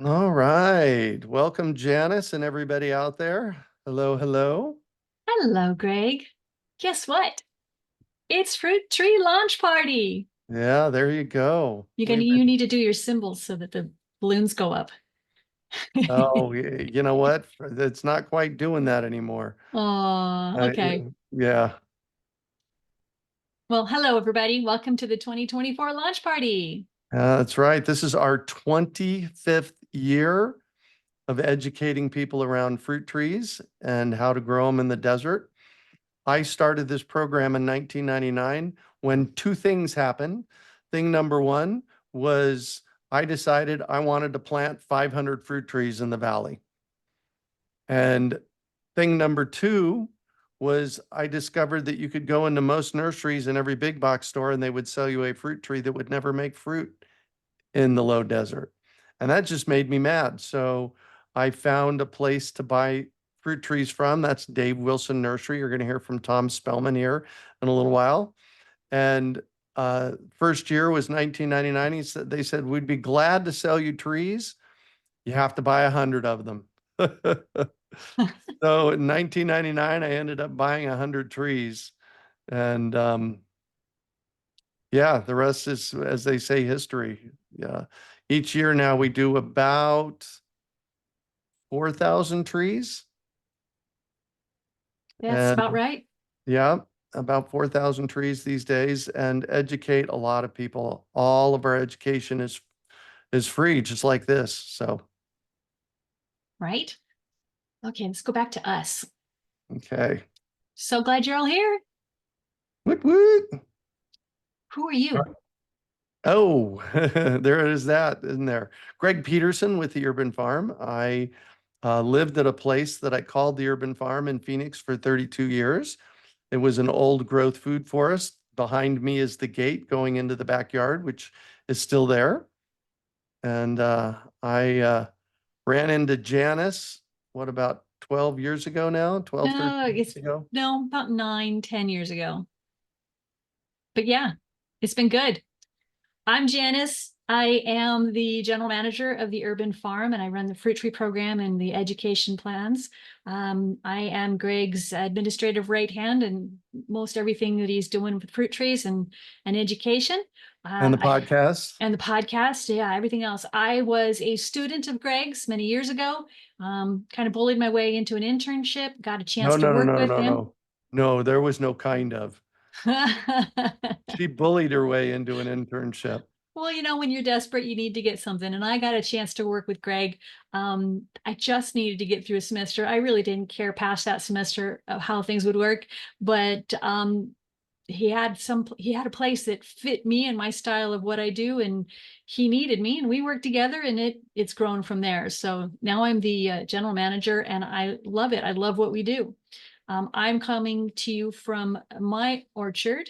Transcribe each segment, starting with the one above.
All right. Welcome, Janice and everybody out there. Hello, hello. Hello, Greg. Guess what? It's fruit tree launch party. Yeah, there you go. You need to do your symbols so that the balloons go up. You know what? It's not quite doing that anymore. Oh, Uh, okay. yeah, Well, hello, everybody. Welcome to the 2024 launch party. that's right. This is our 25th year of educating people around fruit trees and how to grow them in the desert. I started this program in 1999 when two things happened. Thing number one was I decided I wanted to plant 500 fruit trees in the valley. And thing number two was I discovered that you could go into most nurseries in every big box store and they would sell you a fruit tree that would never make fruit in the low desert. And that just made me mad. So I found a place to buy fruit trees from. That's Dave Wilson Nursery. You're going to hear from Tom Spellman here in a little while. And first year was 1999. They said, we'd be glad to sell you trees. You have to buy 100 of them. So in 1999, I ended up buying 100 trees. And yeah, the rest is, as they say, history. Yeah. Each year now we do about 4,000 trees. That's And about right. yeah, about 4,000 trees these days and educate a lot of people. All of our education is free, just like this. So, Right? Okay, let's go back to us. okay. So glad you're all here. Woot woot. Who are you? Oh, there is that, isn't there? Greg Peterson with the Urban Farm. I lived at a place that I called the Urban Farm in Phoenix for 32 years. It was an old growth food forest. Behind me is the gate going into the backyard, which is still there. And I ran into Janis, what, about 12 years ago now? 12, No, 13 it's years ago? no, about 9, 10 years ago. But yeah, it's been good. I'm Janis. I am the general manager of the Urban Farm and I run the fruit tree program and the education plans. I am Greg's administrative right hand and most everything that he's doing with fruit trees and education. And the I podcast. and the podcast, yeah, everything else. I was a student of Greg's many years ago. Kind of bullied my way into an internship, got a No, chance to no, no, work no, with no, him. no. No, there was no kind of. She bullied her way into an internship. Well, when you're desperate, you need to get something. And I got a chance to work with Greg. I just needed to get through a semester. I really didn't care past that semester of how things would work, but he had a place that fit me and my style of what I do, and he needed me, and we worked together, and it's grown from there. So now I'm the general manager, and I love it. I love what we do. I'm coming to you from my orchard.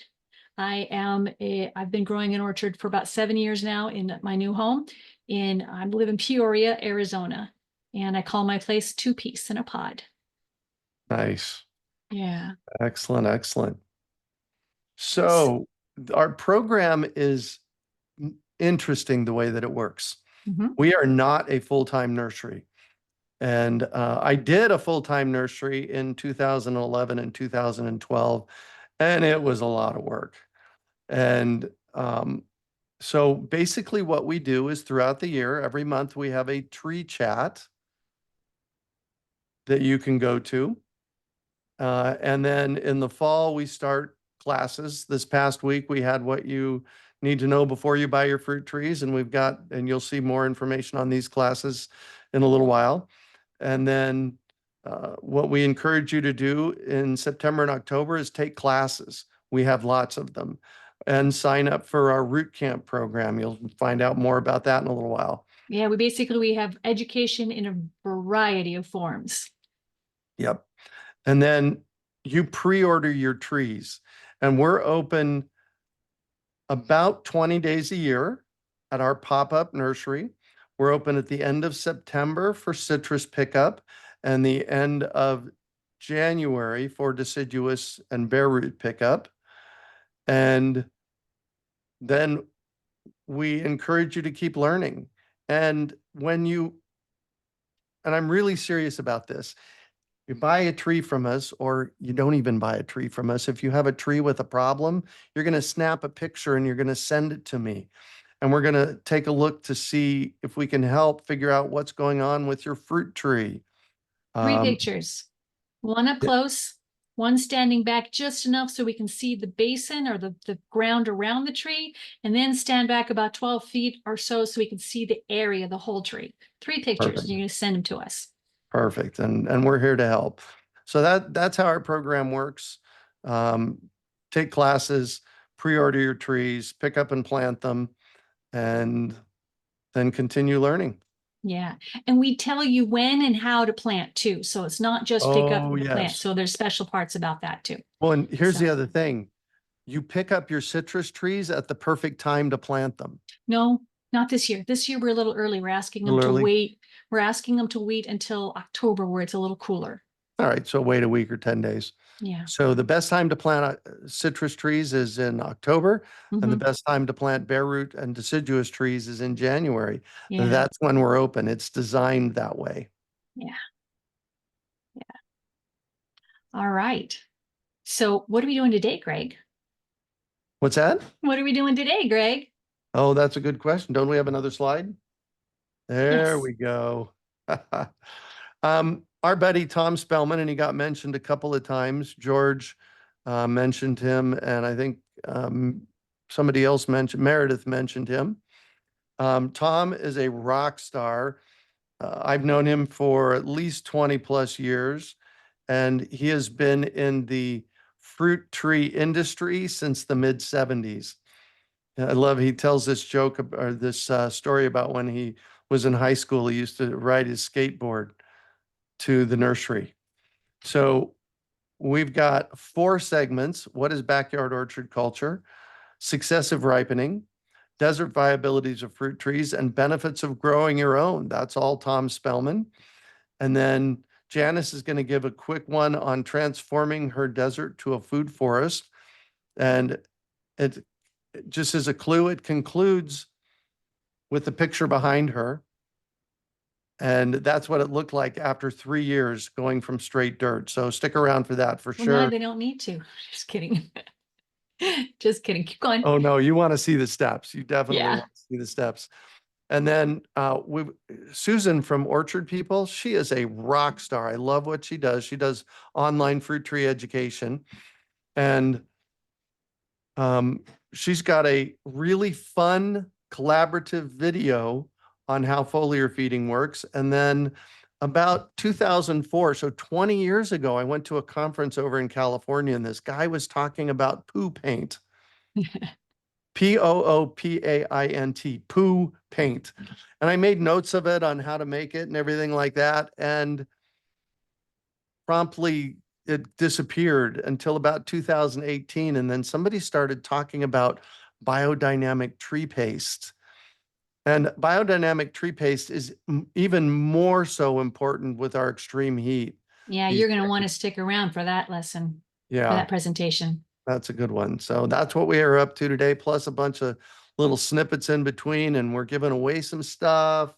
I've been growing an orchard for about 7 years now in my new home. I live in Peoria, Arizona, and I call my place Two Piece in a Pod. Nice. Yeah. Excellent, excellent. So our program is interesting the way that it works. Mhm. We are not a full-time nursery. And I did a full-time nursery in 2011 and 2012, and it was a lot of work. And so basically what we do is throughout the year, every month we have a tree chat that you can go to. And then in the fall, we start classes. This past week, we had what you need to know before you buy your fruit trees. And you'll see more information on these classes in a little while. And then what we encourage you to do in September and October is take classes. We have lots of them. And sign up for our root camp program. You'll find out more about that in a little while. Yeah, we have education in a variety of forms. Yep. And then you pre-order your trees. And we're open about 20 days a year at our pop-up nursery. We're open at the end of September for citrus pickup and the end of January for deciduous and bare root pickup. And then we encourage you to keep learning. And when you and I'm really serious about this. You buy a tree from us, or you don't even buy a tree from us. If you have a tree with a problem, you're going to snap a picture and you're going to send it to me. And we're going to take a look to see if we can help figure out what's going on with your fruit tree. 3 pictures, one up Yeah, close, one standing back just enough so we can see the basin or the ground around the tree, and then stand back about 12 feet or so we can see the area, the whole tree. 3 pictures, perfect. and you're going to send them to us. Perfect. And we're here to help. So that's how our program works. Um, take classes, pre-order your trees, pick up and plant them, and then continue learning. Yeah. And we tell you when and how to plant too. So it's not just pick up Oh, and plant. yes. So there's special parts about that too. Well, and here's the So other thing. You pick up your citrus trees at the perfect time to plant them. no, not this year. This year we're a little early. We're asking A them little to early. wait. We're asking them to wait until October where it's a little cooler. All right, so wait a week or 10 days. Yeah. So the best time to plant citrus trees is in October, and the Hmm. best time to plant bare root and deciduous trees is in January. Yeah. That's when we're open. It's designed that way. Yeah. Yeah. All right. So what are we doing today, Greg? What's that? What are we doing today, Greg? Oh, that's a good question. Don't we have another slide? There Yes. we go. Our buddy Tom Spellman, and he got mentioned a couple of times. George mentioned him, and I think somebody else mentioned, Meredith mentioned him. Tom is a rock star. I've known him for at least 20 plus years, and he has been in the fruit tree industry since the mid 70s. I love, he tells this joke or this story about when he was in high school, he used to ride his skateboard to the nursery. So we've got 4 segments. What is backyard orchard culture? Successive ripening, desert viabilities of fruit trees, and benefits of growing your own. That's all Tom Spellman. And then Janis is going to give a quick one on transforming her desert to a food forest. And it just as a clue, it concludes with the picture behind her. And that's what it looked like after 3 years going from straight dirt. So stick around for that for Well, now sure. they don't need to. Just kidding. Just kidding. Keep going. Oh no, you want to see the steps. You definitely Yeah. want to see the steps. And then Susan from Orchard People, she is a rock star. I love what she does. She does online fruit tree education. And um, she's got a really fun collaborative video on how foliar feeding works. And then about 2004, so 20 years ago, I went to a conference over in California, and this guy was talking about poo paint. Poopaint, poo paint. And I made notes of it on how to make it and everything like that. And promptly it disappeared until about 2018. And then somebody started talking about biodynamic tree paste. And biodynamic tree paste is even more so important with our extreme heat Yeah, these you're going to want to days. stick around for that lesson, for Yeah, that presentation. that's a good one. So that's what we are up to today, plus a bunch of little snippets in between, and we're giving away some stuff.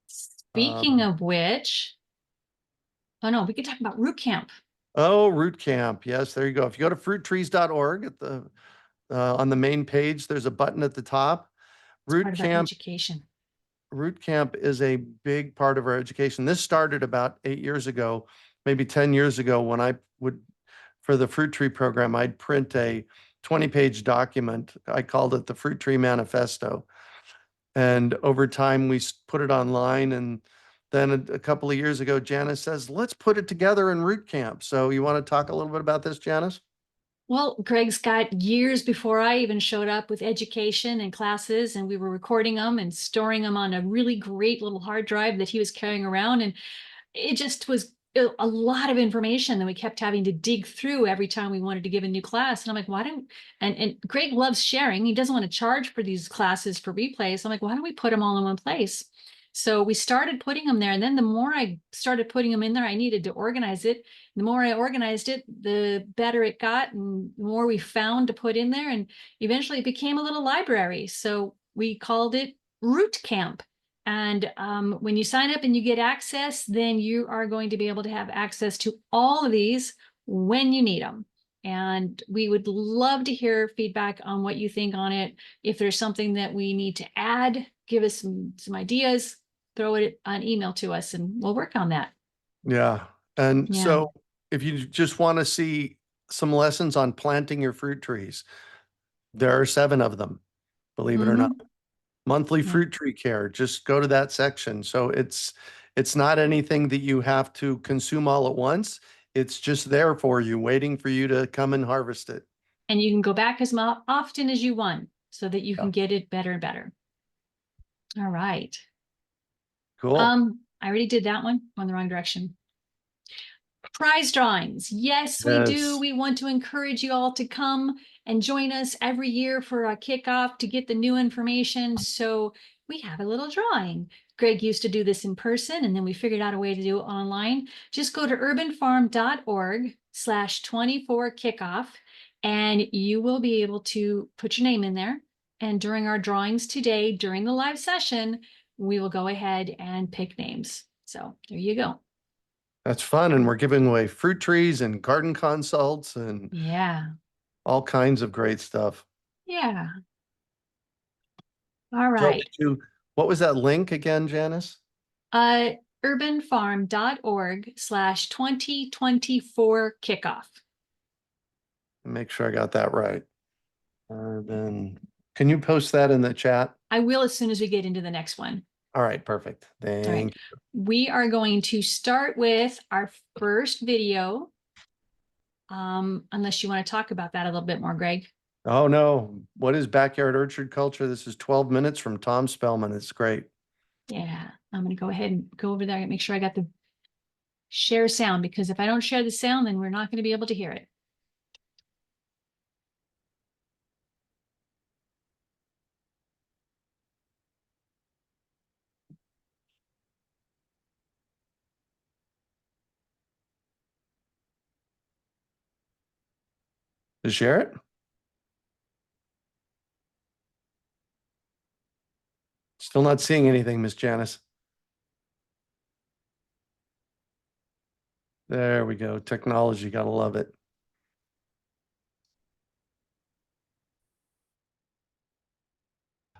Speaking Um, of which, oh no, we could talk about root camp. oh, Root Camp. Yes, there you go. If you go to fruittrees.org at the on the main page, there's a button at the top. It's part Root of our Camp. education. Root Camp is a big part of our education. This started about 8 years ago, maybe 10 years ago, when I would, for the fruit tree program, I'd print a 20-page document. I called it the Fruit Tree Manifesto. And over time, we put it online. And then a couple of years ago, Janice says, let's put it together in Root Camp. So you want to talk a little bit about this, Janice? Well, Greg's got years before I even showed up with education and classes, and we were recording them and storing them on a really great little hard drive that he was carrying around. And it just was a lot of information that we kept having to dig through every time we wanted to give a new class. And I'm like, why don't, and Greg loves sharing. He doesn't want to charge for these classes for replays. I'm like, why don't we put them all in one place? So we started putting them there. And then the more I started putting them in there, I needed to organize it. The more I organized it, the better it got and the more we found to put in there. And eventually it became a little library. So we called it Root Camp. And when you sign up and you get access, then you are going to be able to have access to all of these when you need them. And we would love to hear feedback on what you think on it. If there's something that we need to add, give us some ideas, throw it an email to us and we'll work on that. Yeah. And Yeah. so if you just want to see some lessons on planting your fruit trees, there are 7 of them, believe it or not. Mhm. Monthly Yeah. fruit tree care, just go to that section. So it's not anything that you have to consume all at once. It's just there for you, waiting for you to come and harvest it. And you can go back as often as you want so that you Yeah. can get it better and better. All right. Cool. I already did that one. On the wrong direction. Prize drawings. Yes, we do. Yes. We want to encourage you all to come and join us every year for a kickoff to get the new information. So we have a little drawing. Greg used to do this in person, and then we figured out a way to do it online. Just go to urbanfarm.org/24kickoff, and you will be able to put your name in there. And during our drawings today, during the live session, we will go ahead and pick names. So there you go. That's fun. And we're giving away fruit trees and garden consults and Yeah. all kinds of great stuff. Yeah. All So right. what was that link again, Janice? Urbanfarm.org/2024 kickoff. Make sure I got that right. Then can you post that in the chat? I will as soon as we get into the next one. All right, perfect. All right. Thank We are going to start with our first video. Unless you want to talk about that a little bit more, Greg. Oh no, what is backyard orchard culture? This is 12 minutes from Tom Spellman. It's great. Yeah, I'm going to go ahead and go over there and make sure I got the share sound, because if I don't share the sound, then we're not going to be able to hear it. To share it? Still not seeing anything, Miss Janice. There we go. Technology, gotta love it.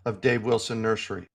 Of Dave Wilson Nursery.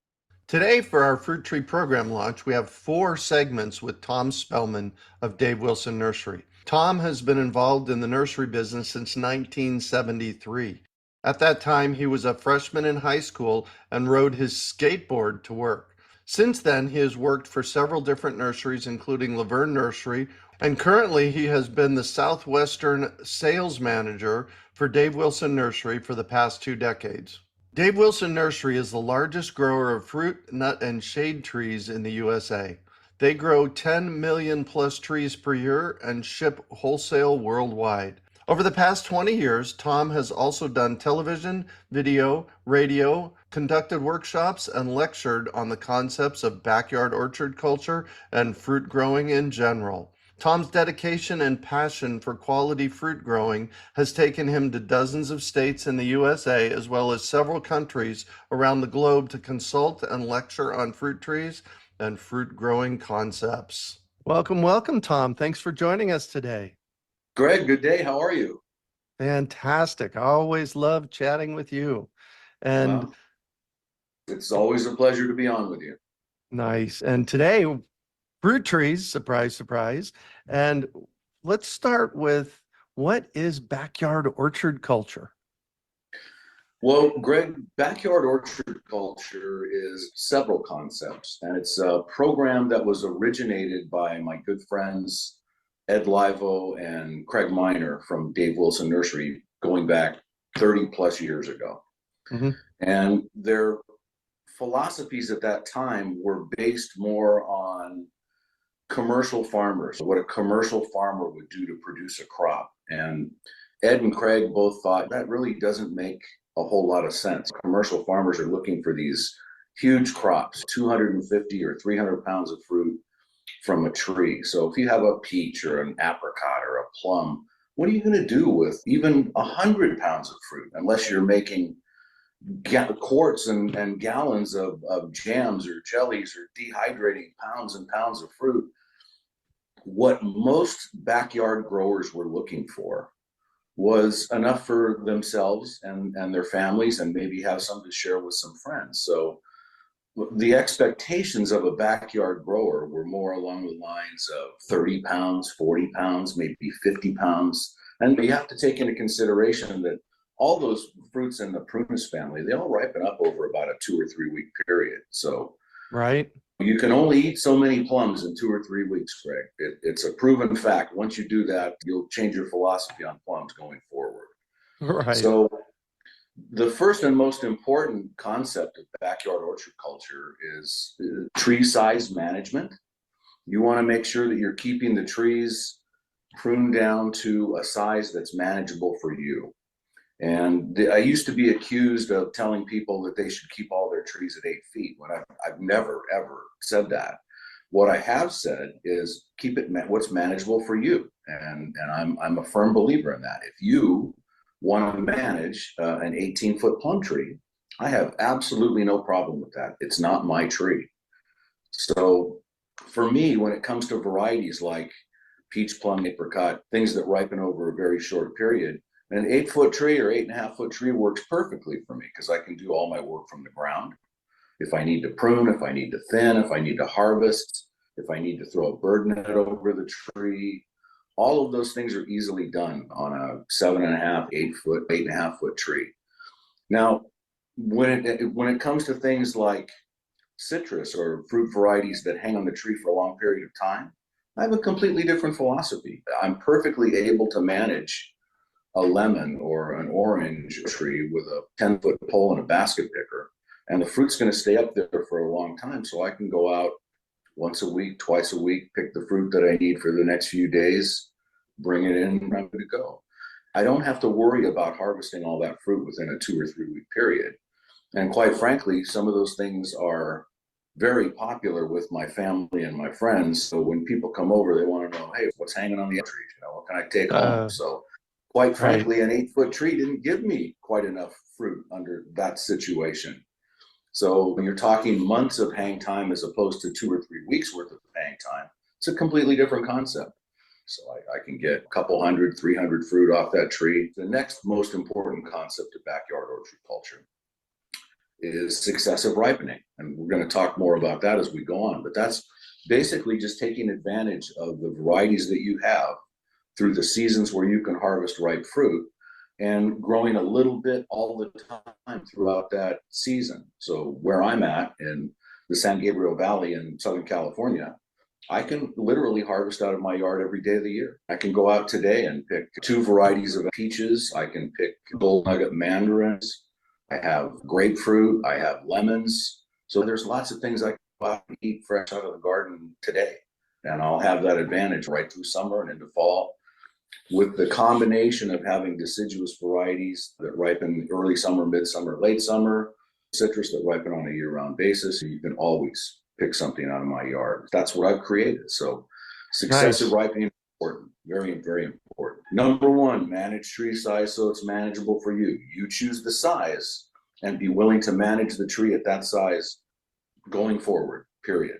Today, for our fruit tree program launch, we have 4 segments with Tom Spellman of Dave Wilson Nursery. Tom has been involved in the nursery business since 1973. At that time, he was a freshman in high school and rode his skateboard to work. Since then, he has worked for several different nurseries, including Laverne Nursery, and currently he has been the Southwestern sales manager for Dave Wilson Nursery for the past 2 decades. Dave Wilson Nursery is the largest grower of fruit, nut, and shade trees in the USA. They grow 10 million plus trees per year and ship wholesale worldwide. Over the past 20 years, Tom has also done television, video, radio, conducted workshops, and lectured on the concepts of backyard orchard culture and fruit growing in general. Tom's dedication and passion for quality fruit growing has taken him to dozens of states in the USA, as well as several countries around the globe, to consult and lecture on fruit trees and fruit growing concepts. Welcome, welcome, Tom. Thanks for joining us today. Greg, good day. How are you? Fantastic. I always love chatting with you. And Well, it's always a pleasure to be on with you. nice. And today, fruit trees, surprise, surprise. And let's start with, what is backyard orchard culture? Well, Greg, backyard orchard culture is several concepts, and it's a program that was originated by my good friends Ed Livo and Craig Miner from Dave Wilson Nursery, going back 30 plus years ago. Mm-hmm. And their philosophies at that time were based more on commercial farmers, what a commercial farmer would do to produce a crop. And Ed and Craig both thought that really doesn't make a whole lot of sense. Commercial farmers are looking for these huge crops, 250 or 300 pounds of fruit from a tree. So if you have a peach or an apricot or a plum, what are you going to do with even 100 pounds of fruit unless you're making quarts and gallons of jams or jellies or dehydrating pounds and pounds of fruit. What most backyard growers were looking for was enough for themselves and their families, and maybe have some to share with some friends. So the expectations of a backyard grower were more along the lines of 30 pounds, 40 pounds, maybe 50 pounds. And you have to take into consideration that all those fruits in the prunus family, they all ripen up over about a 2 or 3 week period. So Right. you can only eat so many plums in 2 or 3 weeks, Greg. It's a proven fact. Once you do that, you'll change your philosophy on plums going forward. Right. So the first and most important concept of backyard orchard culture is tree size management. You want to make sure that you're keeping the trees pruned down to a size that's manageable for you. And I used to be accused of telling people that they should keep all their trees at 8 feet when I've never, ever said that. What I have said is keep it what's manageable for you. And I'm a firm believer in that. If you want to manage an 18-foot plum tree, I have absolutely no problem with that. It's not my tree. So for me, when it comes to varieties like peach, plum, apricot, things that ripen over a very short period, an 8-foot tree or 8.5-foot tree works perfectly for me because I can do all my work from the ground. If I need to prune, if I need to thin, if I need to harvest, if I need to throw a bird net over the tree, all of those things are easily done on a 7.5, 8-foot, 8.5-foot tree. Now, when it comes to things like citrus or fruit varieties that hang on the tree for a long period of time, I have a completely different philosophy. I'm perfectly able to manage a lemon or an orange tree with a 10-foot pole and a basket picker, and the fruit's going to stay up there for a long time. So I can go out once a week, twice a week, pick the fruit that I need for the next few days, bring it in, and I'm good to go. I don't have to worry about harvesting all that fruit within a 2 or 3 week period. And quite frankly, some of those things are very popular with my family and my friends. So when people come over, they want to know, hey, what's hanging on the tree? What can I take home? So quite right. frankly, an 8-foot tree didn't give me quite enough fruit under that situation. So when you're talking months of hang time as opposed to 2 or 3 weeks worth of hang time, it's a completely different concept. So I can get a couple 100, 300 fruit off that tree. The next most important concept of backyard orchard culture is successive ripening. And we're going to talk more about that as we go on. But that's basically just taking advantage of the varieties that you have through the seasons where you can harvest ripe fruit and growing a little bit all the time throughout that season. So where I'm at in the San Gabriel Valley in Southern California, I can literally harvest out of my yard every day of the year. I can go out today and pick 2 varieties of peaches. I can pick gold nugget mandarins. I have grapefruit. I have lemons. So there's lots of things I can go out and eat fresh out of the garden today. And I'll have that advantage right through summer and into fall. With the combination of having deciduous varieties that ripen early summer, midsummer, late summer, citrus that ripen on a year-round basis, you can always pick something out of my yard. That's what I've created. So successive ripening is important, very, very important. Number 1, manage tree size so it's manageable for you. You choose the size and be willing to manage the tree at that size going forward, period.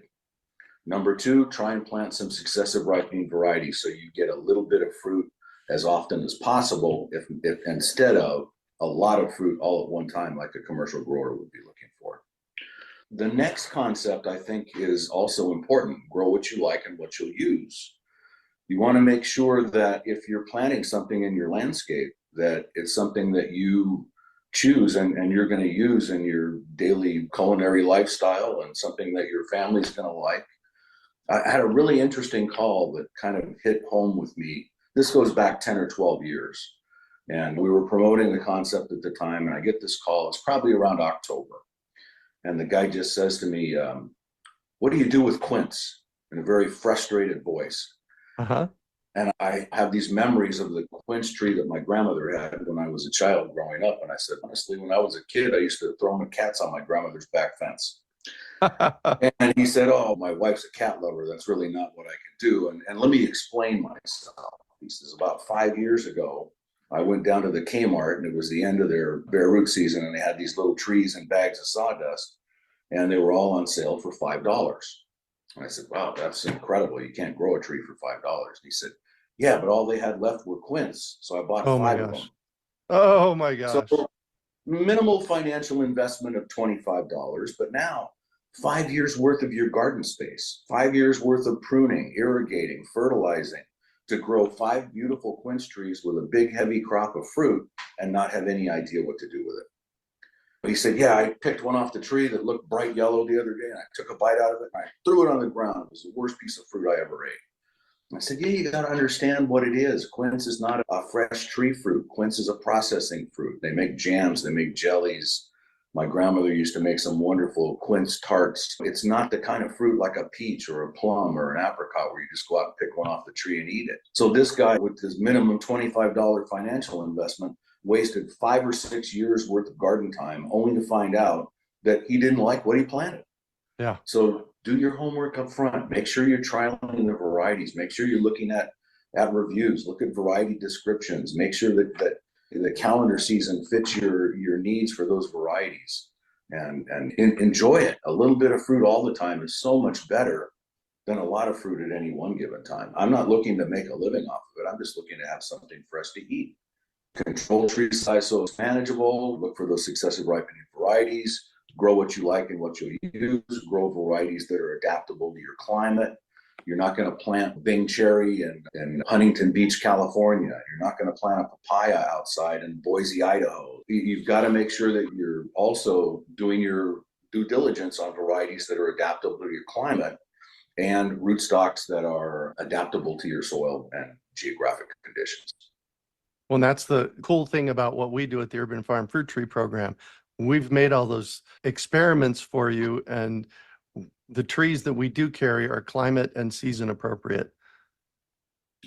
Number 2, try and plant some successive ripening varieties so you get a little bit of fruit as often as possible, if instead of a lot of fruit all at one time like a commercial grower would be looking for. The next concept I think is also important. Grow what you like and what you'll use. You want to make sure that if you're planting something in your landscape, that it's something that you choose and you're going to use in your daily culinary lifestyle and something that your family's going to like. I had a really interesting call that kind of hit home with me. This goes back 10 or 12 years. And we were promoting the concept at the time. And I get this call, it's probably around October. And the guy just says to me, what do you do with quince? In a very frustrated voice. Uh-huh. And I have these memories of the quince tree that my grandmother had when I was a child growing up. And I said, honestly, when I was a kid, I used to throw my cats on my grandmother's back fence. And he said, oh, my wife's a cat lover. That's really not what I can do. And let me explain myself. He says, about 5 years ago, I went down to the Kmart, and it was the end of their bare root season, and they had these little trees and bags of sawdust, and they were all on sale for $5. And I said, wow, that's incredible. You can't grow a tree for $5. He said, yeah, but all they had left were quince. So I bought Oh my 5 of gosh. them. Oh my So gosh. minimal financial investment of $25, but now 5 years worth of your garden space, 5 years worth of pruning, irrigating, fertilizing to grow 5 beautiful quince trees with a big, heavy crop of fruit and not have any idea what to do with it. But he said, yeah, I picked one off the tree that looked bright yellow the other day, and I took a bite out of it and I threw it on the ground. It was the worst piece of fruit I ever ate. I said, yeah, you got to understand what it is. Quince is not a fresh tree fruit. Quince is a processing fruit. They make jams, they make jellies. My grandmother used to make some wonderful quince tarts. It's not the kind of fruit like a peach or a plum or an apricot where you just go out and pick one off the tree and eat it. So this guy with his minimum $25 financial investment wasted 5 or 6 years worth of garden time only to find out that he didn't like what he planted. Yeah. So do your homework up front. Make sure you're trialing the varieties. Make sure you're looking at reviews. Look at variety descriptions. Make sure that the calendar season fits your needs for those varieties, and enjoy it. A little bit of fruit all the time is so much better than a lot of fruit at any one given time. I'm not looking to make a living off of it. I'm just looking to have something for us to eat. Control tree size so it's manageable. Look for those successive ripening varieties. Grow what you like and what you'll use. Grow varieties that are adaptable to your climate. You're not going to plant Bing cherry in Huntington Beach, California. You're not going to plant a papaya outside in Boise, Idaho. You've got to make sure that you're also doing your due diligence on varieties that are adaptable to your climate and rootstocks that are adaptable to your soil and geographic conditions. Well, and that's the cool thing about what we do at the Urban Farm Fruit Tree Program. We've made all those experiments for you, and the trees that we do carry are climate and season appropriate.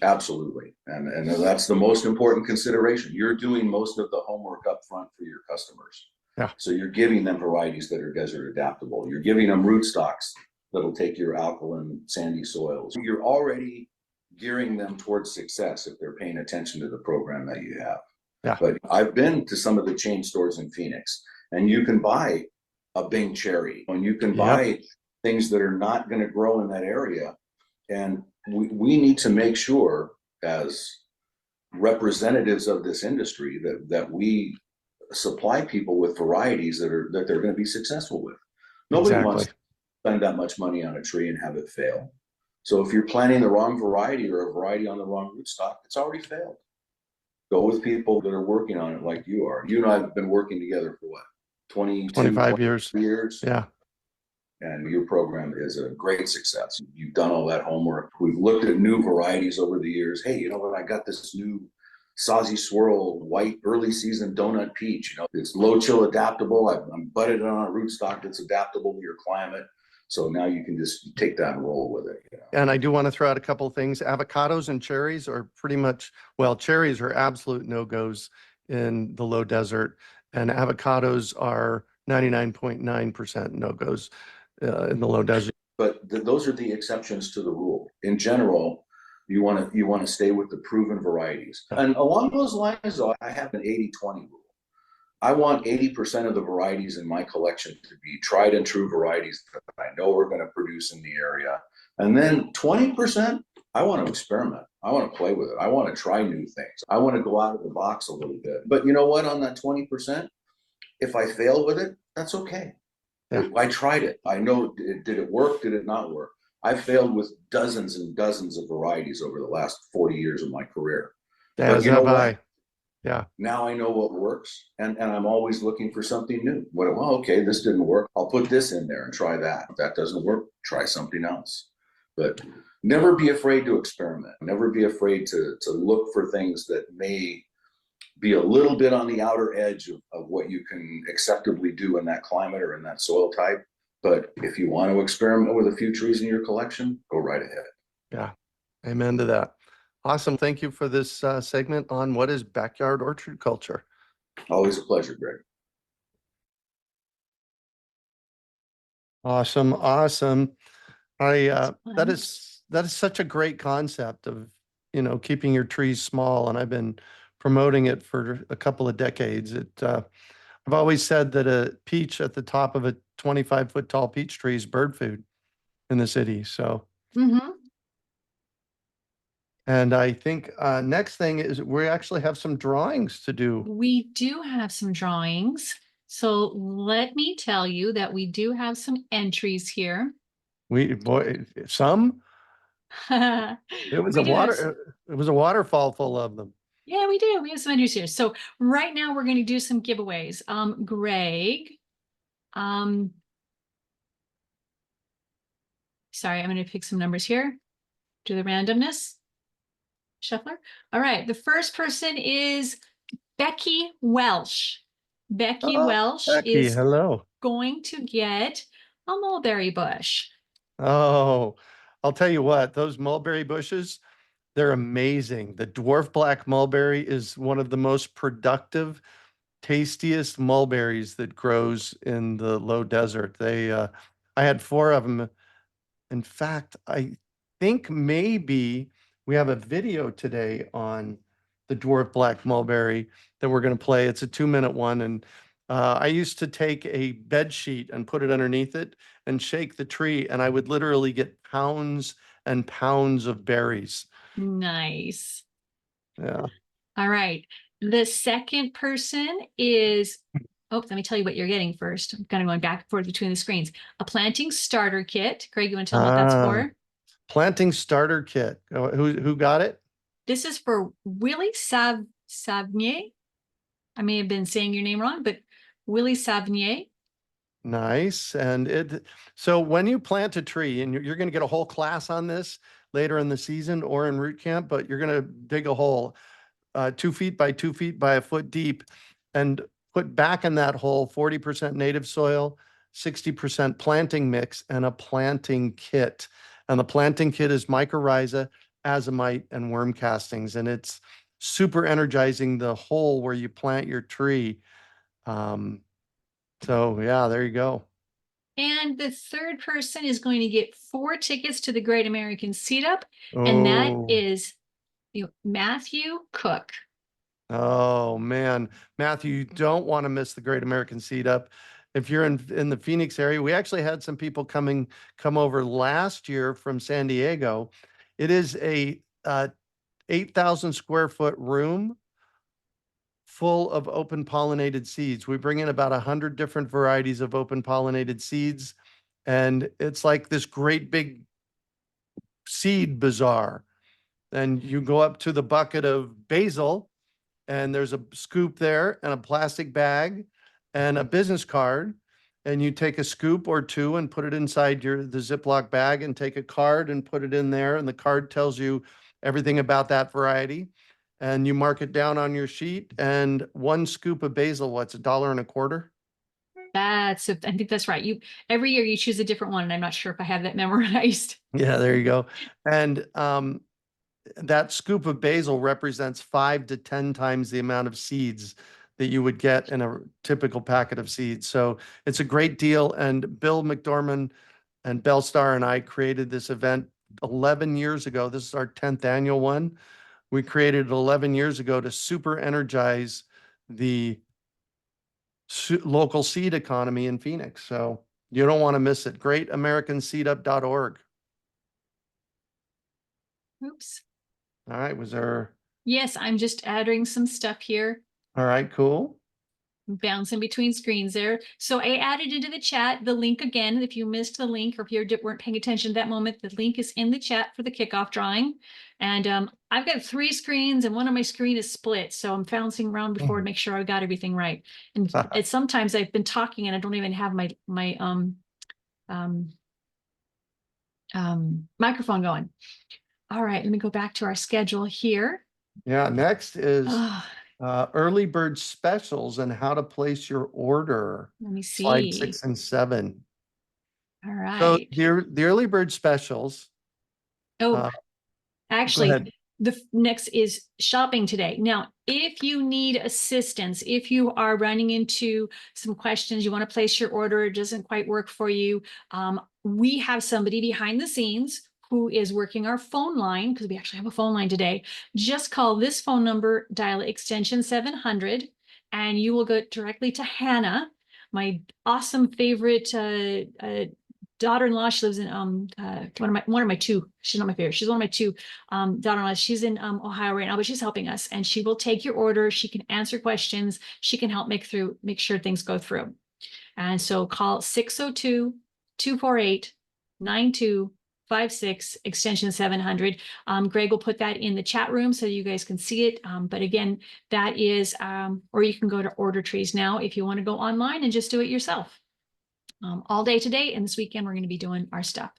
Absolutely. And that's the most important consideration. You're doing most of the homework up front for your customers. Yeah. So you're giving them varieties that are desert adaptable. You're giving them rootstocks that'll take your alkaline, sandy soils. You're already gearing them towards success if they're paying attention to the program that you have. Yeah. But I've been to some of the chain stores in Phoenix, and you can buy a Bing cherry, and you can buy things that are not going to grow in that area. And we need to make sure, as representatives of this industry, that we supply people with varieties that they're going to be successful with. Nobody wants to spend that much money on a tree and have it fail. So if you're planting the wrong variety or a variety on the wrong rootstock, it's already failed. Go with people that are working on it like you are. You and I have been working together for what, 25 years. Yeah. And your program is a great success. You've done all that homework. We've looked at new varieties over the years. Hey, you know what? I got this new Sausy Swirl white early season donut peach. You know, it's low chill adaptable. I'm budded on a rootstock that's adaptable to your climate. So now you can just take that and roll with it. You know? And I do want to throw out a couple of things. Avocados and cherries are pretty much, well, cherries are absolute no-goes in the low desert, and avocados are 99.9% no-goes in the low desert. But those are the exceptions to the rule. In general, you want to stay with the proven varieties. And along those lines, though, I have an 80-20 rule. I want 80% of the varieties in my collection to be tried and true varieties that I know are going to produce in the area. And then 20%, I want to experiment. I want to play with it. I want to try new things. I want to go out of the box a little bit. But you know what? On that 20%, if I fail with it, that's okay. Yeah. I tried it. I know, did it work? Did it not work? I failed with dozens and dozens of varieties over the last 40 years of my career. But you know what? Yeah. Now I know what works, and I'm always looking for something new. Well, okay, this didn't work. I'll put this in there and try that. If that doesn't work, try something else. But never be afraid to experiment. Never be afraid to look for things that may be a little bit on the outer edge of what you can acceptably do in that climate or in that soil type. But if you want to experiment with a few trees in your collection, go right ahead. Yeah, amen to that. Awesome. Thank you for this segment on what is backyard orchard culture. Always a pleasure, Greg. Awesome. Awesome. That is such a great concept of, keeping your trees small. And I've been promoting it for a couple of decades. I've always said that a peach at the top of a 25-foot tall peach tree is bird food in the city. So, Mm-hmm. and I think next thing is we actually have some drawings to do. We do have some drawings. So let me tell you that we do have some entries here. Some, We it was do have it was a waterfall full of them. Yeah, we do. We have some entries here. So right now we're going to do some giveaways. Greg, sorry, I'm going to pick some numbers here. Do the randomness. Shuffler. All right. The first person is Becky Welsh. Becky Oh, Welsh Becky, is hello. going to get a mulberry bush. Oh, I'll tell you what, those mulberry bushes, they're amazing. The dwarf black mulberry is one of the most productive, tastiest mulberries that grows in the low desert. I had 4 of them. In fact, I think maybe we have a video today on the dwarf black mulberry that we're going to play. It's a 2-minute one. And I used to take a bed sheet and put it underneath it and shake the tree, and I would literally get pounds and pounds of berries. Nice. Yeah. All right. The second person is, oh, let me tell you what you're getting first. I'm kind of going back and forth between the screens. A planting starter kit. Craig, you want to tell them what that's Ah, for? planting starter kit. Who got it? This is for Willie Savnier. I may have been saying your name wrong, but Willie Savnier. Nice. So when you plant a tree, and you're going to get a whole class on this later in the season or in root camp, but you're going to dig a hole 2 feet by 2 feet by a foot deep and put back in that hole 40% native soil, 60% planting mix, and a planting kit. And the planting kit is mycorrhiza, azomite, and worm castings. And it's super energizing the hole where you plant your tree. So yeah, there you go. And the third person is going to get 4 tickets to the Great American Seed Up, and that Oh, is Matthew Cook. oh man, Matthew, you don't want to miss the Great American Seed Up. If you're in the Phoenix area, we actually had some people come over last year from San Diego. It is a 8,000 square foot room full of open pollinated seeds. We bring in about 100 different varieties of open pollinated seeds, and it's like this great big seed bazaar. And you go up to the bucket of basil, and there's a scoop there and a plastic bag and a business card. And you take a scoop or two and put it inside the Ziploc bag, and take a card and put it in there. And the card tells you everything about that variety. And you mark it down on your sheet. And 1 scoop of basil, what's $1.25? I think that's right. Every year you choose a different one, and I'm not sure if I have that memorized. Yeah, there you go. And that scoop of basil represents 5 to 10 times the amount of seeds that you would get in a typical packet of seeds. So it's a great deal. And Bill McDormand and Bellstar and I created this event 11 years ago. This is our 10th annual one. We created it 11 years ago to super energize the local seed economy in Phoenix. So you don't want to miss it. GreatAmericanSeedUp.org. Oops. All right. Was there? Yes, I'm just adding some stuff here. All right, cool. Bouncing between screens there. So I added into the chat the link again. If you missed the link, or if you weren't paying attention at that moment, the link is in the chat for the kickoff drawing. And I've got 3 screens, and one of my screen is split. So I'm bouncing around before to make sure I got everything right. And sometimes I've been talking and I don't even have my microphone going. All right, let me go back to our schedule here. Yeah, next is Oh, early bird specials and how to place your order. let me Slide see. 6 and 7. All So right. the early bird specials. Oh, Go actually, ahead. the next is shopping today. Now, if you need assistance, if you are running into some questions, you want to place your order, it doesn't quite work for you, we have somebody behind the scenes who is working our phone line, because we actually have a phone line today, just call this phone number, dial extension 700, and you will go directly to Hannah, my awesome favorite daughter-in-law. She lives in one of my two. She's not my favorite. She's one of my two daughter-in-laws. She's in Ohio right now, but she's helping us, and she will take your order. She can answer questions. She can help make sure things go through. And so call 602-248-9256, extension 700. Greg will put that in the chat room so you guys can see it. But again, that is, or you can go to Order Trees now if you want to go online and just do it yourself. All day today, and this weekend we're going to be doing our stuff.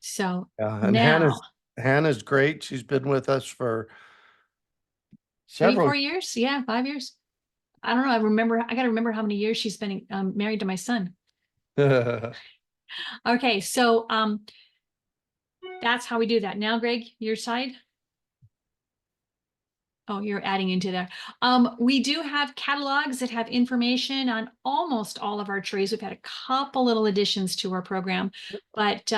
So And now, Hannah's great. She's been with us for 3, several. 4 years. Yeah, 5 years. I don't know. I got to remember how many years she's been married to my son. Okay, so that's how we do that. Now, Greg, your side. Oh, you're adding into there. We do have catalogs that have information on almost all of our trees. We've had a couple little additions to our program, but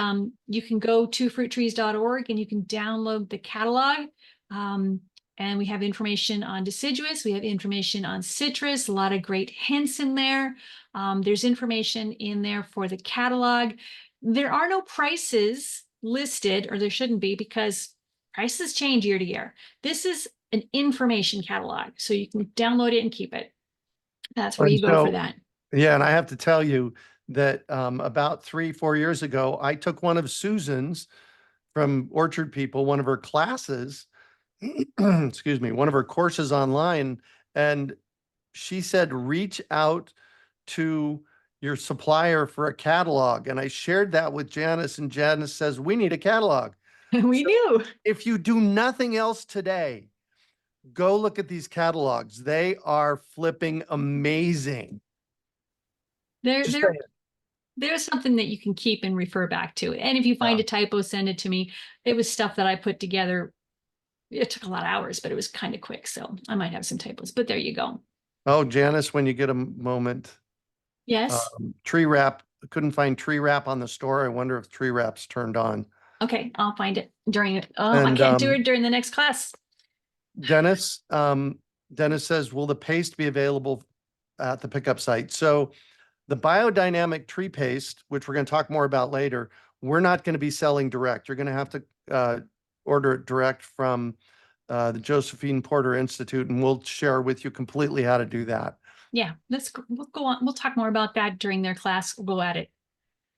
you can go to fruittrees.org and you can download the catalog. And we have information on deciduous. We have information on citrus, a lot of great hints in there. There's information in there for the catalog. There are no prices listed, or there shouldn't be, because prices change year to year. This is an information catalog, so you can download it and keep it. That's where you go for that. Yeah, and I have to tell you that about 3-4 years ago, I took one of Susan's from Orchard People, one of her classes, excuse me, one of her courses online, and she said, reach out to your supplier for a catalog. And I shared that with Janis, and Janis says, we need a catalog. We do. If you do nothing else today, go look at these catalogs. They are flipping amazing. There's something that you can keep and refer back to. And if you find a typo, send it to me. It was stuff that I put together. It took a lot of hours, but it was kind of quick. So I might have some typos, but there you go. Oh, Janis, when you get a moment. Yes. Tree wrap. Couldn't find tree wrap on the store. I wonder if tree wrap's turned on. Okay, I'll find it during it. Oh, I can't do it during the next class. Dennis says, will the paste be available at the pickup site? So the biodynamic tree paste, which we're going to talk more about later, we're not going to be selling direct. You're going to have to order it direct from the Josephine Porter Institute, and we'll share with you completely how to do that. Yeah, we'll go on. We'll talk more about that during their class. We'll go at it.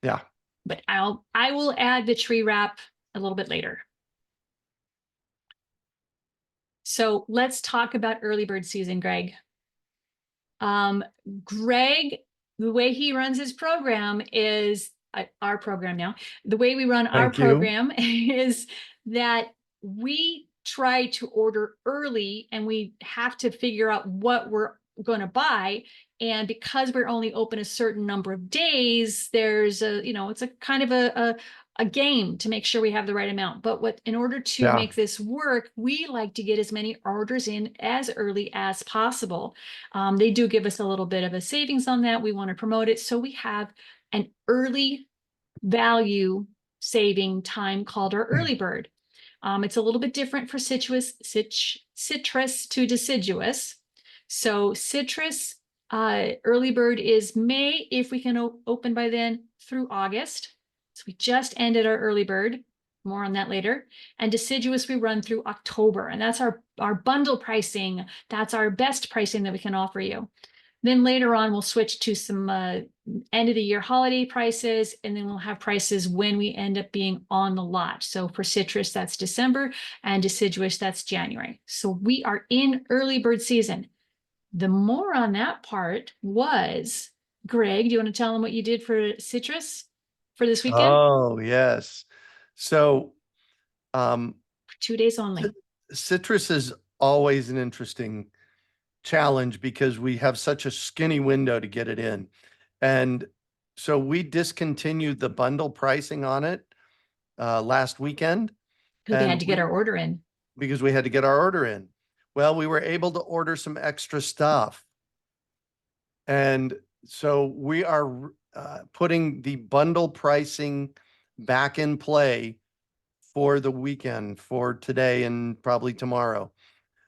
Yeah. But I will add the tree wrap a little bit later. So let's talk about early bird season, Greg. Greg, the way he runs his program is our program now. The way we run our program is that we try to order early, and we have to figure out what we're going to buy. And because we're only open a certain number of days, there's it's a kind of a game to make sure we have the right amount. But in order to make this work, we like to get as many orders in as early as possible. They do give us a little bit of a savings on that. We want to promote it. So we have an early value saving time called our early bird. It's a little bit different for citrus to deciduous. So citrus early bird is May, if we can open by then, through August. So we just ended our early bird. More on that later. And deciduous we run through October, and that's our bundle pricing. That's our best pricing that we can offer you. Then later on, we'll switch to some end of the year holiday prices, and then we'll have prices when we end up being on the lot. So for citrus, that's December, and deciduous, that's January. So we are in early bird season. The more on that part was, Greg, do you want to tell them what you did for citrus for this weekend? Oh, yes. So 2 days only. Citrus is always an interesting challenge because we have such a skinny window to get it in. And so we discontinued the bundle pricing on it last weekend. Because we had to get our order in. Because we had to get our order in. Well, we were able to order some extra stuff. And so we are putting the bundle pricing back in play for the weekend, for today and probably tomorrow.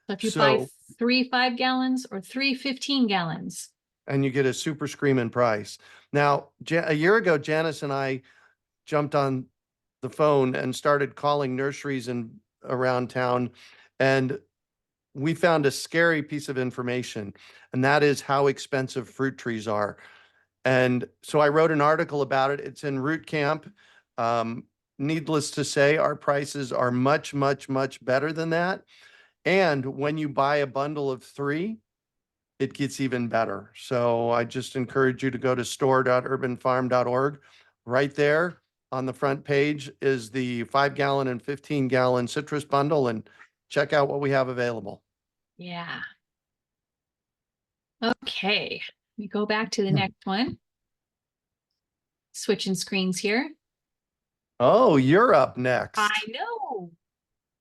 So if you buy So, 3 5 gallons or 3 15 gallons. and you get a super screaming price. Now, a year ago, Janice and I jumped on the phone and started calling nurseries and around town. And we found a scary piece of information, and that is how expensive fruit trees are. And so I wrote an article about it. It's in Root Camp. Um, Needless to say, our prices are much, much, much better than that. And when you buy a bundle of 3, it gets even better. So I just encourage you to go to store.urbanfarm.org. Right there on the front page is the 5-gallon and 15-gallon citrus bundle, and check out what we have available. Yeah. Okay. We go back to the next one. Switching screens here. Oh, you're up next. I know.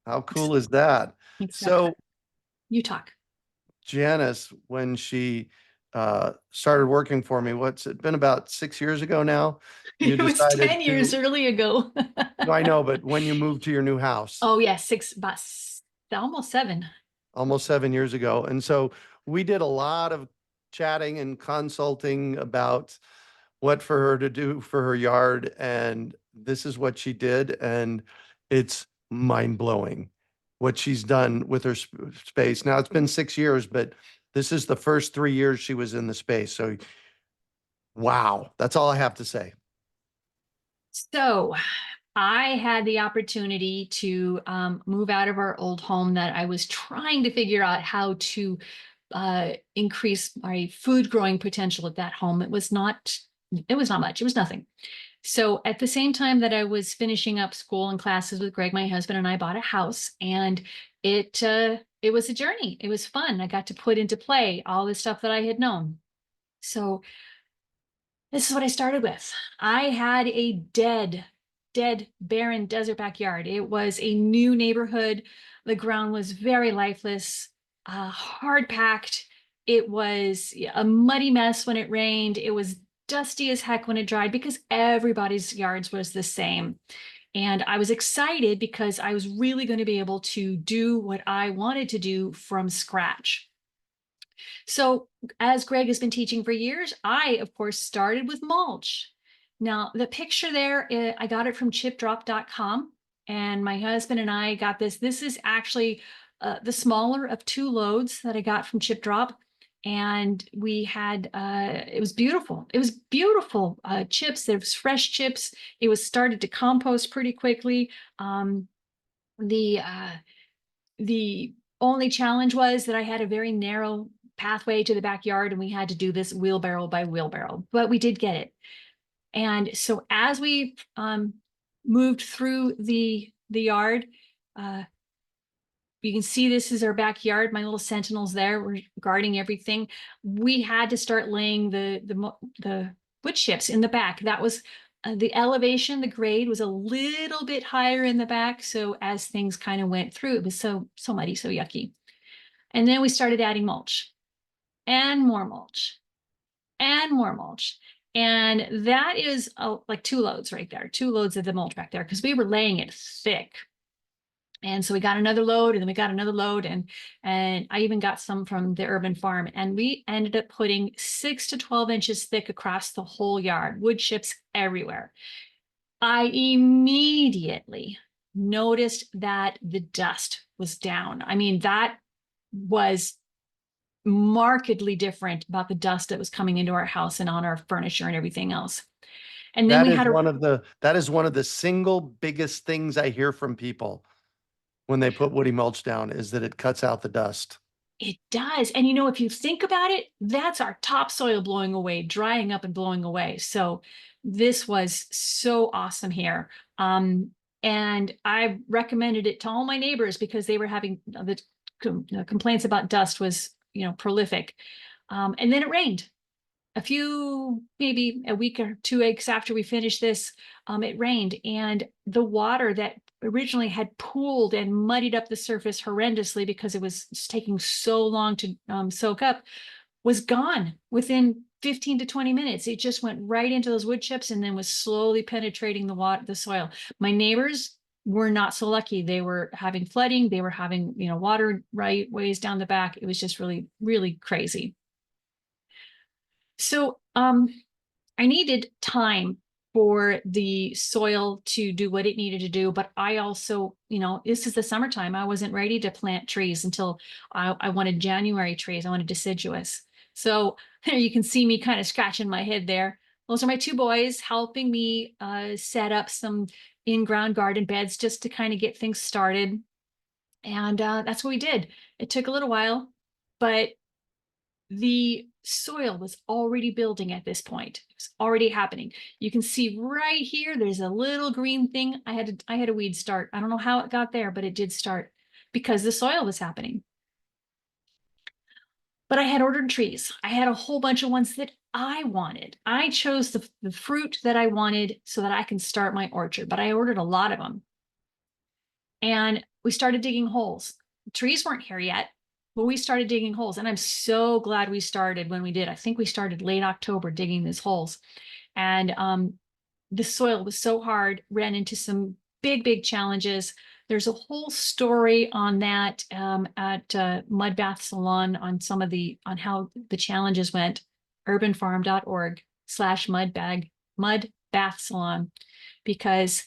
How cool is that? Except So you talk. Janice, when she started working for me, what's it been, about 6 years ago now? You It was decided 10 years to, early ago. I know, but when you moved to your new house, Oh yeah, almost 7. almost 7 years ago. And so we did a lot of chatting and consulting about what for her to do for her yard. And this is what she did. And it's mind blowing what she's done with her space. Now it's been 6 years, but this is the first 3 years she was in the space. So, wow, that's all I have to say. So I had the opportunity to move out of our old home that I was trying to figure out how to increase my food growing potential at that home. It was not much. It was nothing. So at the same time that I was finishing up school and classes with Greg, my husband and I bought a house, and it was a journey. It was fun. I got to put into play all the stuff that I had known. So this is what I started with. I had a dead, barren desert backyard. It was a new neighborhood. The ground was very lifeless, hard packed. It was a muddy mess when it rained. It was dusty as heck when it dried because everybody's yards was the same. And I was excited because I was really going to be able to do what I wanted to do from scratch. So as Greg has been teaching for years, I, of course, started with mulch. Now, the picture there, I got it from chipdrop.com, and my husband and I got this. This is actually the smaller of 2 loads that I got from Chip Drop. And we had, it was beautiful. It was beautiful chips. There was fresh chips. It was started to compost pretty quickly. The only challenge was that I had a very narrow pathway to the backyard, and we had to do this wheelbarrow by wheelbarrow, but we did get it. And so as we moved through the yard, you can see this is our backyard. My little sentinels there were guarding everything. We had to start laying the wood chips in the back. That was the elevation, the grade was a little bit higher in the back. So as things kind of went through, it was so muddy, so yucky. And then we started adding mulch and more mulch and more mulch. And that is like 2 loads right there, 2 loads of the mulch back there, because we were laying it thick. And so we got another load, and then we got another load, and I even got some from the urban farm, and we ended up putting 6 to 12 inches thick across the whole yard, wood chips everywhere. I immediately noticed that the dust was down. I mean, that was markedly different about the dust that was coming into our house and on our furniture and everything else. And then That we is had that is one of the single biggest things I hear from people when they put woody mulch down, is that it cuts out the dust. It does. And you know, if you think about it, that's our topsoil blowing away, drying up and blowing away. So this was so awesome here. And I recommended it to all my neighbors because they were having the complaints about dust was, prolific. And then it rained. Maybe a week or 2 weeks after we finished this, it rained, and the water that originally had pooled and muddied up the surface horrendously because it was just taking so long to soak up was gone within 15 to 20 minutes. It just went right into those wood chips and then was slowly penetrating the soil. My neighbors were not so lucky. They were having flooding. They were having, water right ways down the back. It was just really, really crazy. So I needed time for the soil to do what it needed to do. But I also, this is the summertime. I wasn't ready to plant trees until I wanted January trees. I wanted deciduous. So you can see me kind of scratching my head there. Those are my two boys helping me set up some in-ground garden beds just to kind of get things started. And that's what we did. It took a little while, but the soil was already building at this point. It was already happening. You can see right here, there's a little green thing. I had a weed start. I don't know how it got there, but it did start because the soil was happening. But I had ordered trees. I had a whole bunch of ones that I wanted. I chose the fruit that I wanted so that I can start my orchard, but I ordered a lot of them. And we started digging holes. Trees weren't here yet, but we started digging holes. And I'm so glad we started when we did. I think we started late October digging these holes. And the soil was so hard, ran into some big challenges. There's a whole story on that at Mud Bath Salon on on how the challenges went. urbanfarm.org/mud bath salon, because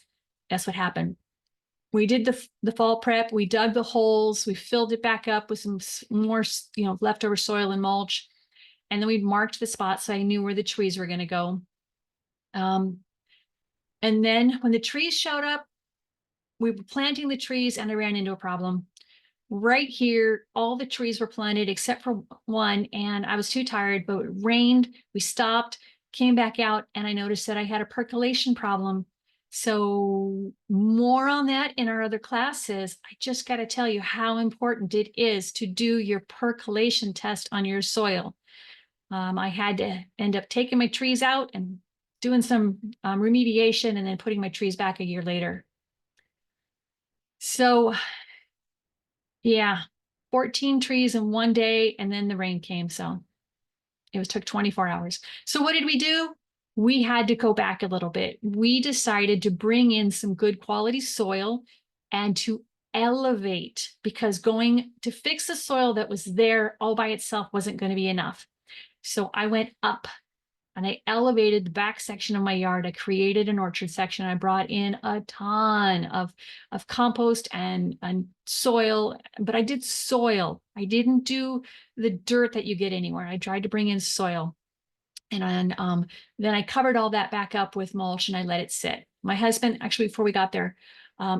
that's what happened. We did the fall prep. We dug the holes. We filled it back up with some more, leftover soil and mulch. And then we marked the spots so I knew where the trees were going to go. And then when the trees showed up, we were planting the trees and I ran into a problem. Right here, all the trees were planted except for one, and I was too tired, but it rained. We stopped, came back out, and I noticed that I had a percolation problem. So more on that in our other classes. I just got to tell you how important it is to do your percolation test on your soil. I had to end up taking my trees out and doing some remediation and then putting my trees back a year later. So yeah, 14 trees in one day, and then the rain came. So took 24 hours. So what did we do? We had to go back a little bit. We decided to bring in some good quality soil and to elevate, because going to fix the soil that was there all by itself wasn't going to be enough. So I went up and I elevated the back section of my yard. I created an orchard section. I brought in a ton of compost and soil, but I did soil. I didn't do the dirt that you get anywhere. I tried to bring in soil. And then I covered all that back up with mulch and I let it sit. My husband, actually, before we got there,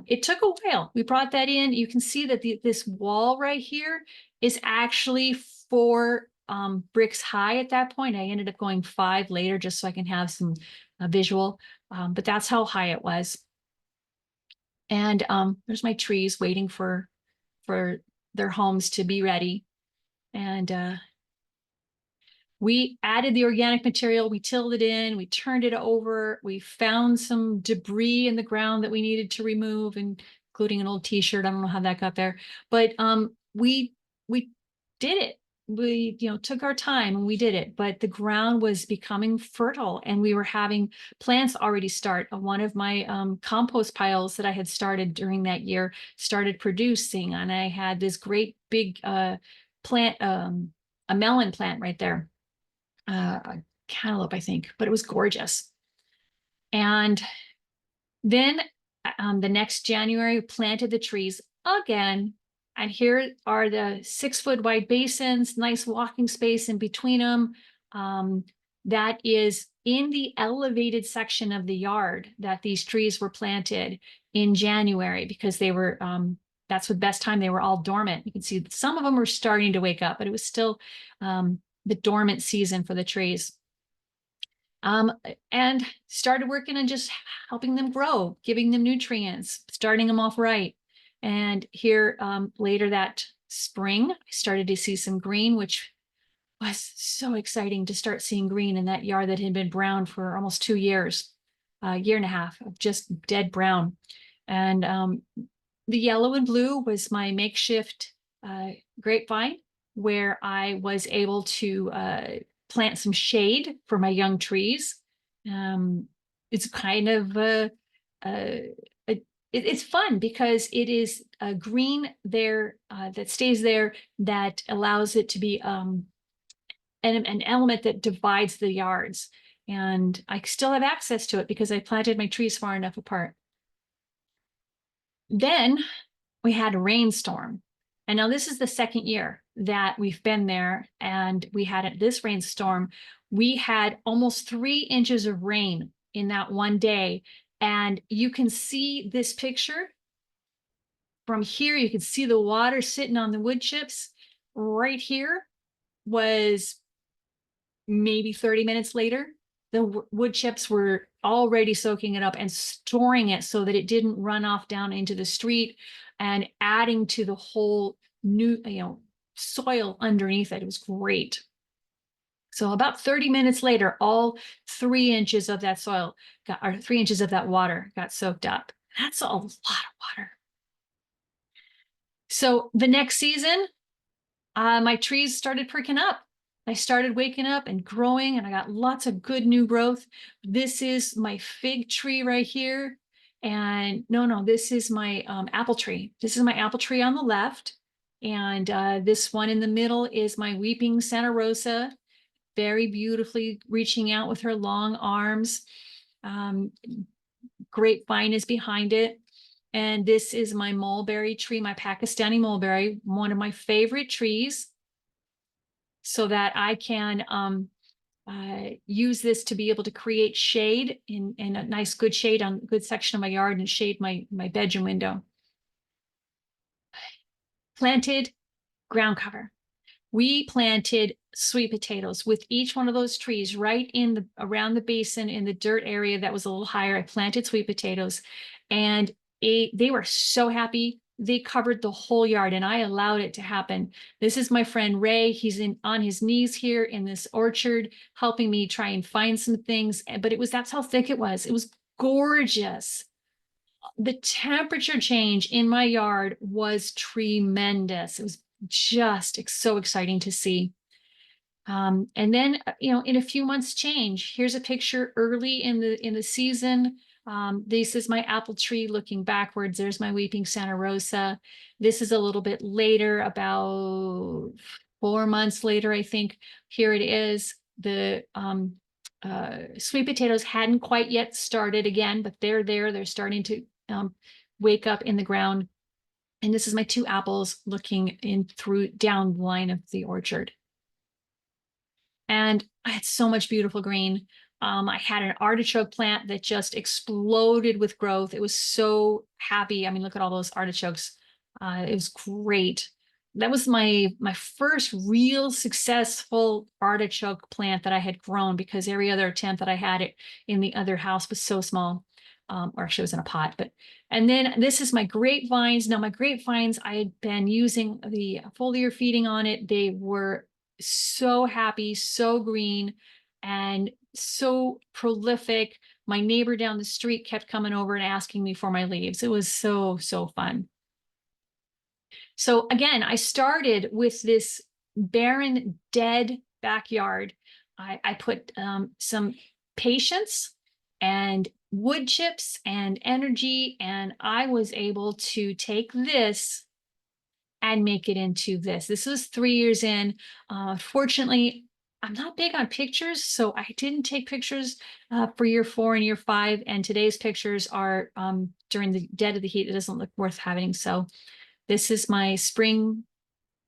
it took a while. We brought that in. You can see that this wall right here is actually 4 bricks high at that point. I ended up going 5 later just so I can have some visual, but that's how high it was. And there's my trees waiting for their homes to be ready. And we added the organic material, we tilled it in, we turned it over, we found some debris in the ground that we needed to remove, including an old t-shirt. I don't know how that got there, but we did it. We took our time and we did it, but the ground was becoming fertile and we were having plants already start. One of my compost piles that I had started during that year started producing, and I had this great big plant, a melon plant right there. A cantaloupe, I think, but it was gorgeous. And then the next January, we planted the trees again. And here are the 6-foot wide basins, nice walking space in between them. That is in the elevated section of the yard that these trees were planted in January, because they were, that's the best time. They were all dormant. You can see some of them were starting to wake up, but it was still the dormant season for the trees. And started working on just helping them grow, giving them nutrients, starting them off right. And here later that spring, I started to see some green, which was so exciting to start seeing green in that yard that had been brown for almost 2 years, a year and a half of just dead brown. And the yellow and blue was my makeshift grapevine, where I was able to plant some shade for my young trees. It's kind of it's fun because it is a green there that stays there that allows it to be an element that divides the yards. And I still have access to it because I planted my trees far enough apart. Then we had a rainstorm. And now this is the second year that we've been there, and we had this rainstorm. We had almost 3 inches of rain in that one day. And you can see this picture from here. You can see the water sitting on the wood chips. Right here was maybe 30 minutes later, the wood chips were already soaking it up and storing it so that it didn't run off down into the street and adding to the whole new, soil underneath it. It was great. So about 30 minutes later, all 3 inches of that soil or 3 inches of that water got soaked up. That's a lot of water. So the next season, my trees started perking up. I started waking up and growing, and I got lots of good new growth. This is my fig tree right here. And no, this is my apple tree. This is my apple tree on the left. And this one in the middle is my weeping Santa Rosa, very beautifully reaching out with her long arms. Grapevine is behind it. And this is my mulberry tree, my Pakistani mulberry, one of my favorite trees, so that I can use this to be able to create shade in a nice good shade on a good section of my yard and shade my bedroom window. Planted ground cover. We planted sweet potatoes with each one of those trees right in around the basin in the dirt area that was a little higher. I planted sweet potatoes, and they were so happy. They covered the whole yard, and I allowed it to happen. This is my friend Ray. He's on his knees here in this orchard, helping me try and find some things. But that's how thick it was. It was gorgeous. The temperature change in my yard was tremendous. It was just so exciting to see. And then, in a few months change. Here's a picture early in the season. This is my apple tree looking backwards. There's my weeping Santa Rosa. This is a little bit later, about 4 months later, I think. Here it is. The sweet potatoes hadn't quite yet started again, but they're there. They're starting to wake up in the ground. And this is my 2 apples looking in down the line of the orchard. And I had so much beautiful green. I had an artichoke plant that just exploded with growth. It was so happy. I mean, look at all those artichokes. It was great. That was my first real successful artichoke plant that I had grown, because every other attempt that I had it in the other house was so small. Or actually it was in a pot, and then this is my grapevines. Now my grapevines, I had been using the foliar feeding on it. They were so happy, so green, and so prolific. My neighbor down the street kept coming over and asking me for my leaves. It was so fun. So again, I started with this barren, dead backyard. I put some patience and wood chips and energy, and I was able to take this and make it into this. This was 3 years in. Fortunately, I'm not big on pictures, so I didn't take pictures for year 4 and year 5. And today's pictures are during the dead of the heat. It doesn't look worth having. So this is my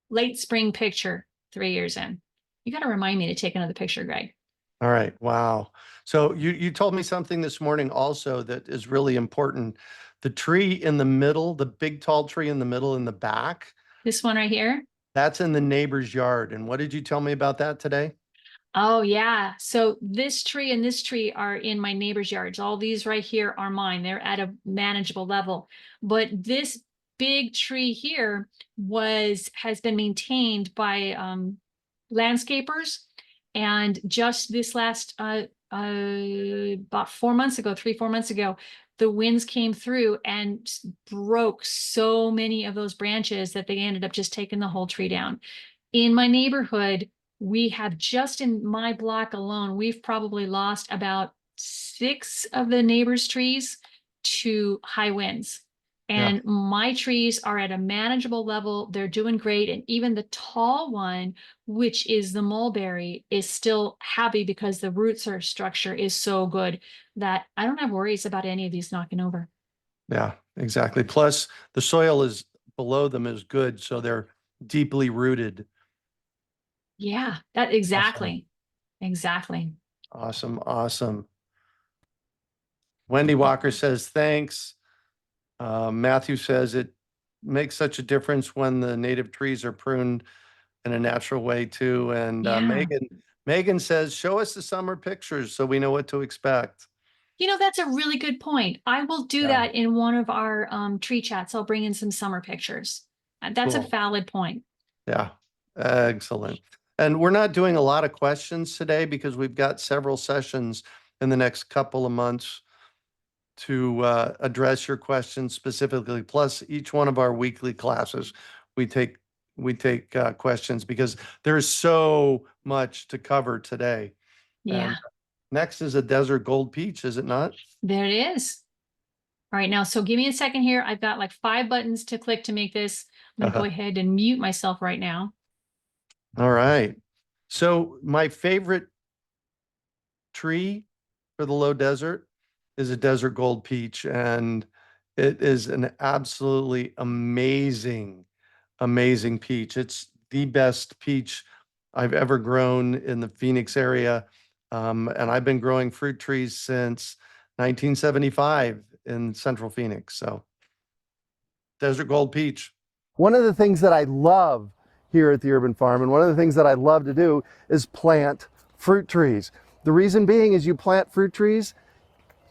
late spring picture 3 years in. You got to remind me to take another picture, Greg. All right. Wow. So you told me something this morning also that is really important. The tree in the middle, the big tall tree in the middle in the back. This one right here. That's in the neighbor's yard. And what did you tell me about that today? Oh yeah. So this tree and this tree are in my neighbor's yards. All these right here are mine. They're at a manageable level. But this big tree here has been maintained by landscapers. And just this last about 4 months ago, 3-4 months ago, the winds came through and broke so many of those branches that they ended up just taking the whole tree down. In my neighborhood, we have, just in my block alone, we've probably lost about 6 of the neighbors' trees to high winds. And my trees are at a manageable level. They're doing great. And even the tall one, which is the mulberry, is still happy because the structure is so good that I don't have worries about any of these knocking over. Yeah, exactly. Plus the soil is below them is good, so they're deeply rooted. Yeah, that exactly. Exactly. Awesome. Awesome. Wendy Walker says, thanks. Matthew says it makes such a difference when the native trees are pruned in a natural way too. And Yeah. Megan says, show us the summer pictures so we know what to expect. That's a really good point. I will do Yeah. that in one of our tree chats. I'll bring in some summer pictures. That's a Cool. valid point. Yeah, excellent. And we're not doing a lot of questions today because we've got several sessions in the next couple of months to address your questions specifically. Plus, each one of our weekly classes, we take questions because there's so much to cover today. Yeah, And next is a desert gold peach, is it not? there it is. All right, now, so give me a second here. I've got like 5 buttons to click to make this. I'm gonna go ahead and mute myself right now. All right. So my favorite tree for the low desert is a desert gold peach, and it is an absolutely amazing, amazing peach. It's the best peach I've ever grown in the Phoenix area. And I've been growing fruit trees since 1975 in Central Phoenix. So desert gold peach. One of the things that I love here at the Urban Farm, and one of the things that I love to do, is plant fruit trees. The reason being is you plant fruit trees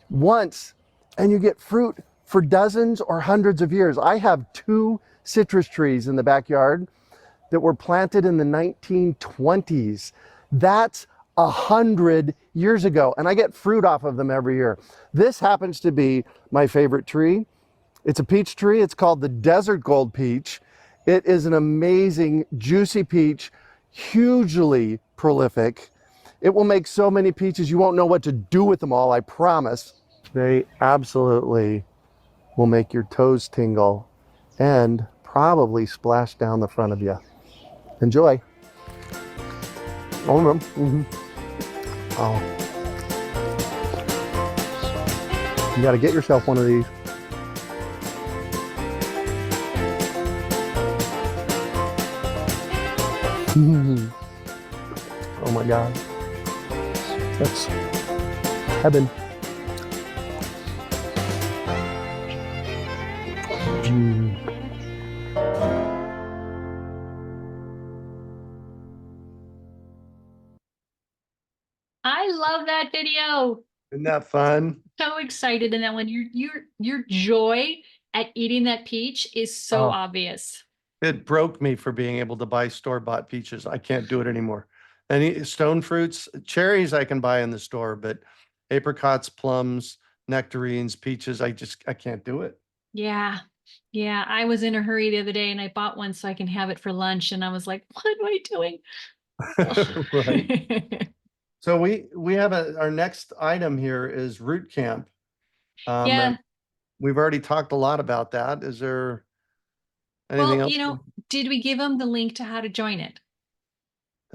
once and you get fruit for dozens or hundreds of years. I have 2 citrus trees in the backyard that were planted in the 1920s. That's 100 years ago, and I get fruit off of them every year. This happens to be my favorite tree. It's a peach tree. It's called the Desert Gold Peach. It is an amazing, juicy peach, hugely prolific. It will make so many peaches, you won't know what to do with them all, I promise. They absolutely will make your toes tingle and probably splash down the front of you. Enjoy. Oh, oh. You got to get yourself one of these. Oh my God. That's heaven. I love that video. Isn't that fun? So excited in that one. Your joy at eating that peach is so Oh. obvious. It broke me for being able to buy store-bought peaches. I can't do it anymore. Any stone fruits, cherries I can buy in the store, but apricots, plums, nectarines, peaches, I can't do it. Yeah. Yeah. I was in a hurry the other day and I bought one so I can have it for lunch. And I was like, what am I doing? Right. So we have our next item here is root camp. Yeah. And we've already talked a lot about that. Is there anything Well, else? did we give them the link to how to join it?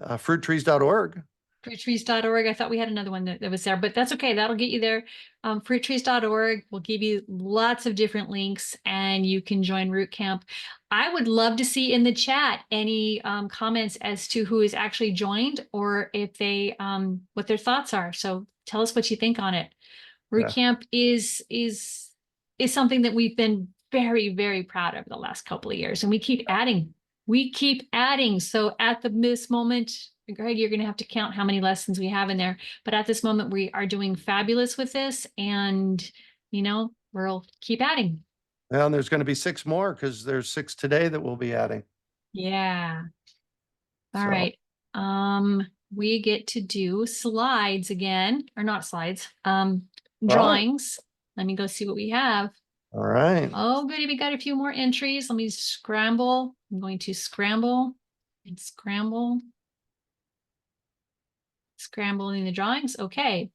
Fruittrees.org. Fruittrees.org. I thought we had another one that was there, but that's okay. That'll get you there. Fruittrees.org will give you lots of different links and you can join Root Camp. I would love to see in the chat any comments as to who is actually joined or if they what their thoughts are. So tell us what you think on it. Root Camp is something that we've been very, very proud of the last couple of years, and we keep adding. We keep adding. So at this moment, Greg, you're going to have to count how many lessons we have in there. But at this moment, we are doing fabulous with this, and we'll keep adding. And there's going to be 6 more because there's 6 today that we'll be adding. Yeah. All right. We get to do slides again, or not slides, drawings. Let me go see what we have. All right. Oh, goody, we got a few more entries. Let me scramble. I'm going to scramble and scramble. Scrambling the drawings. Okay.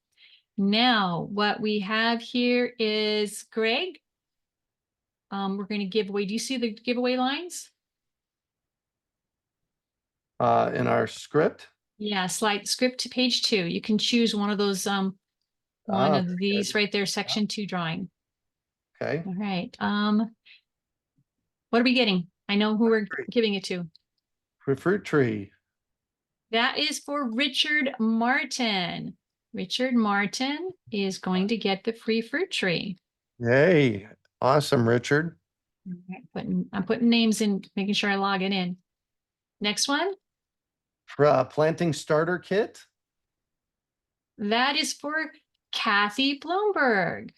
Now what we have here is Greg. we're going to give away. Do you see the giveaway lines? In our script. Yeah, slide script to page 2. You can choose one of those, one Ah, of these right there, section 2 drawing. okay. All right. What are we getting? I know who we're giving it to. For fruit tree. That is for Richard Martin. Richard Martin is going to get the free fruit tree. Yay. Awesome, Richard. I'm putting names in, making sure I log it in. Next one. Planting starter kit. That is for Kathy Bloomberg.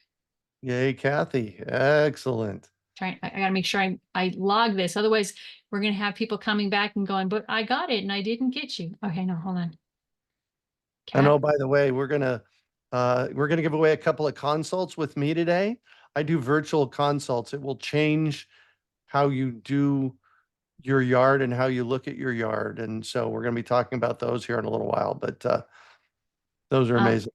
Yay, Kathy. Excellent. I gotta make sure I log this. Otherwise, we're gonna have people coming back and going, but I got it and I didn't get you. Okay, no, hold on. And oh, by the way, we're gonna give away a couple of consults with me today. I do virtual consults. It will change how you do your yard and how you look at your yard. And so we're going to be talking about those here in a little while, but those are amazing.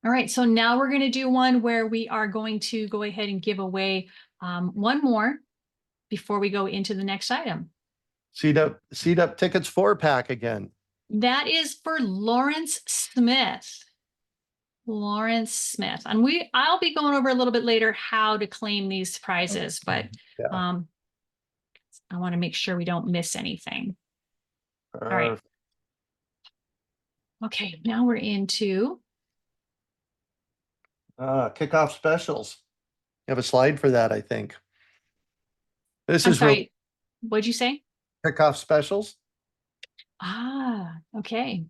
All right, so now we're going to do one where we are going to go ahead and give away one more before we go into the next item. Seed up tickets 4-pack again. That is for Lawrence Smith. Lawrence Smith. And I'll be going over a little bit later how to claim these prizes, but Yeah. I want to make sure we don't miss anything. All right. Okay, now we're into Kickoff specials. You have a slide for that, I think. This I'm is sorry, what'd you say? kickoff specials. Ah, okay.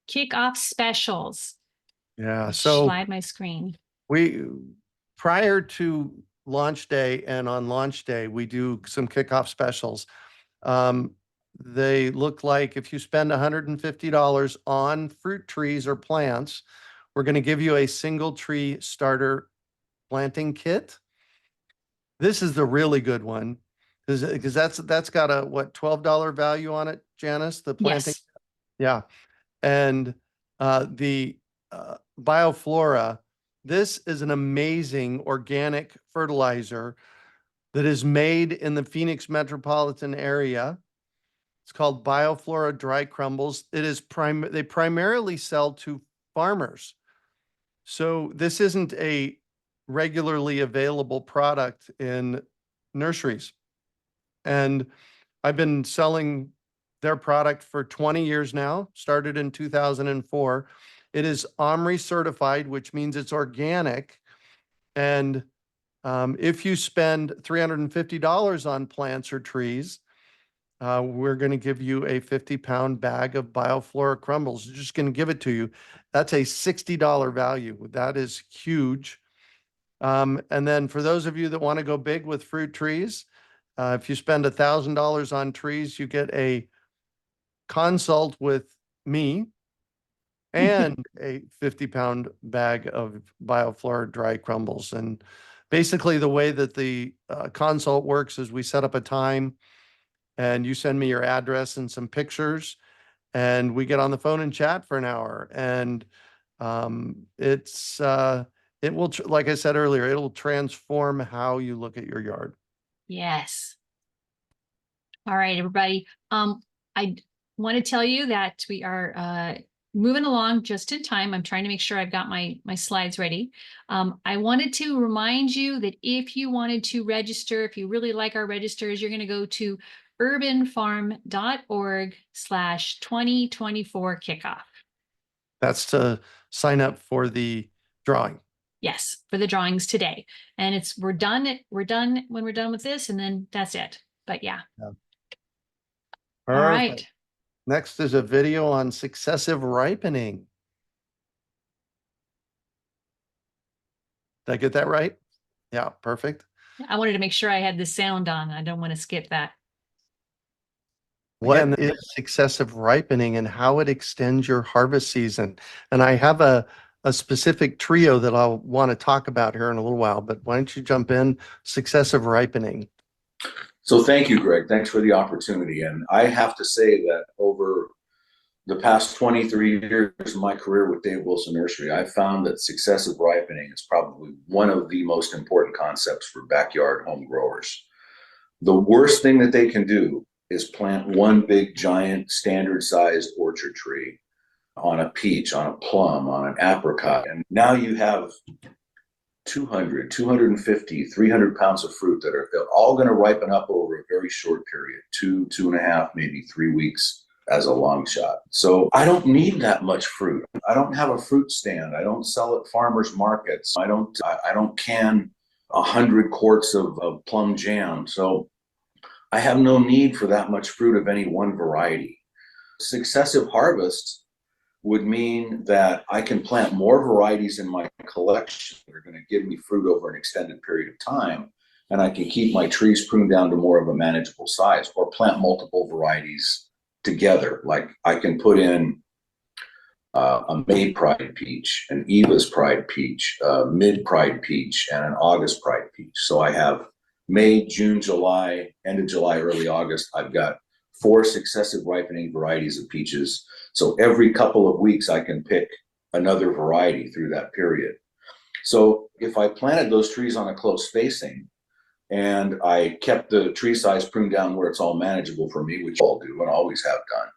Kickoff specials. Yeah. So Slide my screen. we prior to launch day and on launch day, we do some kickoff specials. They look like if you spend $150 on fruit trees or plants, we're going to give you a single tree starter planting kit. This is the really good one because that's got a what $12 value on it, Janis, the planting. Yes. Yeah. And the Bioflora, this is an amazing organic fertilizer that is made in the Phoenix metropolitan area. It's called Bioflora Dry Crumbles. It is they primarily sell to farmers. So this isn't a regularly available product in nurseries. And I've been selling their product for 20 years now, started in 2004. It is OMRI certified, which means it's organic. And if you spend $350 on plants or trees, we're going to give you a 50-pound bag of Bioflora crumbles. We're just going to give it to you. That's a $60 value. That is huge. And then for those of you that want to go big with fruit trees, if you spend $1,000 on trees, you get a consult with me and a 50-pound bag of Bioflora dry crumbles. And basically the way that the consult works is we set up a time and you send me your address and some pictures and we get on the phone and chat for an hour. And it will, like I said earlier, it'll transform how you look at your yard. Yes. All right, everybody. I want to tell you that we are moving along just in time. I'm trying to make sure I've got my slides ready. I wanted to remind you that if you wanted to register, if you really like our registers, you're going to go to urbanfarm.org/2024 kickoff. That's to sign up for the drawing. Yes, for the drawings today. And we're done when we're done with this, and then that's it. But yeah. All right. Next is a video on successive ripening. Did I get that right? Yeah, perfect. I wanted to make sure I had the sound on. I don't want to skip that. What is successive ripening and how it extends your harvest season? And I have a specific trio that I'll want to talk about here in a little while, but why don't you jump in? Successive ripening. So thank you, Greg. Thanks for the opportunity. And I have to say that over the past 23 years of my career with Dave Wilson Nursery, I've found that successive ripening is probably one of the most important concepts for backyard home growers. The worst thing that they can do is plant one big, giant, standard-sized orchard tree on a peach, on a plum, on an apricot, and now you have 200, 250, 300 pounds of fruit that are all going to ripen up over a very short period, 2.5, maybe 3 weeks as a long shot. So I don't need that much fruit. I don't have a fruit stand. I don't sell at farmers markets. I don't can 100 quarts of plum jam. So I have no need for that much fruit of any one variety. Successive harvests would mean that I can plant more varieties in my collection that are going to give me fruit over an extended period of time, and I can keep my trees pruned down to more of a manageable size, or plant multiple varieties together. Like I can put in a May Pride peach, an Eva's Pride peach, a Mid Pride peach, and an August Pride peach. So I have May, June, July, end of July, early August. I've got 4 successive ripening varieties of peaches. So every couple of weeks, I can pick another variety through that period. So if I planted those trees on a close spacing and I kept the tree size pruned down where it's all manageable for me, which I'll do and always have done,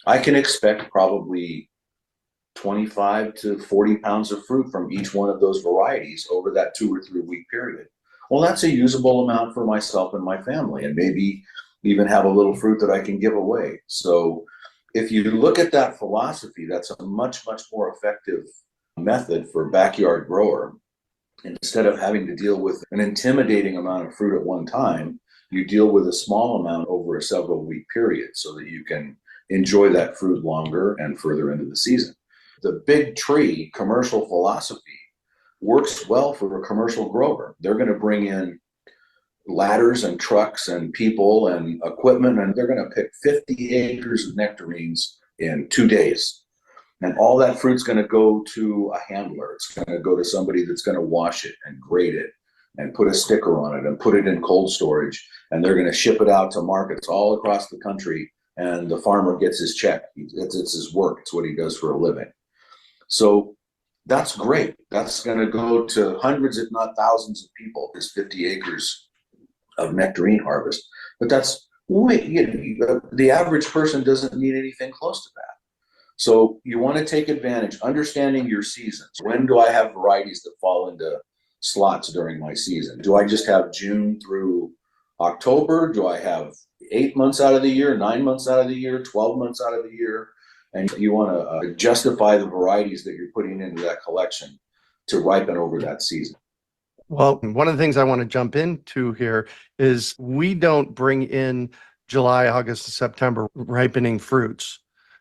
I can expect probably 25 to 40 pounds of fruit from each one of those varieties over that 2 or 3 week period. Well, that's a usable amount for myself and my family, and maybe even have a little fruit that I can give away. So if you look at that philosophy, that's a much, much more effective method for a backyard grower. Instead of having to deal with an intimidating amount of fruit at one time, you deal with a small amount over a several week period so that you can enjoy that fruit longer and further into the season. The big tree commercial philosophy works well for a commercial grower. They're going to bring in ladders and trucks and people and equipment, and they're going to pick 50 acres of nectarines in 2 days. And all that fruit's going to go to a handler. It's going to go to somebody that's going to wash it and grade it and put a sticker on it and put it in cold storage. And they're going to ship it out to markets all across the country. And the farmer gets his check. It's his work. It's what he does for a living. So that's great. That's going to go to hundreds, if not thousands of people, this 50 acres of nectarine harvest. But that's the average person doesn't need anything close to that. So you want to take advantage, understanding your seasons. When do I have varieties that fall into slots during my season? Do I just have June through October? Do I have 8 months out of the year, 9 months out of the year, 12 months out of the year? And you want to justify the varieties that you're putting into that collection to ripen over that season. Well, one of the things I want to jump into here is we don't bring in July, August, and September ripening fruits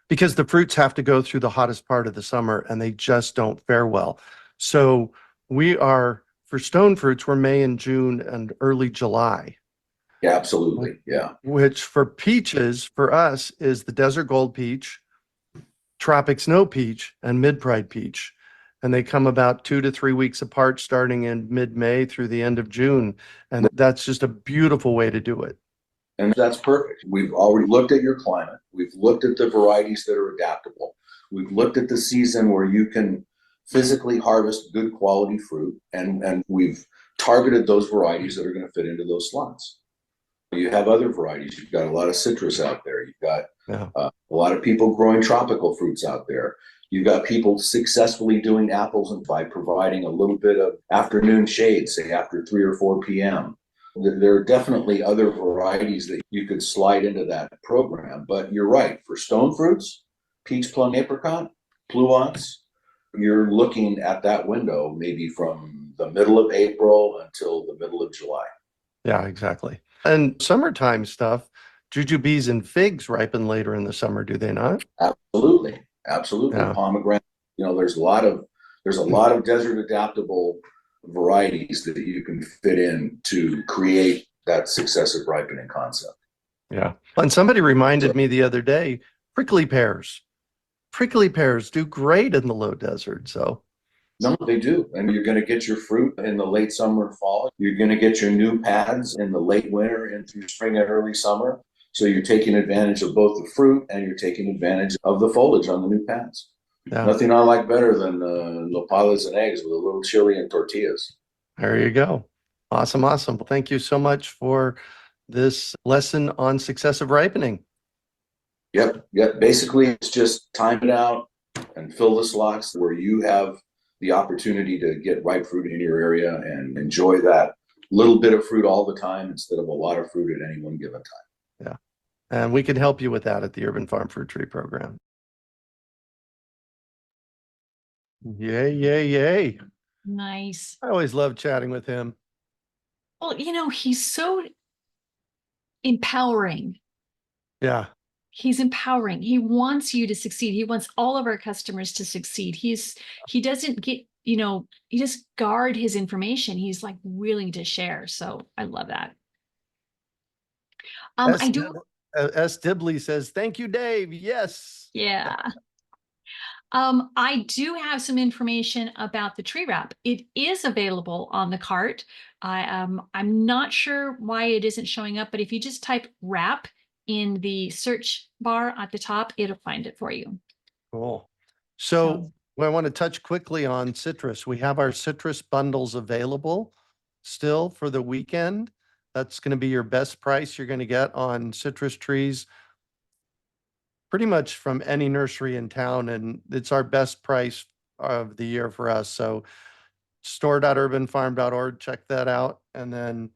because the fruits have to go through the hottest part of the summer and they just don't fare well. So we are, for stone fruits, we're May and June and early July. Yeah, absolutely. Yeah. Which for peaches, for us, is the Desert Gold Peach, Tropic Snow Peach, and Mid-Pride Peach. And they come about 2 to 3 weeks apart, starting in mid-May through the end of June. And that's just a beautiful way to do it. And that's perfect. We've already looked at your climate. We've looked at the varieties that are adaptable. We've looked at the season where you can physically harvest good quality fruit. And we've targeted those varieties that are going to fit into those slots. You have other varieties. You've got a lot of citrus out there. You've got a lot of people growing tropical fruits out there. You've got people successfully doing apples and by providing a little bit of afternoon shade, say after 3 or 4 p.m. There are definitely other varieties that you could slide into that program. But you're right, for stone fruits, peach, plum, apricot, pluots, you're looking at that window maybe from the middle of April until the middle of July. Yeah, exactly. And summertime stuff, jujubes and figs ripen later in the summer, do they not? Absolutely. Absolutely. Yeah. Pomegranate, there's a lot of desert adaptable varieties that you can fit in to create that successive ripening concept. Yeah. And somebody reminded me the other day, prickly pears do great in the low desert. So no, they do. And you're going to get your fruit in the late summer, fall. You're going to get your new pads in the late winter and through spring and early summer. So you're taking advantage of both the fruit and you're taking advantage of the foliage on the new pads. Yeah, Nothing I like better than nopales and eggs with a little chili and tortillas. there you go. Awesome, awesome. Well, thank you so much for this lesson on successive ripening. Yep. Basically, it's just time it out and fill the slots where you have the opportunity to get ripe fruit in your area and enjoy that little bit of fruit all the time instead of a lot of fruit at any one given time. Yeah. And we can help you with that at the Urban Farm Fruit Tree Program. Yay, yay, yay. Nice. I always love chatting with him. Well, he's so empowering. Yeah. He's empowering. He wants you to succeed. He wants all of our customers to succeed. He doesn't get, he just guard his information. He's like willing to share. So I love that. S. I do. S. Dibley says, thank you, Dave. Yes. Yeah. I do have some information about the tree wrap. It is available on the cart. I'm not sure why it isn't showing up, but if you just type wrap in the search bar at the top, it'll find it for you. Cool. So I want to touch quickly on citrus. We have our citrus bundles available still for the weekend. That's going to be your best price you're going to get on citrus trees pretty much from any nursery in town. And it's our best price of the year for us. So store.urbanfarm.org, check that out. And then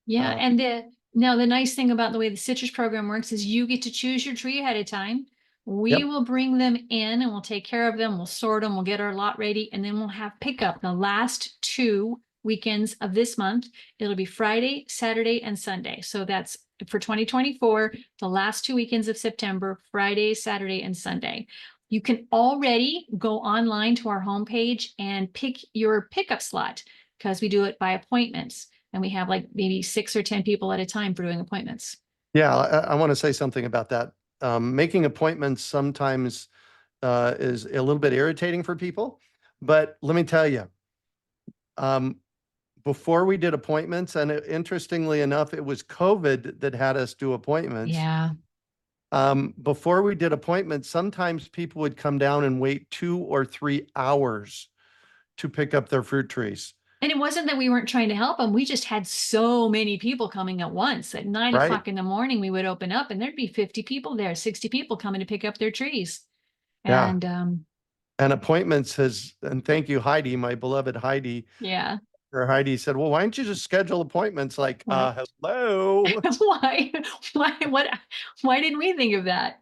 Yeah, and now the nice thing about the way the citrus program works is you get to choose your tree ahead of time. We Yep. will bring them in and we'll take care of them. We'll sort them. We'll get our lot ready, and then we'll have pickup the last 2 weekends of this month. It'll be Friday, Saturday, and Sunday. So that's for 2024, the last 2 weekends of September, Friday, Saturday, and Sunday. You can already go online to our homepage and pick your pickup slot because we do it by appointments. And we have like maybe 6 or 10 people at a time for doing appointments. Yeah, I want to say something about that. Making appointments sometimes is a little bit irritating for people, but let me tell you, before we did appointments, and interestingly enough, it was COVID that had us do appointments. Yeah. Before we did appointments, sometimes people would come down and wait 2 or 3 hours to pick up their fruit trees. And it wasn't that we weren't trying to help them. We just had so many people coming at once. At 9 Right. o'clock in the morning, we would open up and there'd be 50 people there, 60 people coming to pick up their trees. Yeah. And appointments and thank you, Heidi, my beloved Heidi. yeah. Or Heidi said, well, why don't you just schedule appointments? Like, Right. hello. Why didn't we think of that?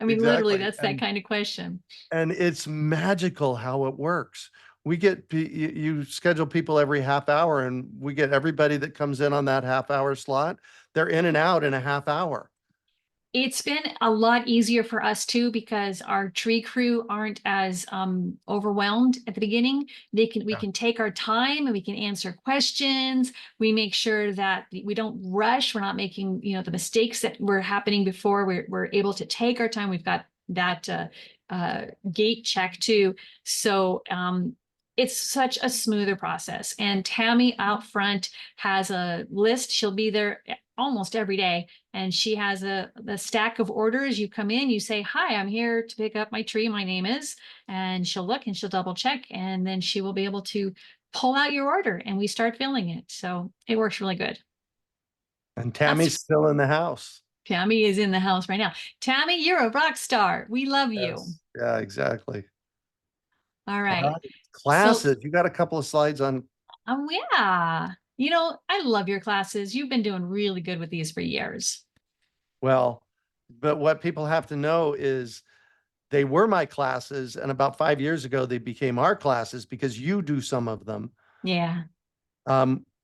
I mean, literally, Exactly. that's that kind of question. And it's magical how it works. We get, you schedule people every half hour and we get everybody that comes in on that half hour slot. They're in and out in a half hour. It's been a lot easier for us too, because our tree crew aren't as overwhelmed at the beginning. We can take our time and we can answer questions. We make sure that we don't rush. We're not making, the mistakes that were happening before. We're able to take our time. We've got that gate check too. So it's such a smoother process. And Tammy out front has a list. She'll be there almost every day. And she has the stack of orders. You come in, you say, hi, I'm here to pick up my tree. My name is, and she'll look and she'll double check. And then she will be able to pull out your order and we start filling it. So it works really good. And Tammy's still in the house. Tammy is in the house right now. Tammy, you're a rock star. We love you. Yeah, exactly. All right. Classes. You got a couple of slides on. Oh, yeah. I love your classes. You've been doing really good with these for years. Well, but what people have to know is they were my classes, and about 5 years ago, they became our classes because you do some of them. Yeah.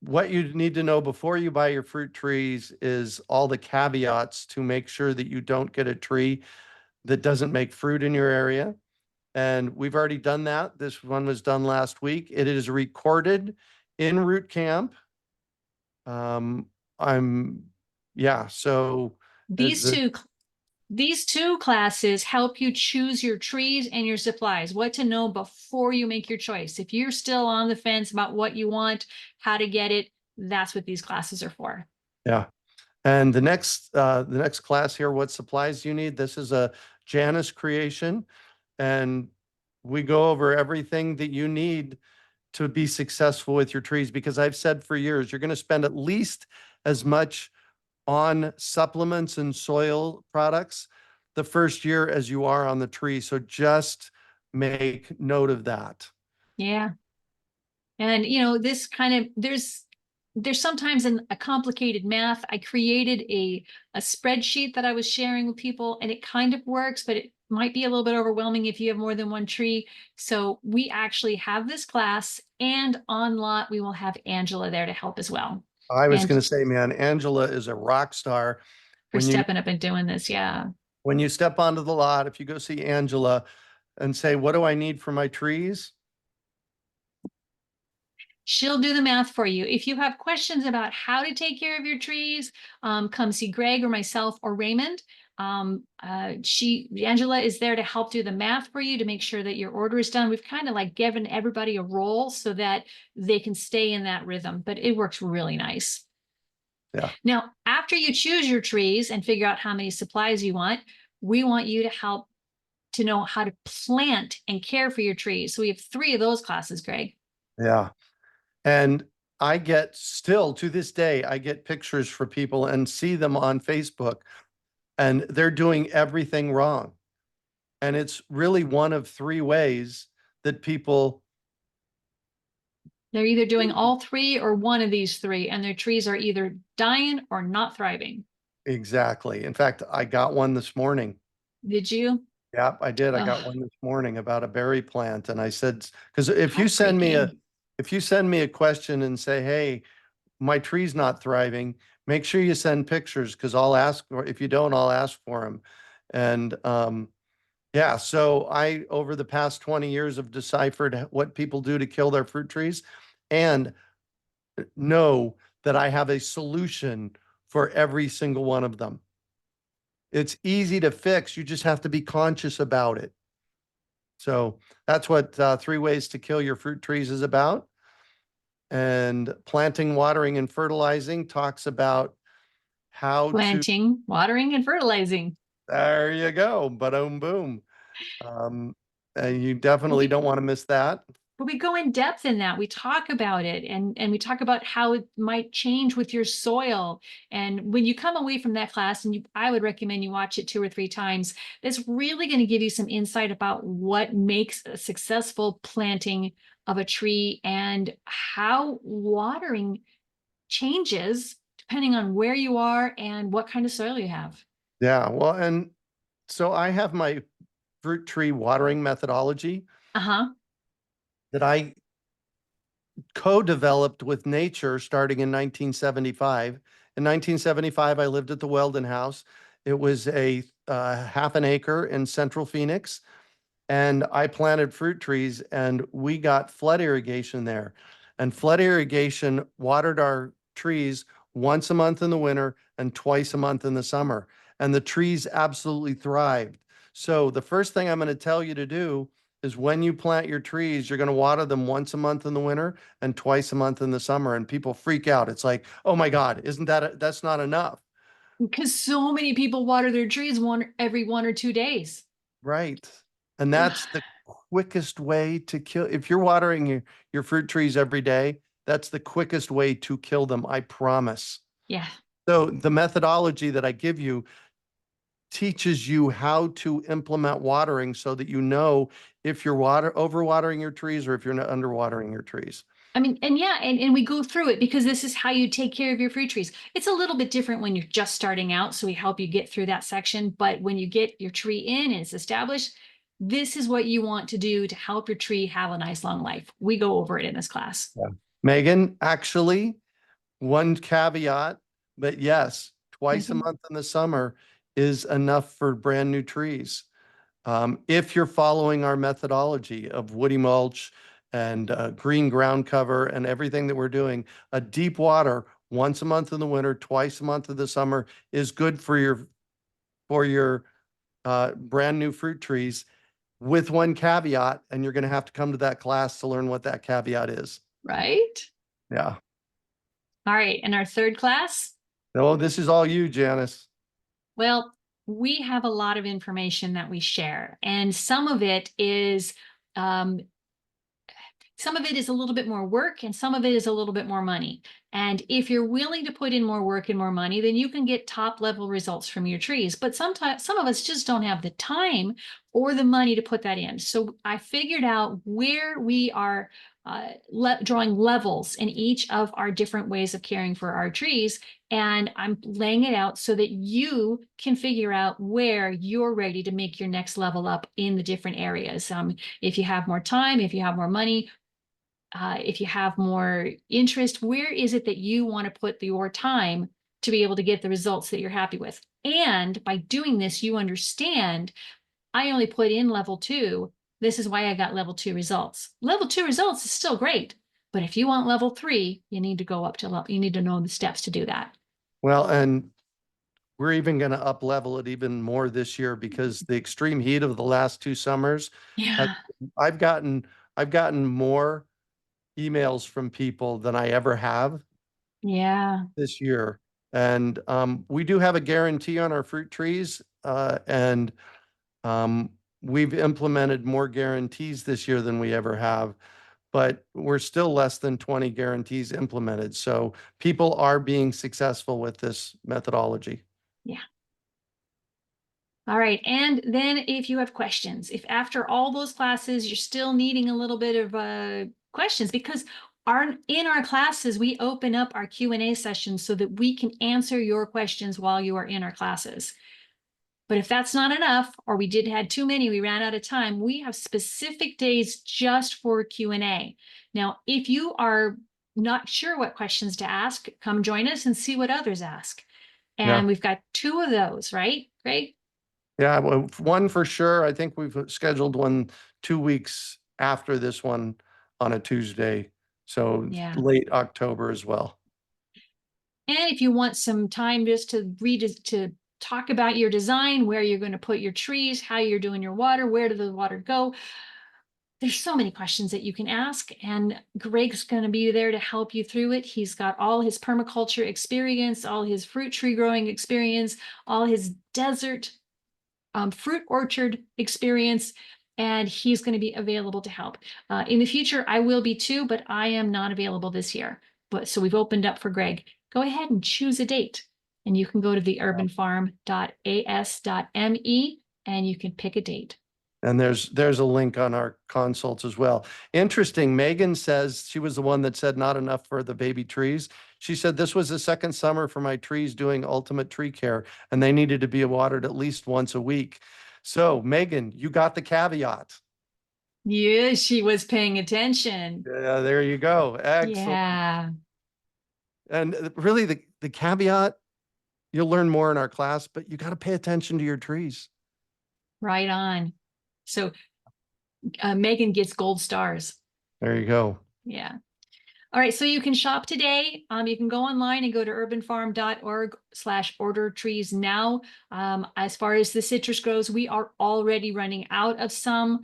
What you need to know before you buy your fruit trees is all the caveats to make sure that you don't get a tree that doesn't make fruit in your area. And we've already done that. This one was done last week. It is recorded in root camp. So these two classes help you choose your trees and your supplies, what to know before you make your choice. If you're still on the fence about what you want, how to get it, that's what these classes are for. Yeah. And the next class here, what supplies do you need? This is a Janis creation, and we go over everything that you need to be successful with your trees, because I've said for years, you're going to spend at least as much on supplements and soil products the first year as you are on the tree. So just make note of that. Yeah. And this kind of, there's sometimes a complicated math. I created a spreadsheet that I was sharing with people, and it kind of works, but it might be a little bit overwhelming if you have more than one tree. So we actually have this class, and on lot, we will have Angela there to help as well. I was And going to say, man, Angela is a rock star. for When you stepping up and doing this. Yeah. when you step onto the lot, if you go see Angela and say, what do I need for my trees? She'll do the math for you. If you have questions about how to take care of your trees, come see Greg or myself or Raymond. Angela is there to help do the math for you to make sure that your order is done. We've kind of like given everybody a role so that they can stay in that rhythm, but it works really nice. Yeah. Now, after you choose your trees and figure out how many supplies you want, we want you to help to know how to plant and care for your trees. So we have 3 of those classes, Greg. Yeah. And I get still to this day, I get pictures for people and see them on Facebook, and they're doing everything wrong. And it's really one of 3 ways that people. They're either doing all 3 or one of these 3, and their trees are either dying or not thriving. Exactly. In fact, I got one this morning. Did you? Yep, I did. I got Ugh. one this morning about a berry plant. And I said, because if you send me a question and say, hey, my tree's not thriving, make sure you send pictures, because I'll ask, or if you don't, I'll ask for them. And yeah, so I, over the past 20 years, have deciphered what people do to kill their fruit trees, and know that I have a solution for every single one of them. It's easy to fix. You just have to be conscious about it. So that's what 3 ways to kill your fruit trees is about. And planting, watering, and fertilizing talks about how to. Planting, watering, and fertilizing. There you go. Boom, boom. And you definitely don't want to miss that. But we go in depth in that. We talk about it, and we talk about how it might change with your soil. And when you come away from that class, and I would recommend you watch it 2 or 3 times, that's really going to give you some insight about what makes a successful planting of a tree and how watering changes depending on where you are and what kind of soil you have. Yeah. Well, and so I have my fruit tree watering methodology Uh-huh. that I co-developed with nature starting in 1975. In 1975, I lived at the Weldon House. It was a half an acre in Central Phoenix, and I planted fruit trees, and we got flood irrigation there. And flood irrigation watered our trees once a month in the winter and twice a month in the summer. And the trees absolutely thrived. So the first thing I'm going to tell you to do is, when you plant your trees, you're going to water them once a month in the winter and twice a month in the summer. And people freak out. It's like, oh my God, that's not enough. Because so many people water their trees every 1 or 2 days. Right. And that's the quickest way to kill. If you're watering your fruit trees every day, that's the quickest way to kill them, I promise. Yeah. So the methodology that I give you teaches you how to implement watering, so that you know if you're overwatering your trees or if you're not underwatering your trees. I mean, and yeah, and we go through it because this is how you take care of your fruit trees. It's a little bit different when you're just starting out, so we help you get through that section. But when you get your tree in and it's established, this is what you want to do to help your tree have a nice long life. We go over it in this class. Yeah. Megan, actually, one caveat, but yes, twice a month in the summer is enough for brand new trees. If you're following our methodology of woody mulch and green ground cover and everything that we're doing, a deep water once a month in the winter, twice a month in the summer is good for your brand new fruit trees, with one caveat, and you're going to have to come to that class to learn what that caveat is. Right? Yeah. All right. And our third class? No, this is all you, Janis. Well, we have a lot of information that we share, and some of it is um, a little bit more work and some of it is a little bit more money. And if you're willing to put in more work and more money, then you can get top level results from your trees. But sometimes some of us just don't have the time or the money to put that in. So I figured out where we are drawing levels in each of our different ways of caring for our trees. And I'm laying it out so that you can figure out where you're ready to make your next level up in the different areas. If you have more time, if you have more money, if you have more interest, where is it that you want to put your time to be able to get the results that you're happy with? And by doing this, you understand I only put in level 2. This is why I got level 2 results. Level 2 results is still great, but if you want level 3, you need to go up to level, you need to know the steps to do that. Well, and we're even going to up level it even more this year because the extreme heat of the last 2 summers. Yeah. I've gotten more emails from people than I ever have Yeah. this year. And we do have a guarantee on our fruit trees, and we've implemented more guarantees this year than we ever have, but we're still less than 20 guarantees implemented. So people are being successful with this methodology. Yeah. All right. And then if you have questions, if after all those classes, you're still needing a little bit of questions, because in our classes, we open up our Q&A sessions so that we can answer your questions while you are in our classes. But if that's not enough, or we had too many, we ran out of time, we have specific days just for Q&A. Now, if you are not sure what questions to ask, come join us and see what others ask. And Yeah. we've got 2 of those, right? Great. Yeah, well, one for sure. I think we've scheduled one 2 weeks after this one on a Tuesday. So Yeah. late October as well. And if you want some time just to talk about your design, where you're going to put your trees, how you're doing your water, where does the water go? There's so many questions that you can ask, and Greg's going to be there to help you through it. He's got all his permaculture experience, all his fruit tree growing experience, all his desert fruit orchard experience, and he's going to be available to help. In the future, I will be too, but I am not available this year. But so we've opened up for Greg. Go ahead and choose a date, and you can go to theurbanfarm.as.me and you can pick a date. And there's a link on our consults as well. Interesting. Megan says she was the one that said not enough for the baby trees. She said this was the second summer for my trees doing ultimate tree care, and they needed to be watered at least once a week. So Megan, you got the caveat. Yeah, she was paying attention. Yeah, there you go. Excellent. Yeah. And really the caveat, you'll learn more in our class, but you got to pay attention to your trees. Right on. So Megan gets gold stars. There you go. Yeah. All right. So you can shop today. You can go online and go to urbanfarm.org/order trees now. As far as the citrus grows, we are already running out of some.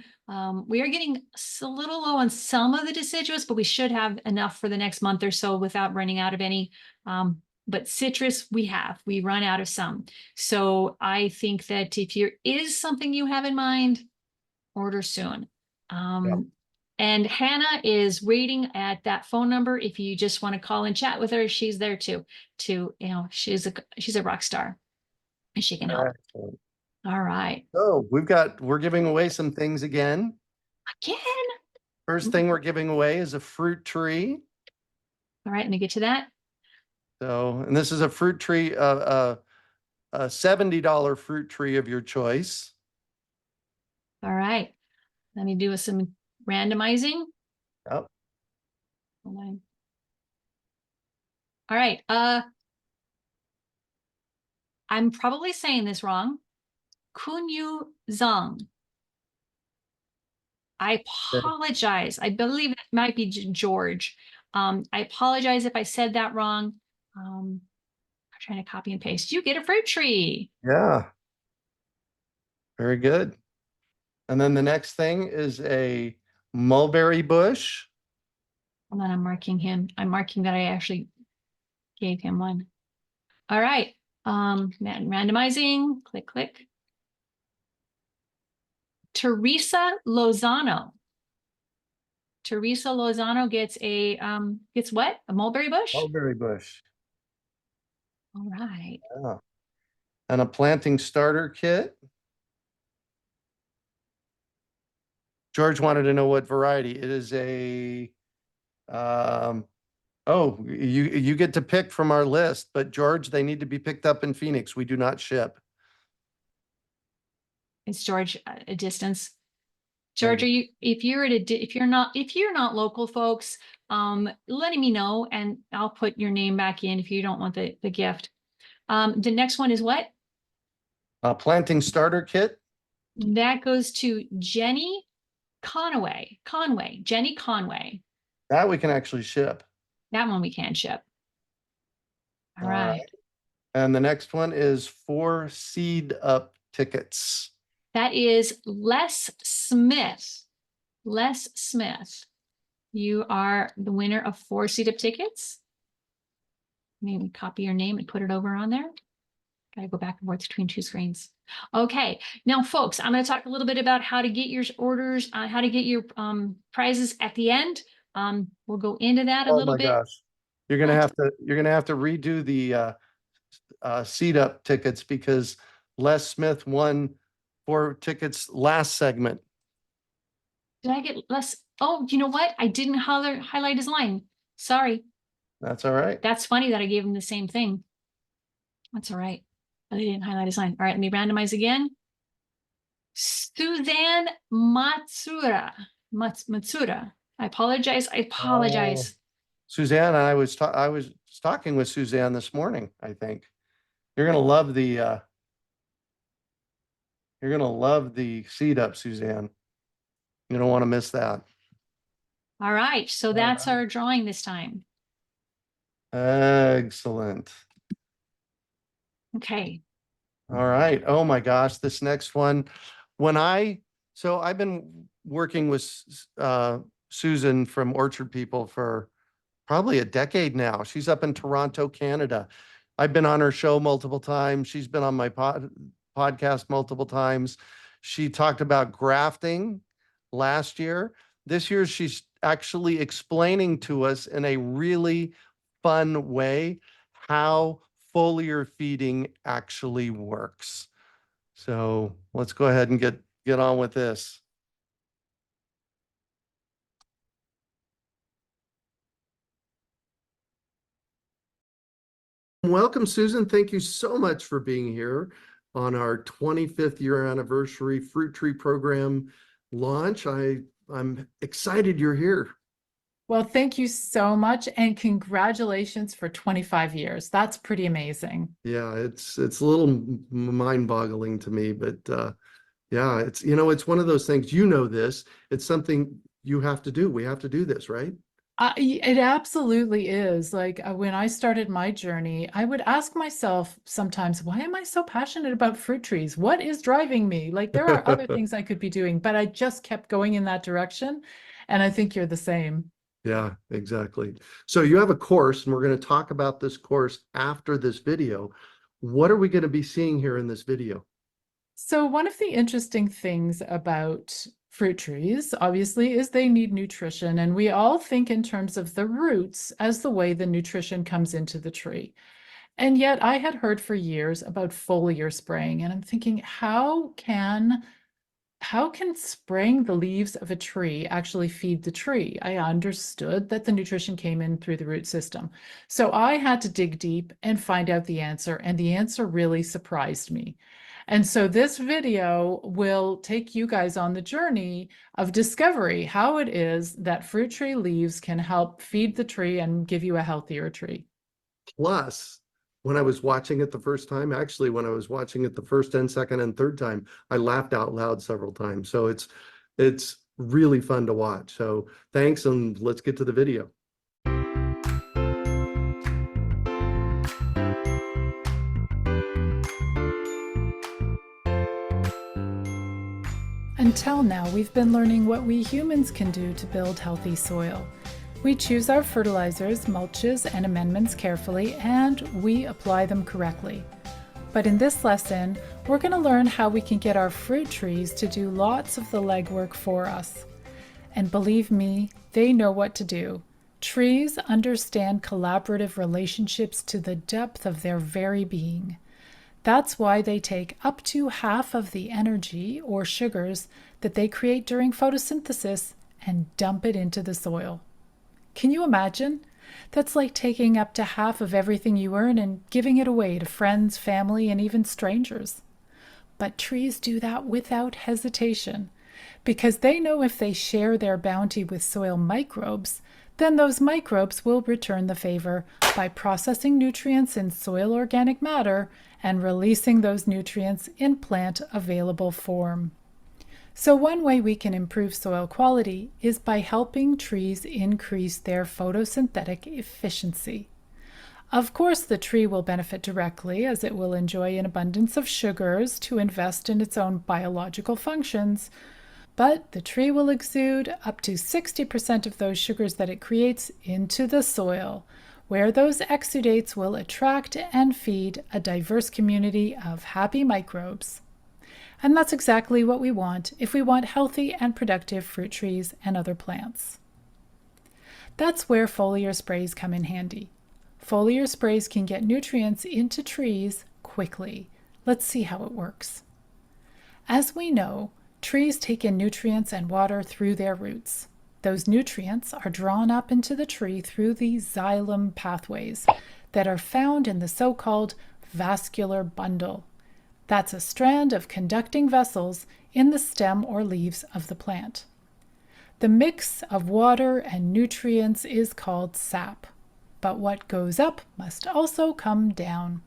We are getting a little low on some of the deciduous, but we should have enough for the next month or so without running out of any. But citrus, we run out of some. So I think that if there is something you have in mind, order soon. And Hannah is waiting at that phone number. If you just want to call and chat with her, she's there too. She's a rock star and she can help. Excellent. All right. So we're giving away some things again. Again. First thing we're giving away is a fruit tree. All right, let me get to that. So, and this is a fruit tree, a $70 fruit tree of your choice. All right. Let me do some randomizing. Yep. Hold on. All right. I'm probably saying this wrong. Kunyu Zhang. I apologize. I believe it might be George. I apologize if I said that wrong. I'm trying to copy and paste. You get a fruit tree. Yeah. Very good. And then the next thing is a mulberry bush. Hold on, I'm marking him. I'm marking that I actually gave him one. All right. Randomizing, click, click. Teresa Lozano. Teresa Lozano gets a, gets what? A mulberry bush? Mulberry bush. All right. Yeah. And a planting starter kit. George wanted to know what variety. It is a, oh, you get to pick from our list, but George, they need to be picked up in Phoenix. We do not ship. Is George a distance? George, are you, if you're at a, if you're not local folks, letting me know and I'll put your name back in if you don't want the gift. The next one is what? Planting starter kit. That goes to Jenny Conway, Jenny Conway. That we can actually ship. That one we can ship. All All right. right. And the next one is 4 seed up tickets. That is Les Smith. Les Smith. You are the winner of 4 seat up tickets. Maybe copy your name and put it over on there. Gotta go back and forth between 2 screens. Okay, now folks, I'm going to talk a little bit about how to get your orders, how to get your prizes at the end. We'll go into that a little bit. Oh my gosh. You're gonna have to redo the seat up tickets because Les Smith won 4 tickets last segment. Did I get less? Oh, you know what? I didn't highlight his line. Sorry. That's all right. That's funny that I gave him the same thing. That's all right. I didn't highlight his line. All right, let me randomize again. Suzanne Matsura. I apologize. Suzanne, I was talking with Suzanne this morning, I think. You're gonna love the seat up, Suzanne. You don't want to miss that. All right, so that's our drawing this time. Excellent. Okay. All right. Oh my gosh, this next one. So I've been working with Susan from Orchard People for probably a decade now. She's up in Toronto, Canada. I've been on her show multiple times. She's been on my podcast multiple times. She talked about grafting last year. This year, she's actually explaining to us in a really fun way how foliar feeding actually works. So let's go ahead and get on with this. Welcome, Susan. Thank you so much for being here on our 25th year anniversary fruit tree program launch. I'm excited you're here. Well, thank you so much and congratulations for 25 years. That's pretty amazing. Yeah, it's a little mind-boggling to me, but yeah, it's it's one of those things, this, it's something you have to do. We have to do this, right? It absolutely is. Like when I started my journey, I would ask myself sometimes, why am I so passionate about fruit trees? What is driving me? Like there are other things I could be doing, but I just kept going in that direction. And I think you're the same. Yeah, exactly. So you have a course, and we're going to talk about this course after this video. What are we going to be seeing here in this video? So one of the interesting things about fruit trees, obviously, is they need nutrition. And we all think in terms of the roots as the way the nutrition comes into the tree. And yet I had heard for years about foliar spraying, and I'm thinking, how can spraying the leaves of a tree actually feed the tree? I understood that the nutrition came in through the root system. So I had to dig deep and find out the answer, and the answer really surprised me. And so this video will take you guys on the journey of discovery, how it is that fruit tree leaves can help feed the tree and give you a healthier tree. Plus, when I was watching it the first time, actually, when I was watching it the first and second and third time, I laughed out loud several times. So it's really fun to watch. So thanks, and let's get to the video. Until now, we've been learning what we humans can do to build healthy soil. We choose our fertilizers, mulches, and amendments carefully, and we apply them correctly. But in this lesson, we're going to learn how we can get our fruit trees to do lots of the legwork for us. And believe me, they know what to do. Trees understand collaborative relationships to the depth of their very being. That's why they take up to half of the energy or sugars that they create during photosynthesis and dump it into the soil. Can you imagine? That's like taking up to half of everything you earn and giving it away to friends, family, and even strangers. But trees do that without hesitation, because they know if they share their bounty with soil microbes, then those microbes will return the favor by processing nutrients in soil organic matter and releasing those nutrients in plant available form. So one way we can improve soil quality is by helping trees increase their photosynthetic efficiency. Of course, the tree will benefit directly as it will enjoy an abundance of sugars to invest in its own biological functions, but the tree will exude up to 60% of those sugars that it creates into the soil, where those exudates will attract and feed a diverse community of happy microbes. And that's exactly what we want if we want healthy and productive fruit trees and other plants. That's where foliar sprays come in handy. Foliar sprays can get nutrients into trees quickly. Let's see how it works. As we know, trees take in nutrients and water through their roots. Those nutrients are drawn up into the tree through the xylem pathways that are found in the so-called vascular bundle. That's a strand of conducting vessels in the stem or leaves of the plant. The mix of water and nutrients is called sap, but what goes up must also come down.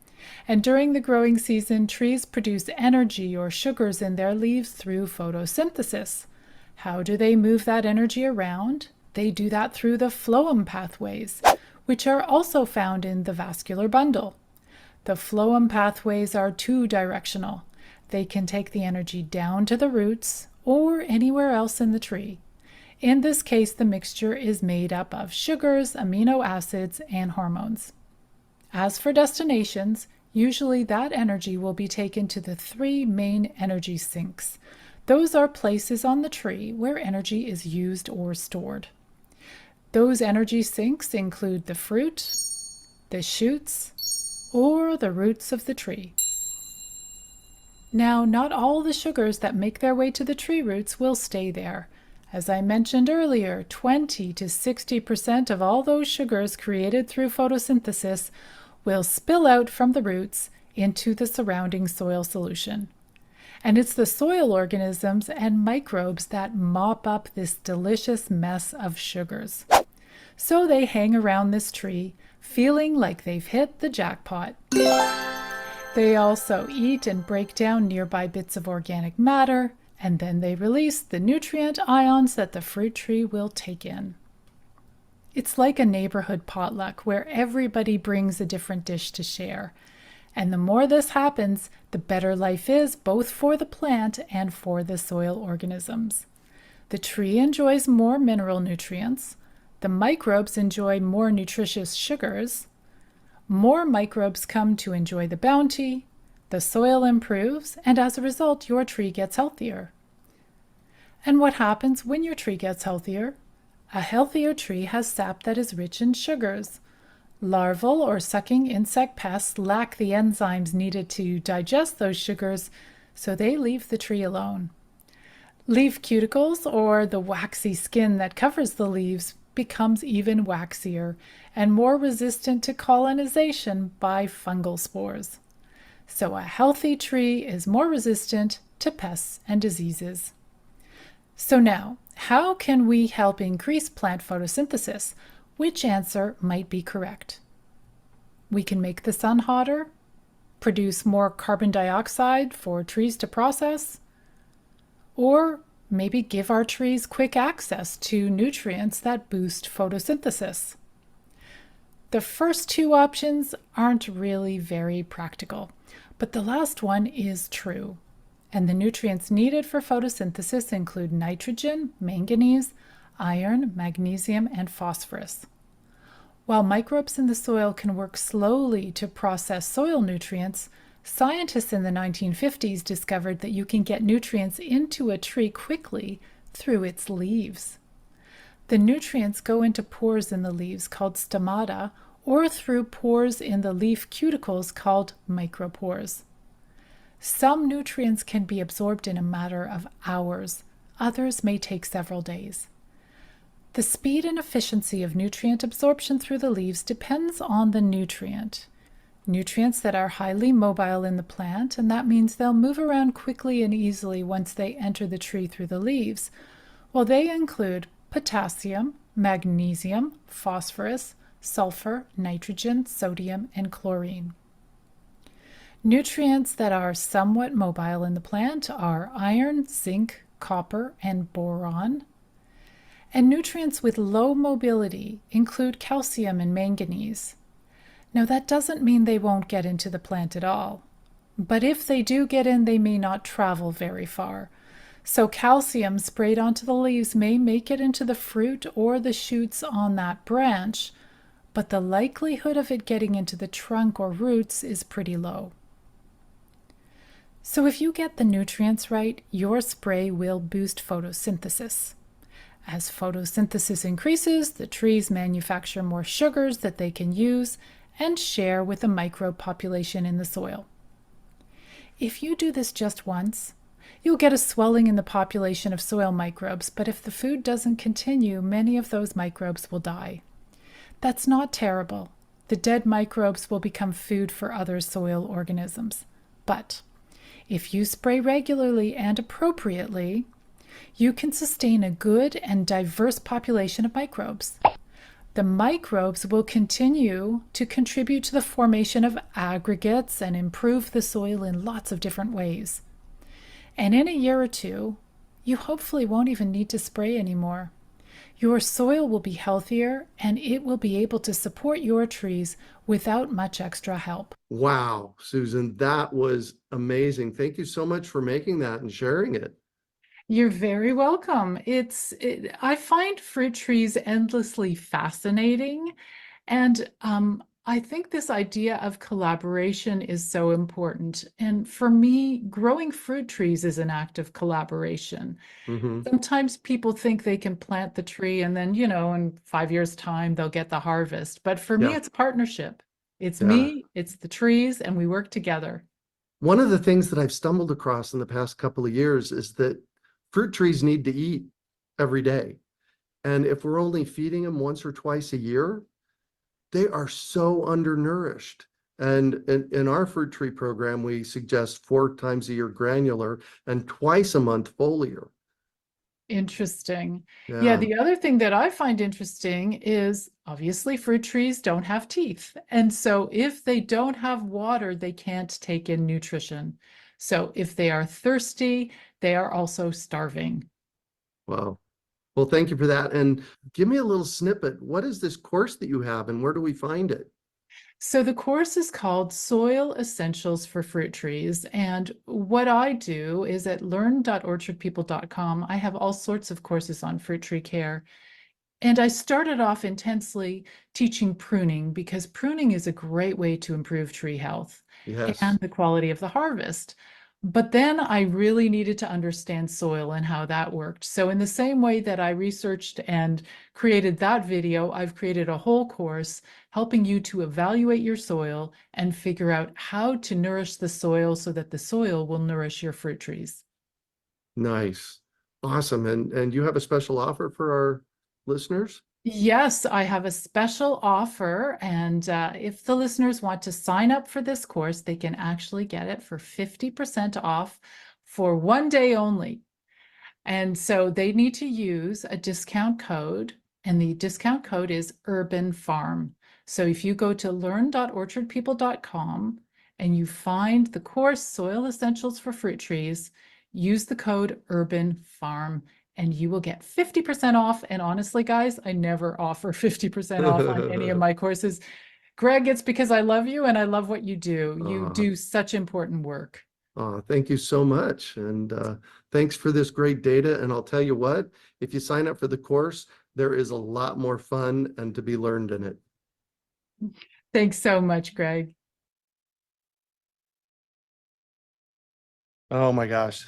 And during the growing season, trees produce energy or sugars in their leaves through photosynthesis. How do they move that energy around? They do that through the phloem pathways, which are also found in the vascular bundle. The phloem pathways are two-directional. They can take the energy down to the roots or anywhere else in the tree. In this case, the mixture is made up of sugars, amino acids, and hormones. As for destinations, usually that energy will be taken to the three main energy sinks. Those are places on the tree where energy is used or stored. Those energy sinks include the fruit, the shoots, or the roots of the tree. Now, not all the sugars that make their way to the tree roots will stay there. As I mentioned earlier, 20 to 60% of all those sugars created through photosynthesis will spill out from the roots into the surrounding soil solution. And it's the soil organisms and microbes that mop up this delicious mess of sugars. So they hang around this tree, feeling like they've hit the jackpot. They also eat and break down nearby bits of organic matter, and then they release the nutrient ions that the fruit tree will take in. It's like a neighborhood potluck where everybody brings a different dish to share. And the more this happens, the better life is both for the plant and for the soil organisms. The tree enjoys more mineral nutrients. The microbes enjoy more nutritious sugars. More microbes come to enjoy the bounty. The soil improves, and as a result, your tree gets healthier. And what happens when your tree gets healthier? A healthier tree has sap that is rich in sugars. Larval or sucking insect pests lack the enzymes needed to digest those sugars, so they leave the tree alone. Leaf cuticles, or the waxy skin that covers the leaves, becomes even waxier and more resistant to colonization by fungal spores. So a healthy tree is more resistant to pests and diseases. So now, how can we help increase plant photosynthesis? Which answer might be correct? We can make the sun hotter, produce more carbon dioxide for trees to process, or maybe give our trees quick access to nutrients that boost photosynthesis. The first two options aren't really very practical, but the last one is true. And the nutrients needed for photosynthesis include nitrogen, manganese, iron, magnesium, and phosphorus. While microbes in the soil can work slowly to process soil nutrients, scientists in the 1950s discovered that you can get nutrients into a tree quickly through its leaves. The nutrients go into pores in the leaves called stomata, or through pores in the leaf cuticles called micropores. Some nutrients can be absorbed in a matter of hours. Others may take several days. The speed and efficiency of nutrient absorption through the leaves depends on the nutrient. Nutrients that are highly mobile in the plant, and that means they'll move around quickly and easily once they enter the tree through the leaves. Well, they include potassium, magnesium, phosphorus, sulfur, nitrogen, sodium, and chlorine. Nutrients that are somewhat mobile in the plant are iron, zinc, copper, and boron. And nutrients with low mobility include calcium and manganese. Now, that doesn't mean they won't get into the plant at all. But if they do get in, they may not travel very far. So calcium sprayed onto the leaves may make it into the fruit or the shoots on that branch, but the likelihood of it getting into the trunk or roots is pretty low. So if you get the nutrients right, your spray will boost photosynthesis. As photosynthesis increases, the trees manufacture more sugars that they can use and share with the microbe population in the soil. If you do this just once, you'll get a swelling in the population of soil microbes, but if the food doesn't continue, many of those microbes will die. That's not terrible. The dead microbes will become food for other soil organisms. But if you spray regularly and appropriately, you can sustain a good and diverse population of microbes. The microbes will continue to contribute to the formation of aggregates and improve the soil in lots of different ways. And in a year or two, you hopefully won't even need to spray anymore. Your soil will be healthier and it will be able to support your trees without much extra help. Wow, Susan, that was amazing. Thank you so much for making that and sharing it. You're very welcome. I find fruit trees endlessly fascinating. And I think this idea of collaboration is so important. And for me, growing fruit trees is an act of collaboration. Mm-hmm. Sometimes people think they can plant the tree and then, in 5 years' time, they'll get the harvest. But for me, Yeah. it's partnership. It's Yeah. me, it's the trees, and we work together. One of the things that I've stumbled across in the past couple of years is that fruit trees need to eat every day. And if we're only feeding them once or twice a year, they are so undernourished. And in our fruit tree program, we suggest 4 times a year granular and twice a month foliar. Interesting. Yeah, Yeah. the other thing that I find interesting is obviously fruit trees don't have teeth. And so if they don't have water, they can't take in nutrition. So if they are thirsty, they are also starving. Wow. Well, thank you for that. And give me a little snippet. What is this course that you have and where do we find it? So the course is called Soil Essentials for Fruit Trees. And what I do is at learn.orchardpeople.com, I have all sorts of courses on fruit tree care. And I started off intensely teaching pruning because pruning is a great way to improve tree health Yes. and the quality of the harvest. But then I really needed to understand soil and how that worked. So in the same way that I researched and created that video, I've created a whole course helping you to evaluate your soil and figure out how to nourish the soil so that the soil will nourish your fruit trees. Nice. Awesome. And you have a special offer for our listeners? Yes, I have a special offer, and if the listeners want to sign up for this course, they can actually get it for 50% off for 1 day only. And so they need to use a discount code, and the discount code is Urban Farm. So if you go to learn.orchardpeople.com and you find the course Soil Essentials for Fruit Trees, use the code Urban Farm and you will get 50% off. And honestly, guys, I never offer 50% off on any of my courses. Greg, it's because I love you and I love what you do. You do such important work. Thank you so much. And thanks for this great data. And I'll tell you what, if you sign up for the course, there is a lot more fun and to be learned in it. Thanks so much, Greg. Oh my gosh.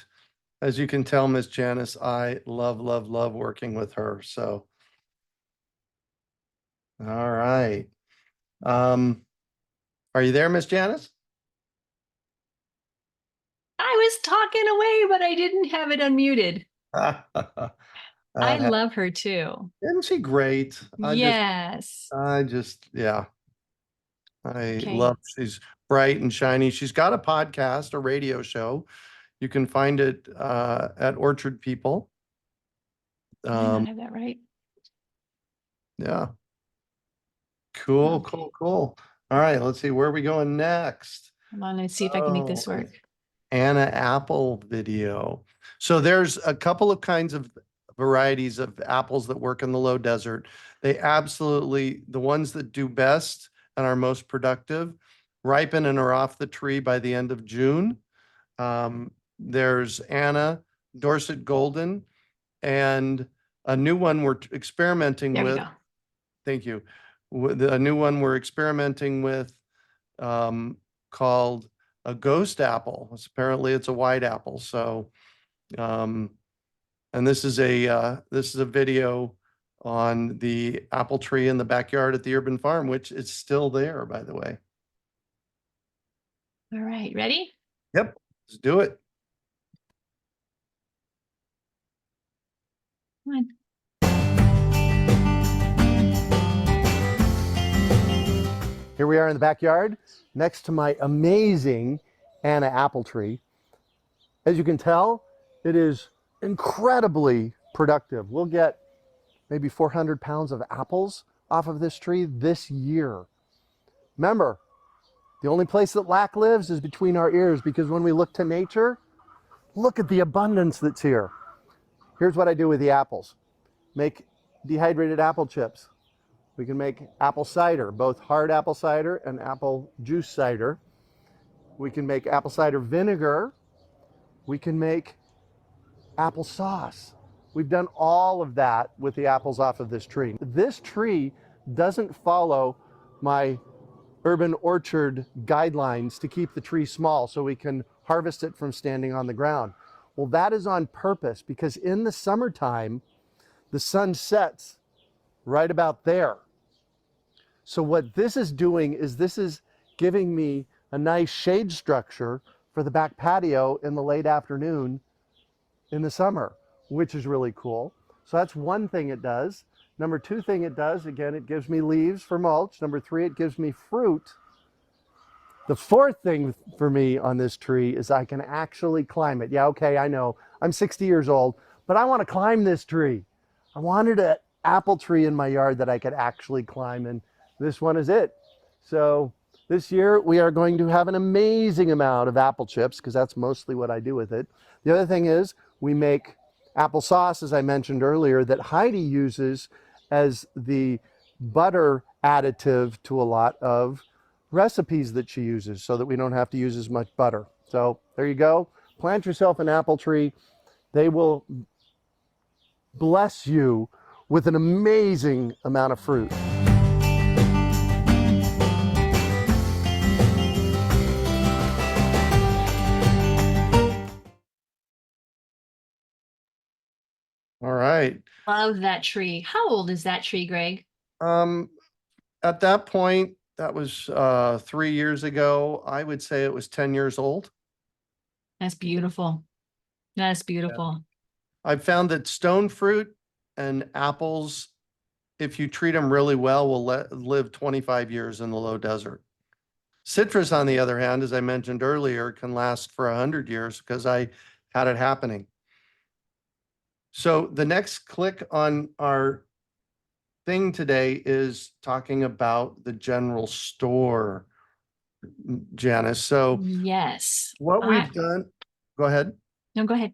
As you can tell, Miss Janis, I love, love, love working with her. So, all right. Are you there, Miss Janis? I was talking away, but I didn't have it unmuted. I love her too. Isn't she great? Yes. Yeah, I Okay. love, she's bright and shiny. She's got a podcast, a radio show. You can find it at Orchard People. I not have that right. Yeah. Cool, Okay. cool, cool. All right, let's see, where are we going next? Hold on, let's see if I can make this Oh, work. Anna Apple video. So there's a couple of kinds of varieties of apples that work in the low desert. They absolutely, the ones that do best and are most productive, ripen and are off the tree by the end of June. There's Anna, Dorset Golden, and a new one we're experimenting There we with. go. Thank you. A new one we're experimenting with called a ghost apple. Apparently it's a white apple. So, and this is a video on the apple tree in the backyard at the urban farm, which is still there, by the way. All right, ready? Yep, let's do it. Come on. Here we are in the backyard next to my amazing Anna apple tree. As you can tell, it is incredibly productive. We'll get maybe 400 pounds of apples off of this tree this year. Remember, the only place that lack lives is between our ears, because when we look to nature, look at the abundance that's here. Here's what I do with the apples. Make dehydrated apple chips. We can make apple cider, both hard apple cider and apple juice cider. We can make apple cider vinegar. We can make apple sauce. We've done all of that with the apples off of this tree. This tree doesn't follow my urban orchard guidelines to keep the tree small so we can harvest it from standing on the ground. Well, that is on purpose, because in the summertime, the sun sets right about there. So what this is doing is this is giving me a nice shade structure for the back patio in the late afternoon in the summer, which is really cool. So that's one thing it does. Number two thing it does, again, it gives me leaves for mulch. Number three, it gives me fruit. The fourth thing for me on this tree is I can actually climb it. Yeah, okay, I know, I'm 60 years old, but I want to climb this tree. I wanted an apple tree in my yard that I could actually climb, and this one is it. So this year we are going to have an amazing amount of apple chips, because that's mostly what I do with it. The other thing is we make apple sauce, as I mentioned earlier, that Heidi uses as the butter additive to a lot of recipes that she uses, so that we don't have to use as much butter. So there you go. Plant yourself an apple tree. They will bless you with an amazing amount of fruit. All right. Love that tree. How old is that tree, Greg? At that point, that was 3 years ago. I would say it was 10 years old. That's beautiful. That's beautiful. I've found that stone fruit and apples, if you treat them really well, will live 25 years in the low desert. Citrus, on the other hand, as I mentioned earlier, can last for 100 years, because I had it happening. So the next click on our thing today is talking about the general store, Janis. So Yes. what we've done, go ahead. No, go ahead.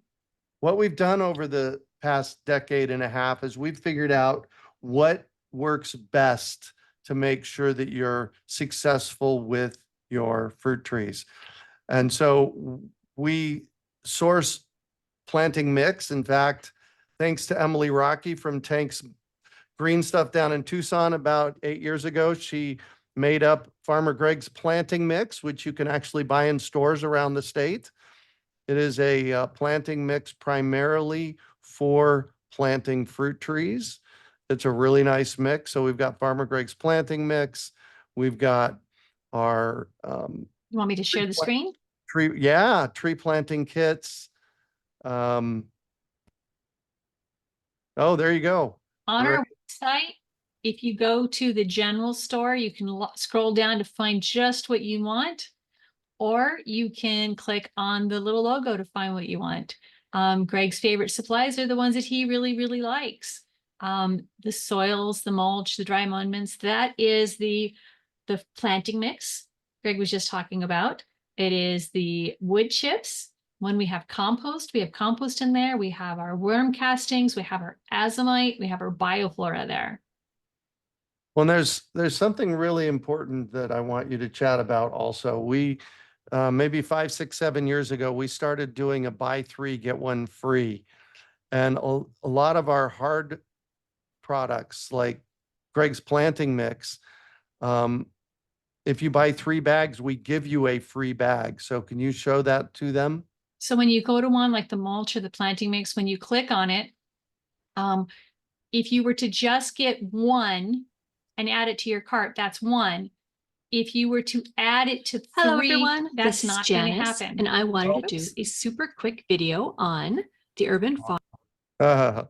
What we've done over the past decade and a half is we've figured out what works best to make sure that you're successful with your fruit trees. And so we source planting mix. In fact, thanks to Emily Rocky from Tank's Green Stuff down in Tucson about 8 years ago, she made up Farmer Greg's planting mix, which you can actually buy in stores around the state. It is a planting mix primarily for planting fruit trees. It's a really nice mix. So we've got Farmer Greg's planting mix. We've got our You want me to share the screen? tree planting kits. Oh, there you go. On Right. our website, if you go to the general store, you can scroll down to find just what you want, or you can click on the little logo to find what you want. Greg's favorite supplies are the ones that he really, really likes. The soils, the mulch, the dry amendments, that is the planting mix Greg was just talking about. It is the wood chips. When we have compost in there. We have our worm castings, we have our azomite, we have our bioflora there. Well, there's something really important that I want you to chat about also. We maybe 5, 6, 7 years ago, we started doing a buy 3, get 1 free. And a lot of our hard products like Greg's planting mix, if you buy 3 bags, we give you a free bag. So can you show that to them? So when you go to one like the mulch or the planting mix, when you click on it, if you were to just get 1 and add it to your cart, that's 1. If you were to add it to 3, Hello everyone, that's this is not going to Janis, happen. and I wanted to do Oops. a super quick video on the urban farm. But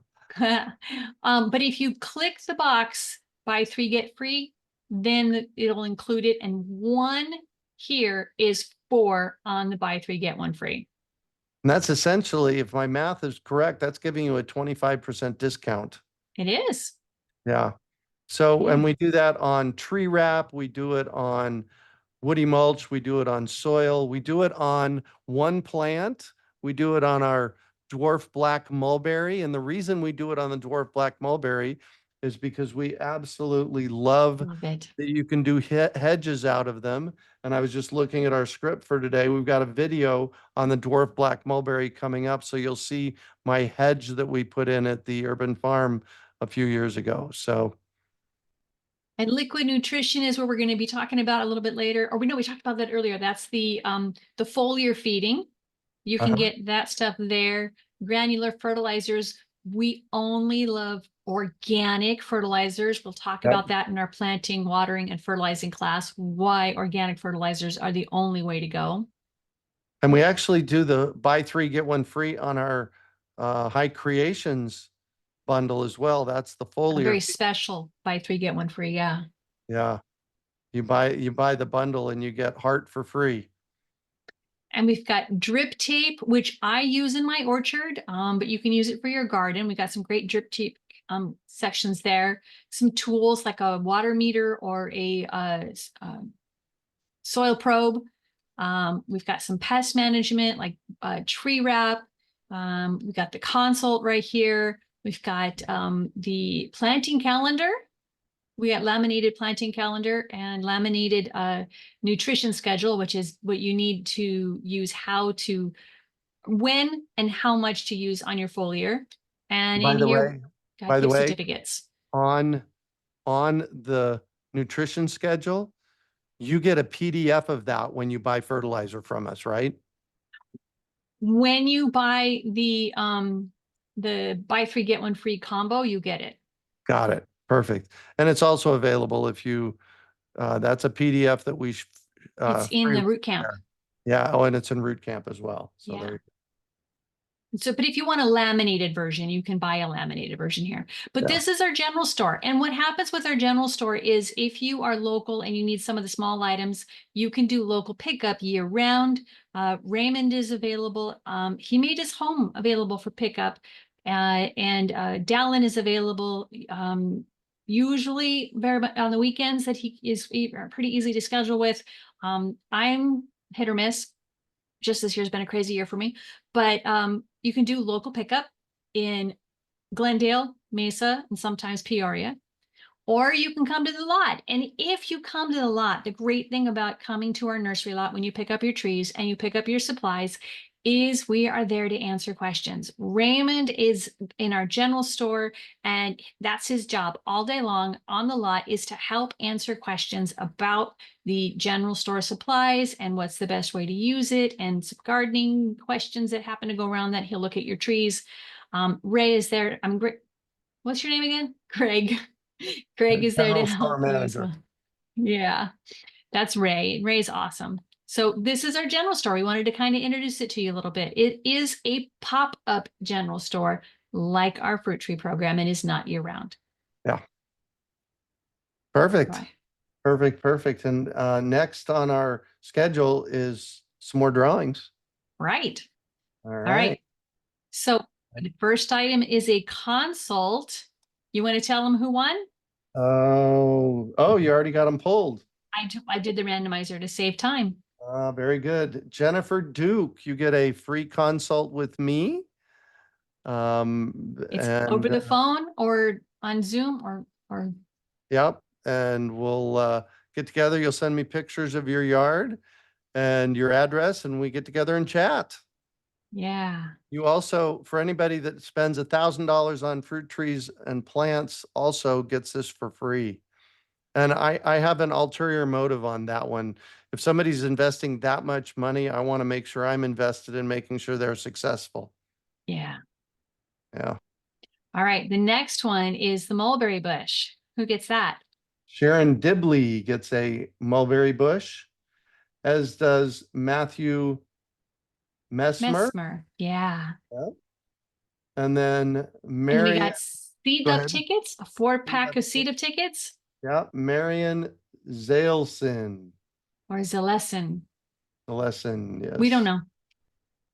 if you click the box, buy 3, get free, then it'll include it. And 1 here is 4 on the buy 3, get 1 free. And that's essentially, if my math is correct, that's giving you a 25% discount. It is. Yeah. So, Yeah. and we do that on tree wrap, we do it on woody mulch, we do it on soil, we do it on one plant, we do it on our dwarf black mulberry. And the reason we do it on the dwarf black mulberry is because we absolutely love Love it. that you can do hedges out of them. And I was just looking at our script for today. We've got a video on the dwarf black mulberry coming up. So you'll see my hedge that we put in at the urban farm a few years ago. So. And liquid nutrition is what we're going to be talking about a little bit later. Or we talked about that earlier. That's the foliar feeding. You can get that stuff there. Granular fertilizers. We only love organic fertilizers. We'll talk about that in our planting, watering, and fertilizing class, why organic fertilizers are the only way to go. And we actually do the buy 3, get 1 free on our High Creations bundle as well. That's the A foliar. very special buy 3, get 1 free. Yeah. Yeah. You buy the bundle and you get heart for free. And we've got drip tape, which I use in my orchard, but you can use it for your garden. We got some great drip tape sections there. Some tools like a water meter or a soil probe. We've got some pest management like tree wrap. We've got the consult right here. We've got the planting calendar. We got laminated planting calendar and laminated nutrition schedule, which is what you need to use, when and how much to use on your foliar. And By in the here, way, got gift certificates. on the nutrition schedule, you get a PDF of that when you buy fertilizer from us, right? When you buy the buy 3, get 1 free combo, you get it. Got it. Perfect. And it's also available if you, that's a PDF that we. It's in the root camp. Yeah. Oh, and it's in root camp as well. So Yeah. there. So, but if you want a laminated version, you can buy a laminated version here. But this is our general store. And what happens with our general store is if you are local and you need some of the small items, you can do local pickup year round. Raymond is available. He made his home available for pickup. And Dallin is available usually very much on the weekends that he is pretty easy to schedule with. I'm hit or miss. Just this year's been a crazy year for me, but you can do local pickup in Glendale, Mesa, and sometimes Peoria, or you can come to the lot. And if you come to the lot, the great thing about coming to our nursery lot when you pick up your trees and you pick up your supplies is we are there to answer questions. Raymond is in our general store, and that's his job all day long on the lot, is to help answer questions about the general store supplies and what's the best way to use it, and some gardening questions that happen to go around that. He'll look at your trees. Ray is there. What's your name again? Greg. Greg is there to General store help you as manager. well. Yeah, that's Ray. Ray's awesome. So this is our general store. We wanted to kind of introduce it to you a little bit. It is a pop-up general store like our fruit tree program, and is not year-round. Perfect. Right. Perfect. And next on our schedule is some more drawings. Right. All All right. right. So the first item is a consult. You want to tell them who won? Oh, you already got them pulled. I did the randomizer to save time. Very good. Jennifer Duke, you get a free consult with me. It's And over the phone or on Zoom or yep. And we'll get together. You'll send me pictures of your yard and your address, and we get together and chat. yeah. You also, for anybody that spends $1,000 on fruit trees and plants, also gets this for free. And I have an ulterior motive on that one. If somebody's investing that much money, I want to make sure I'm invested in making sure they're successful. Yeah. Yeah. All right. The next one is the mulberry bush. Who gets that? Sharon Dibley gets a mulberry bush, as does Matthew Messmer. Mesmer. Yeah. And then And we Marion, got seed go up ahead. tickets, a 4-pack up of seed up tickets, yeah, Marion Zaleson. or Zalesin. Lesson, yes. We don't know.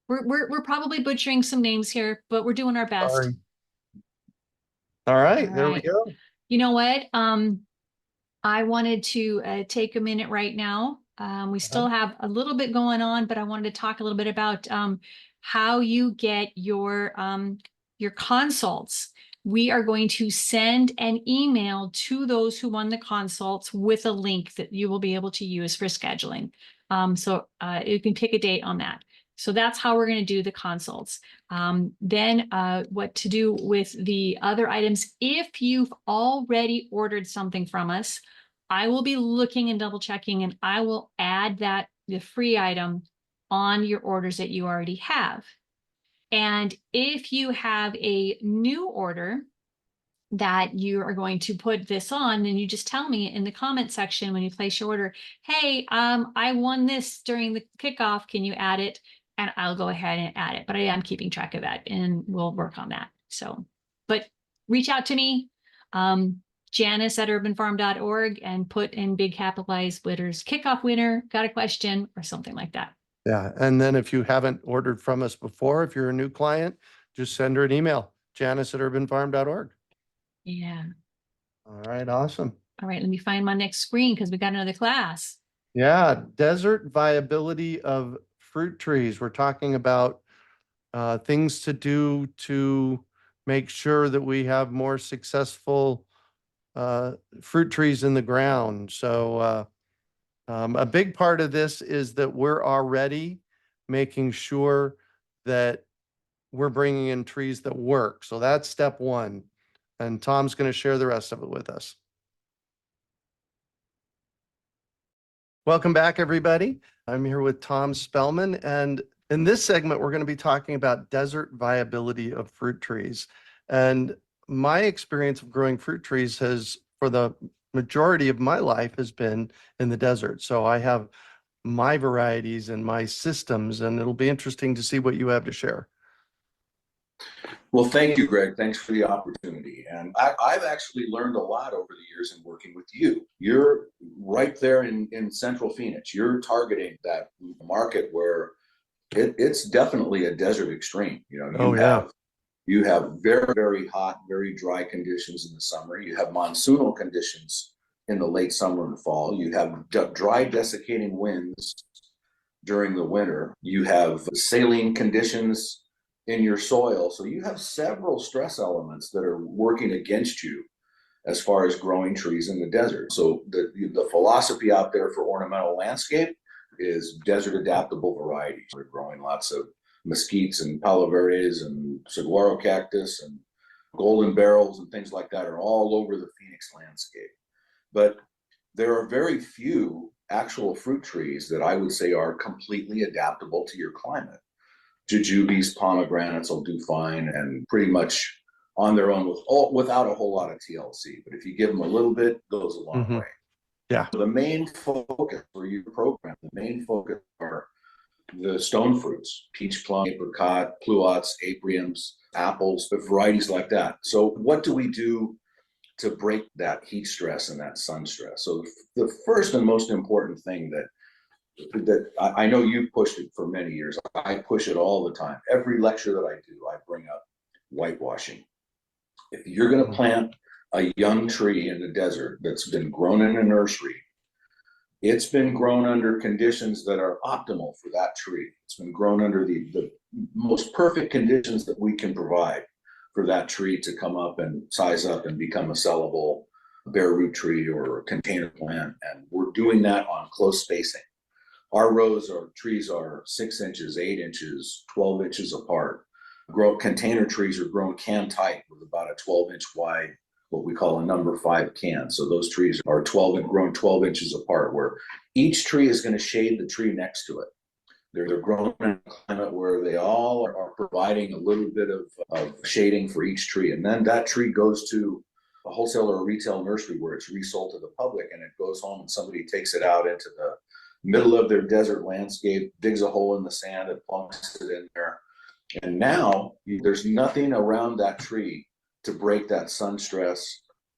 We're probably butchering some names here, but we're doing our best. Sorry. All right, All there we right. go. You know what? I wanted to take a minute right now. We still have a little bit going on, but I wanted to talk a little bit about how you get your consults. We are going to send an email to those who won the consults with a link that you will be able to use for scheduling. So you can pick a date on that. So that's how we're going to do the consults. Then what to do with the other items. If you've already ordered something from us, I will be looking and double checking, and I will add the free item on your orders that you already have. And if you have a new order that you are going to put this on, then you just tell me in the comment section when you place your order, hey, I won this during the kickoff. Can you add it? And I'll go ahead and add it. But I am keeping track of that, and we'll work on that. So, but reach out to me, Janis at urbanfarm.org, and put in big capitalized letters, kickoff winner, got a question, or something like that. Yeah, and then if you haven't ordered from us before, if you're a new client, just send her an email, Janis at urbanfarm.org. Yeah. All right, awesome. All right, let me find my next screen because we got another class. Yeah, desert viability of fruit trees. We're talking about things to do to make sure that we have more successful fruit trees in the ground. So a big part of this is that we're already making sure that we're bringing in trees that work. So that's step one. And Tom's going to share the rest of it with us. Welcome back, everybody. I'm here with Tom Spellman, and in this segment, we're going to be talking about desert viability of fruit trees. And my experience of growing fruit trees has, for the majority of my life, has been in the desert. So I have my varieties and my systems, and it'll be interesting to see what you have to share. Well, thank you, Greg. Thanks for the opportunity. And I've actually learned a lot over the years in working with you. You're right there in Central Phoenix. You're targeting that market where it's definitely a desert extreme. You know, you have very, very hot, very dry conditions in the summer. You have monsoonal conditions in the late summer and fall. You have dry, desiccating winds during the winter. You have saline conditions in your soil. So you have several stress elements that are working against you as far as growing trees in the desert. So the philosophy out there for ornamental landscape is desert adaptable varieties. We're growing lots of mesquites and palo verdes and saguaro cactus and golden barrels and things like that are all over the Phoenix landscape. But there are very few actual fruit trees that I would say are completely adaptable to your climate. Jujubes, pomegranates will do fine and pretty much on their own without a whole lot of TLC. But if you give them a little bit, it goes a long way. Yeah. The main focus for your program, the main focus are the stone fruits, peach, plum, apricot, pluots, apriums, apples, varieties like that. So what do we do to break that heat stress and that sun stress? So the first and most important thing that I know you've pushed it for many years. I push it all the time. Every lecture that I do, I bring up whitewashing. If you're going to plant a young tree in the desert that's been grown in a nursery, it's been grown under conditions that are optimal for that tree. It's been grown under the most perfect conditions that we can provide for that tree to come up and size up and become a sellable bare root tree or a container plant. And we're doing that on close spacing. Our trees are 6 inches, 8 inches, 12 inches apart. Container trees are grown can tight with about a 12-inch wide, what we call a number 5 can. So those trees are grown 12 inches apart, where each tree is going to shade the tree next to it. They're grown in a climate where they all are providing a little bit of shading for each tree. And then that tree goes to a wholesale or a retail nursery where it's resold to the public, and it goes home and somebody takes it out into the middle of their desert landscape, digs a hole in the sand and plunks it in there. And now there's nothing around that tree to break that sun stress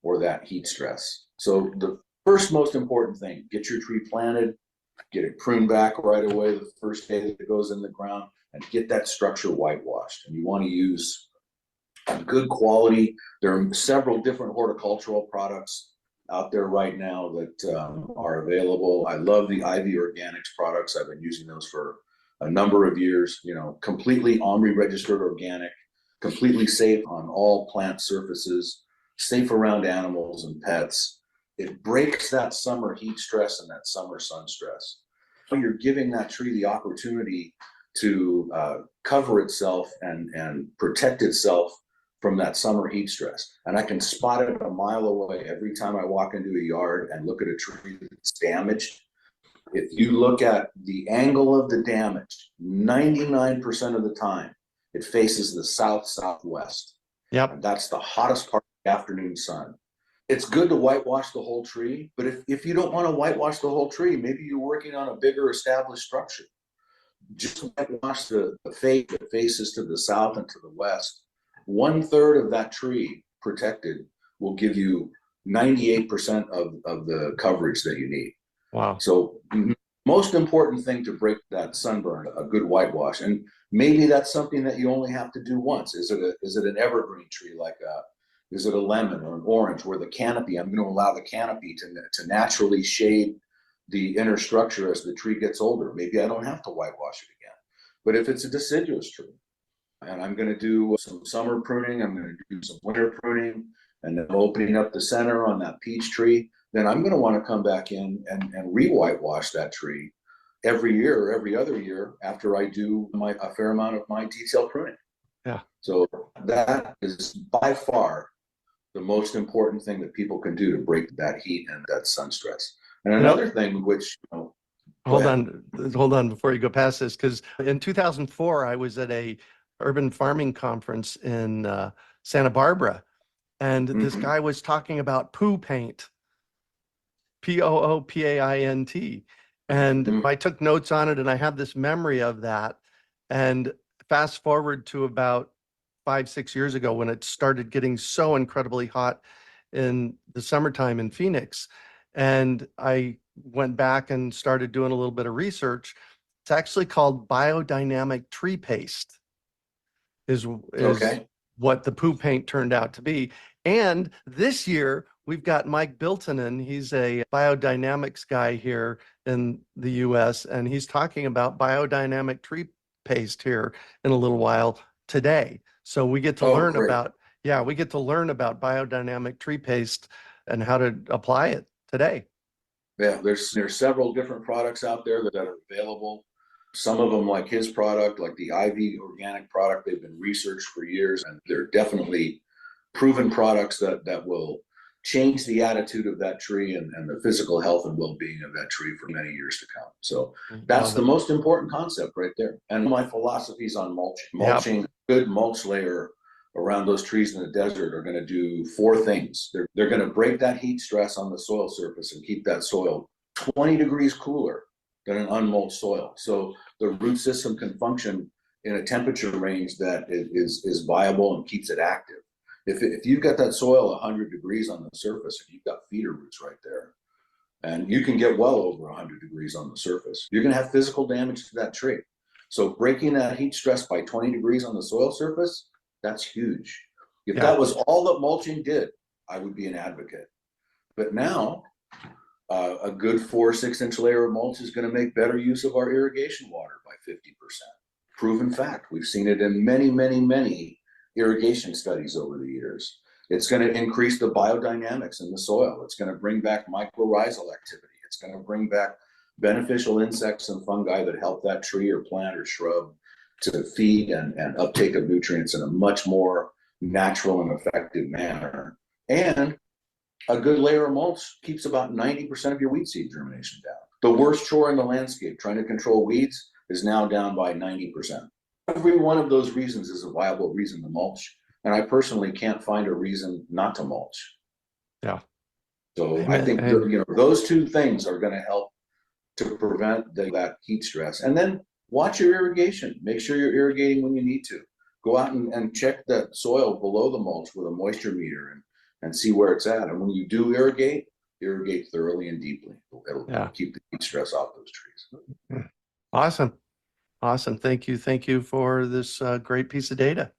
or that heat stress. So the first most important thing, get your tree planted, get it pruned back right away the first day that it goes in the ground, and get that structure whitewashed. And you want to use a good quality. There are several different horticultural products out there right now that are available. I love the Ivy Organics products. I've been using those for a number of years, completely OMRI registered organic, completely safe on all plant surfaces, safe around animals and pets. It breaks that summer heat stress and that summer sun stress. You're giving that tree the opportunity to cover itself and protect itself from that summer heat stress. And I can spot it a mile away every time I walk into a yard and look at a tree that's damaged. If you look at the angle of the damage, 99% of the time, it faces the south-southwest. Yep. And that's the hottest part of the afternoon sun. It's good to whitewash the whole tree, but if you don't want to whitewash the whole tree, maybe you're working on a bigger established structure. Just whitewash the face that faces to the south and to the west. 1/3 of that tree protected will give you 98% of the coverage that you need. Wow. So most important thing to break that sunburn, a good whitewash. And maybe that's something that you only have to do once. Is it an evergreen tree is it a lemon or an orange where the canopy, I'm going to allow the canopy to naturally shade the inner structure as the tree gets older. Maybe I don't have to whitewash it again. But if it's a deciduous tree, and I'm going to do some summer pruning, I'm going to do some winter pruning, and then opening up the center on that peach tree, then I'm going to want to come back in and re-whitewash that tree every year or every other year after I do a fair amount of my detail pruning. Yeah. So that is by far the most important thing that people can do to break that heat and that sun stress. And another thing which, hold on before you go past this, because in 2004, I was at a urban farming conference in Santa Barbara, and this guy was talking about poo paint, POOPAINT. And I took notes on it, and I have this memory of that. And fast forward to about 5-6 years ago, when it started getting so incredibly hot in the summertime in Phoenix. And I went back and started doing a little bit of research. It's actually called biodynamic tree paste is okay. what the poo paint turned out to be. And this year we've got Mike Bilton, and he's a biodynamics guy here in the US, and he's talking about biodynamic tree paste here in a little while today. So we get to learn about, we get to learn about biodynamic tree paste and how to apply it today. Yeah, there's several different products out there that are available. Some of them, like his product, like the IV organic product, they've been researched for years, and they're definitely proven products that will change the attitude of that tree and the physical health and well-being of that tree for many years to come. So that's Love the it. most important concept right there. And my philosophies on mulching. Mulching, good mulch layer around those trees in the desert are going to do four things. They're going to break that heat stress on the soil surface and keep that soil 20 degrees cooler than an unmulched soil. So the root system can function in a temperature range that is viable and keeps it active. If you've got that soil 100 degrees on the surface, and you've got feeder roots right there, and you can get well over 100 degrees on the surface, you're going to have physical damage to that tree. So breaking that heat stress by 20 degrees on the soil surface, that's huge. If that was all that mulching did, I would be an advocate. But now, a good 4 or 6 inch layer of mulch is going to make better use of our irrigation water by 50%. Proven fact. We've seen it in many, many, many irrigation studies over the years. It's going to increase the biodynamics in the soil. It's going to bring back mycorrhizal activity. It's going to bring back beneficial insects and fungi that help that tree or plant or shrub to feed and uptake of nutrients in a much more natural and effective manner. And a good layer of mulch keeps about 90% of your weed seed germination down. The worst chore in the landscape, trying to control weeds, is now down by 90%. Every one of those reasons is a viable reason to mulch. And I personally can't find a reason not to mulch. Yeah. So I think those two things are going to help to prevent that heat stress. And then watch your irrigation. Make sure you're irrigating when you need to. Go out and check the soil below the mulch with a moisture meter and see where it's at. And when you do irrigate thoroughly and deeply. It'll keep the heat stress off those trees. Awesome. Awesome. Thank you. Thank you for this great piece of data.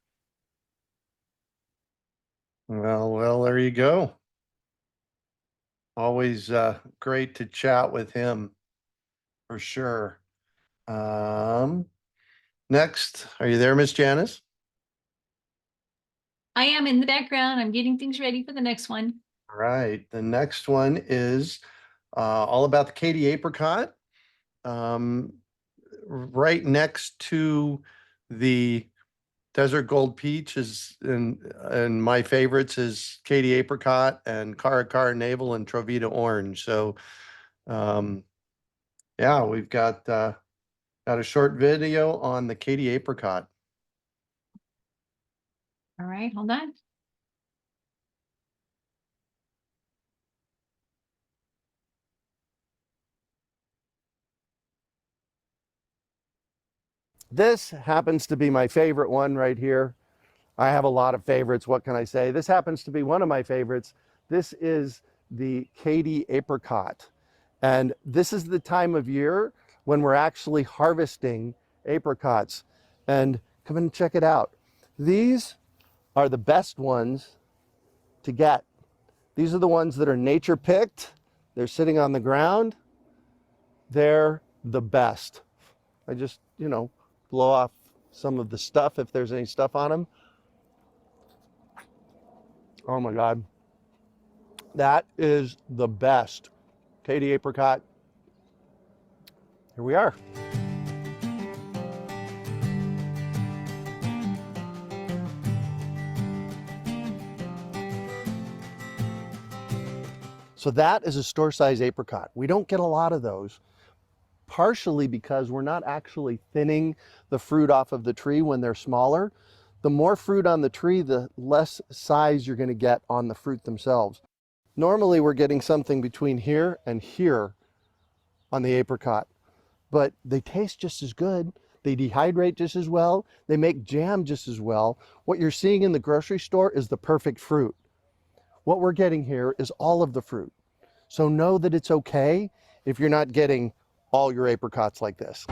Well, there you go. Always great to chat with him for sure. Next, are you there, Miss Janis? I am in the background. I'm getting things ready for the next one. All right. The next one is all about the Katy apricot. Right next to the Desert Gold Peach is, and my favorites is Katy apricot and Caracara navel and Trovita orange. So, yeah, we've got a short video on the Katy apricot. All right, hold on. This happens to be my favorite one right here. I have a lot of favorites. What can I say? This happens to be one of my favorites. This is the Katy apricot. And this is the time of year when we're actually harvesting apricots. And come and check it out. These are the best ones to get. These are the ones that are nature picked. They're sitting on the ground. They're the best. I just, blow off some of the stuff if there's any stuff on them. Oh my God. That is the best. Katy apricot. Here we are. So that is a store size apricot. We don't get a lot of those, partially because we're not actually thinning the fruit off of the tree when they're smaller. The more fruit on the tree, the less size you're going to get on the fruit themselves. Normally we're getting something between here and here on the apricot, but they taste just as good. They dehydrate just as well. They make jam just as well. What you're seeing in the grocery store is the perfect fruit. What we're getting here is all of the fruit. So know that it's okay if you're not getting all your apricots like this.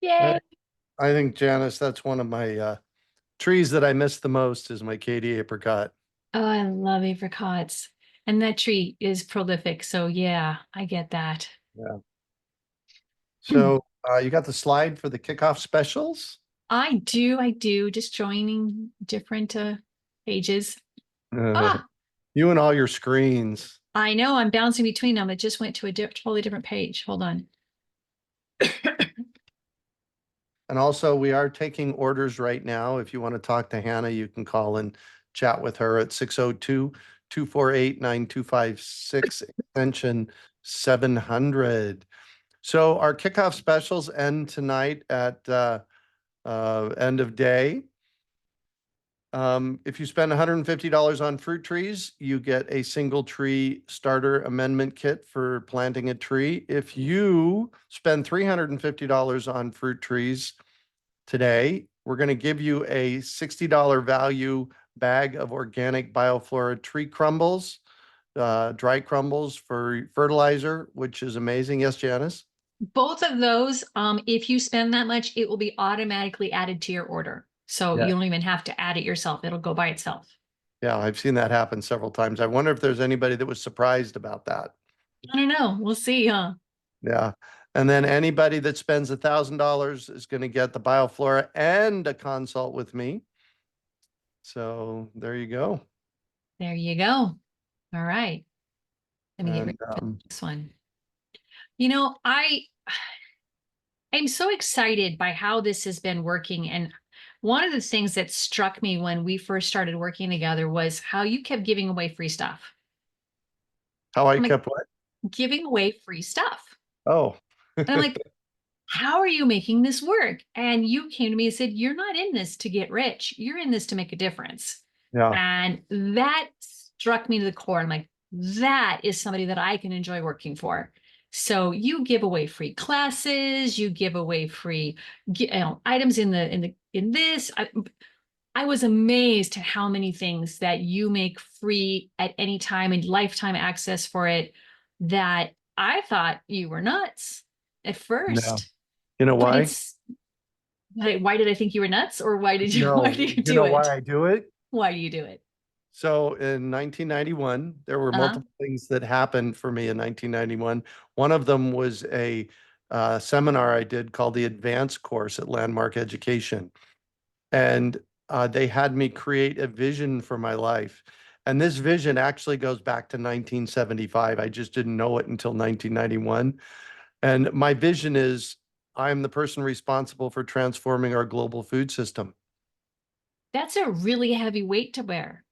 Yay! I think, Janice, that's one of my trees that I miss the most is my Katy apricot. Oh, I love apricots. And that tree is prolific. So yeah, I get that. Yeah. So you got the slide for the kickoff specials? I do. Just joining different pages. Ah, You and all your screens. I know I'm bouncing between them. It just went to a totally different page. Hold on. And also, we are taking orders right now. If you want to talk to Hannah, you can call and chat with her at 602-248-9256, extension 700. So our kickoff specials end tonight at end of day. If you spend $150 on fruit trees, you get a single tree starter amendment kit for planting a tree. If you spend $350 on fruit trees today, we're going to give you a $60 value bag of organic bioflora tree crumbles, dry crumbles for fertilizer, which is amazing. Yes, Janice? Both of those, if you spend that much, it will be automatically added to your order. So Yeah. you don't even have to add it yourself. It'll go by itself. Yeah, I've seen that happen several times. I wonder if there's anybody that was surprised about that. I don't know. We'll see, huh? Yeah. And then anybody that spends $1,000 is going to get the bioflora and a consult with me. So there you go. There you go. All right. Let me get rid And of this one. I'm so excited by how this has been working. And one of the things that struck me when we first started working together was how you kept giving away free stuff. how I I'm like, kept what? giving away free stuff. Oh, And I'm like, how are you making this work? And you came to me and said, you're not in this to get rich. You're in this to make a difference. yeah. And that struck me to the core. I'm like, that is somebody that I can enjoy working for. So you give away free classes, you give away free items in this. I was amazed at how many things that you make free at any time and lifetime access for it, that I thought you were nuts at No. first. You know But why? why did I think you were nuts, or why did you No, why do you you do know it? why I do it? Why do you do it? So in 1991, there were Uh-huh. multiple things that happened for me in 1991. One of them was a seminar I did called the Advanced Course at Landmark Education. And they had me create a vision for my life. And this vision actually goes back to 1975. I just didn't know it until 1991. And my vision is I'm the person responsible for transforming our global food system. That's a really heavy weight to bear.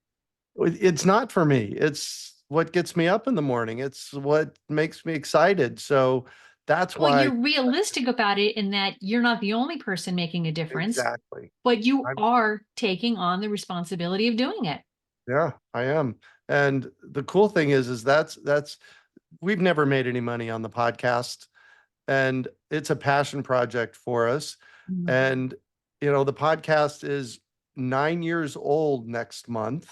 It's not for me. It's what gets me up in the morning. It's what makes me excited. So that's Well, why. you're realistic about it in that you're not the only person making a difference, Exactly. but you I'm, are taking on the responsibility of doing it. yeah, I am. And the cool thing is that's we've never made any money on the podcast, and it's a passion project for us. Mhm. And the podcast is 9 years old next month,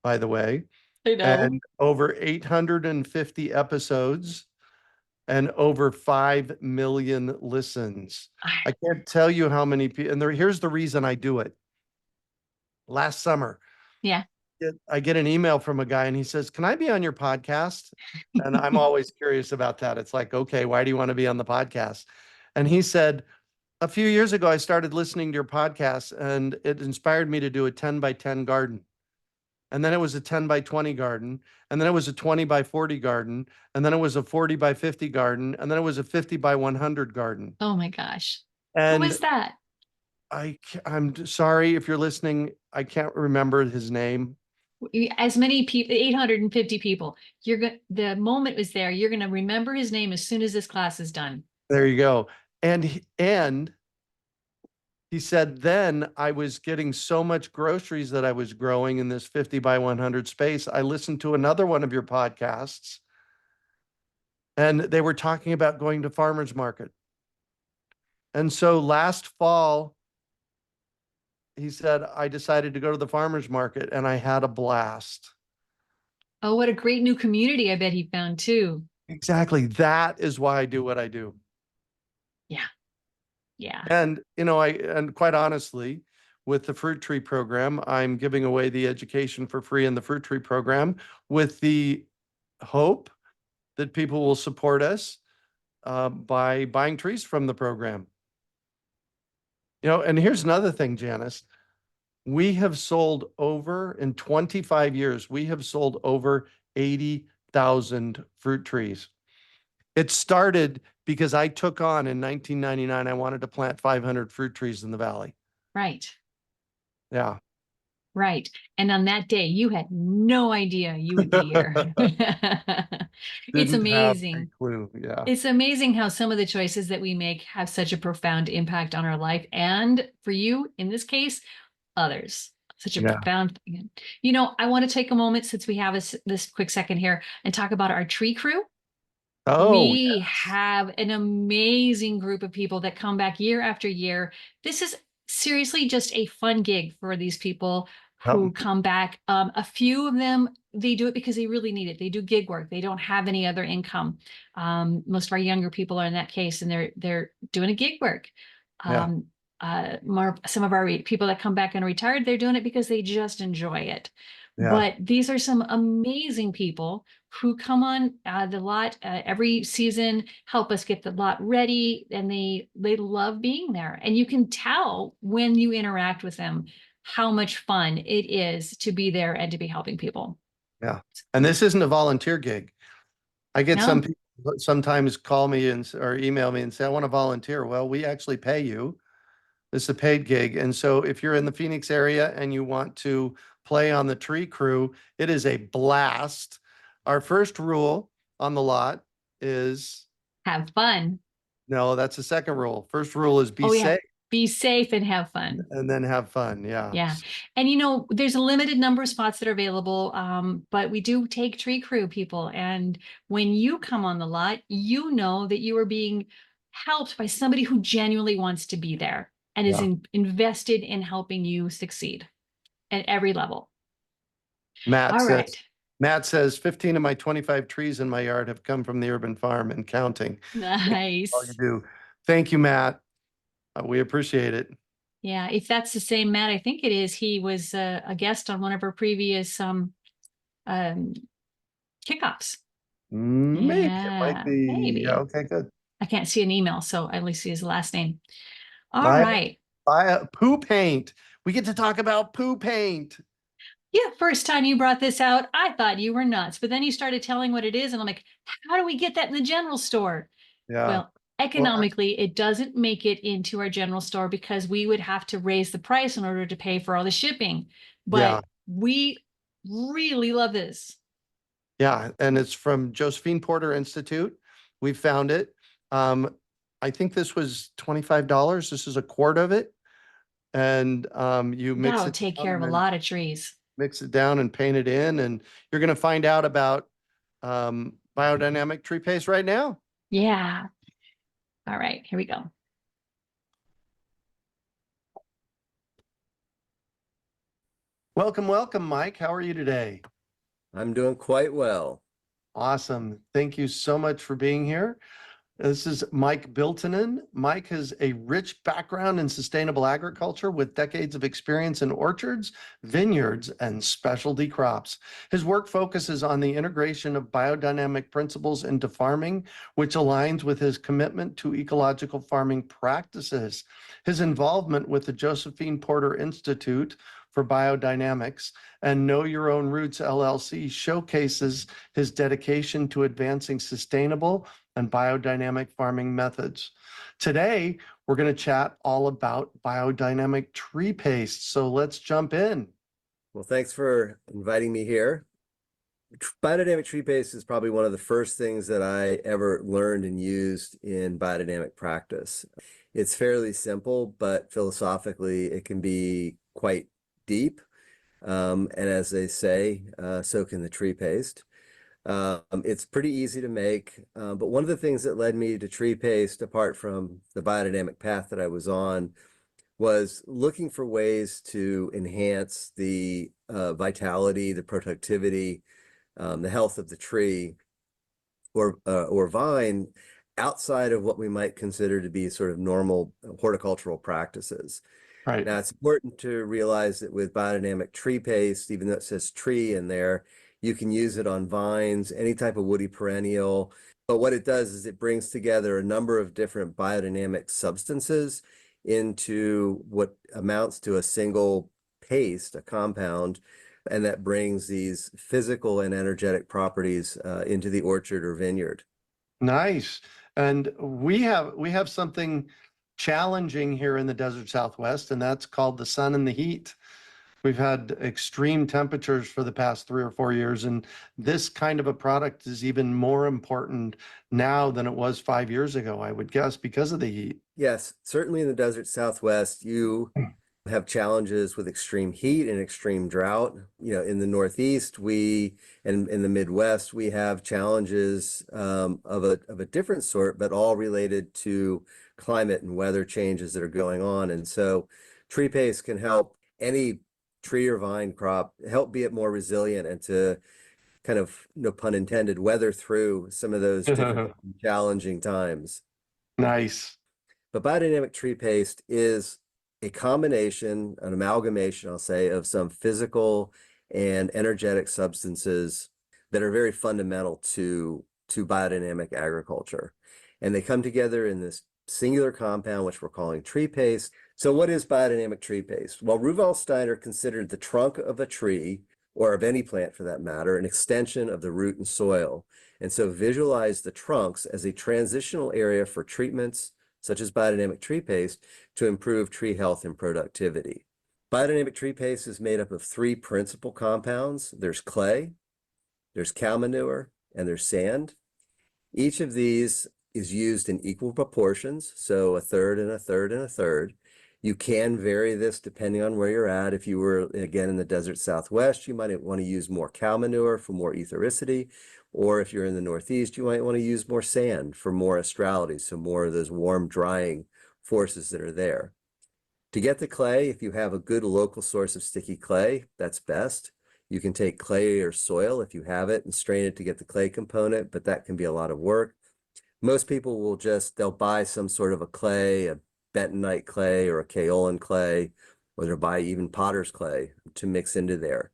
by the way, I know. and over 850 episodes and over 5 million listens. I can't tell you how many people, and here's the reason I do it. Last summer, Yeah. I get an email from a guy and he says, "Can I be on your podcast?" And I'm always curious about that. It's like, okay, why do you want to be on the podcast? And he said, "A few years ago, I started listening to your podcast and it inspired me to do a 10 by 10 garden. And then it was a 10 by 20 garden. And then it was a 20 by 40 garden. And then it was a 40 by 50 garden. And then it was a 50 by 100 garden." Oh my gosh. Who And is that? I'm sorry if you're listening. I can't remember his name. As many people, 850 people. The moment was there. You're gonna remember his name as soon as this class is done. There you go. And he said, then I was getting so much groceries that I was growing in this 50 by 100 space. I listened to another one of your podcasts and they were talking about going to farmers market. And so last fall, he said, I decided to go to the farmers market and I had a blast. Oh, what a great new community I bet he found too. Exactly. That is why I do what I do. Yeah. Yeah. And, and quite honestly, with the fruit tree program, I'm giving away the education for free in the fruit tree program with the hope that people will support us by buying trees from the program. And here's another thing, Janis. We have sold over, in 25 years, we have sold over 80,000 fruit trees. It started because I took on in 1999, I wanted to plant 500 fruit trees in the valley. Right. Yeah. Right. And on that day, you had no idea you would be here. It's Didn't have a amazing. clue. Yeah. It's amazing how some of the choices that we make have such a profound impact on our life. And for you, in this case, others. Such a Yeah. profound thing. You know, I want to take a moment since we have this quick second here and talk about our tree crew. Oh, We have an amazing group of people that come back year after year. This is seriously just a fun gig for these people who Yep. come back. A few of them, they do it because they really need it. They do gig work. They don't have any other income. Most of our younger people are in that case, and they're doing a gig work. Yeah. Some of our people that come back and retired, they're doing it because they just enjoy it. Yeah. But these are some amazing people who come on the lot every season, help us get the lot ready, and they love being there. And you can tell when you interact with them how much fun it is to be there and to be helping people. Yeah. And this isn't a volunteer gig. I get some No. people sometimes call me or email me and say, I want to volunteer. Well, we actually pay you. This is a paid gig. And so if you're in the Phoenix area and you want to play on the tree crew, it is a blast. Our first rule on the lot is, Have fun. no, that's the second rule. First rule is be Oh, yeah. safe Be safe and have fun. and then have fun. Yeah. Yeah. And you know, there's a limited number of spots that are available, but we do take tree crew people. And when you come on the lot, you know that you are being helped by somebody who genuinely wants to be there and is Yeah. invested in helping you succeed at every level. Matt All says, right. Matt says 15 of my 25 trees in my yard have come from the urban farm and counting. Nice. All you do. Thank you, Matt. We appreciate it. Yeah. If that's the same Matt, I think it is. He was a guest on one of our previous kickoffs. Maybe it might Yeah, be. maybe. Yeah, okay, good. I can't see an email, so I only see his last name. All Buy right. poo paint. We get to talk about poo paint. Yeah, first time you brought this out, I thought you were nuts, but then you started telling what it is, and I'm like, how do we get that in the general store? Yeah. Well, economically, it doesn't make it into our general store because we would have to raise the price in order to pay for all the shipping. Yeah. But we really love this. Yeah, and it's from Josephine Porter Institute. We found it. I think this was $25. This is a quart of it. And you mix That'll it take down care of a and lot of trees. mix it down and paint it in. And you're going to find out about biodynamic tree paste right now. Yeah. All right, here we go. Welcome, welcome, Mike. How are you today? I'm doing quite well. Awesome. Thank you so much for being here. This is Mike Biltonen. Mike has a rich background in sustainable agriculture with decades of experience in orchards, vineyards, and specialty crops. His work focuses on the integration of biodynamic principles into farming, which aligns with his commitment to ecological farming practices. His involvement with the Josephine Porter Institute for Biodynamics and Know Your Own Roots LLC showcases his dedication to advancing sustainable and biodynamic farming methods. Today, we're going to chat all about biodynamic tree paste. So let's jump in. Well, thanks for inviting me here. Biodynamic tree paste is probably one of the first things that I ever learned and used in biodynamic practice. It's fairly simple, but philosophically, it can be quite deep. And as they say, so can the tree paste. It's pretty easy to make, but one of the things that led me to tree paste, apart from the biodynamic path that I was on, was looking for ways to enhance the vitality, the productivity, the health of the tree or vine outside of what we might consider to be sort of normal horticultural practices. Right. Now, it's important to realize that with biodynamic tree paste, even though it says tree in there, you can use it on vines, any type of woody perennial. But what it does is it brings together a number of different biodynamic substances into what amounts to a single paste, a compound, and that brings these physical and energetic properties into the orchard or vineyard. Nice. And we have something challenging here in the desert Southwest, and that's called the sun and the heat. We've had extreme temperatures for the past 3 or 4 years, and this kind of a product is even more important now than it was 5 years ago, I would guess, because of the heat. Yes, certainly in the desert Southwest, you have challenges with extreme heat and extreme drought. In the Northeast, and in the Midwest, we have challenges of a different sort, but all related to climate and weather changes that are going on. And so tree paste can help any tree or vine crop help be it more resilient and to kind of, no pun intended, weather through some of those different challenging times. Nice. But biodynamic tree paste is a combination, an amalgamation, I'll say, of some physical and energetic substances that are very fundamental to biodynamic agriculture. And they come together in this singular compound, which we're calling tree paste. So what is biodynamic tree paste? Well, Rudolf Steiner considered the trunk of a tree, or of any plant for that matter, an extension of the root and soil. And so visualize the trunks as a transitional area for treatments such as biodynamic tree paste, to improve tree health and productivity. Biodynamic tree paste is made up of 3 principal compounds. There's clay, there's cow manure, and there's sand. Each of these is used in equal proportions, so a third and a third and a third. You can vary this depending on where you're at. If you were, again, in the desert Southwest, you might want to use more cow manure for more ethericity. Or if you're in the Northeast, you might want to use more sand for more astrality, so more of those warm, drying forces that are there. To get the clay, if you have a good local source of sticky clay, that's best. You can take clay or soil if you have it and strain it to get the clay component, but that can be a lot of work. Most people will they'll buy some sort of a clay, a bentonite clay or a kaolin clay, or they'll buy even potter's clay to mix into there.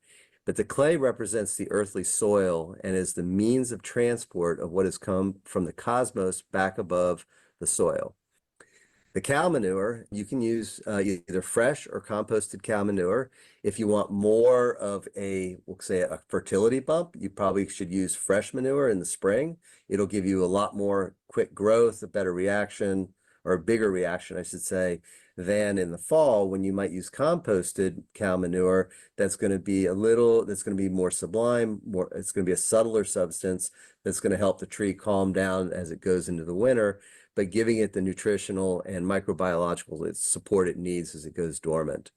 But the clay represents the earthly soil and is the means of transport of what has come from the cosmos back above the soil. The cow manure, you can use either fresh or composted cow manure. If you want more of we'll say a fertility bump, you probably should use fresh manure in the spring. It'll give you a lot more quick growth, a better reaction, or a bigger reaction, I should say, than in the fall when you might use composted cow manure. That's going to be more sublime, it's going to be a subtler substance that's going to help the tree calm down as it goes into the winter, but giving it the nutritional and microbiological support it needs as it goes dormant.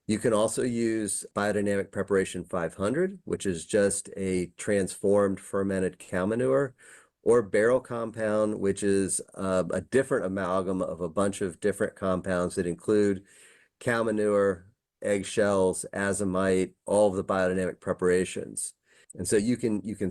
You can also use Biodynamic Preparation 500, which is just a transformed fermented cow manure, or barrel compound, which is a different amalgam of a bunch of different compounds that include cow manure, eggshells, azomite, all of the biodynamic preparations. And so you can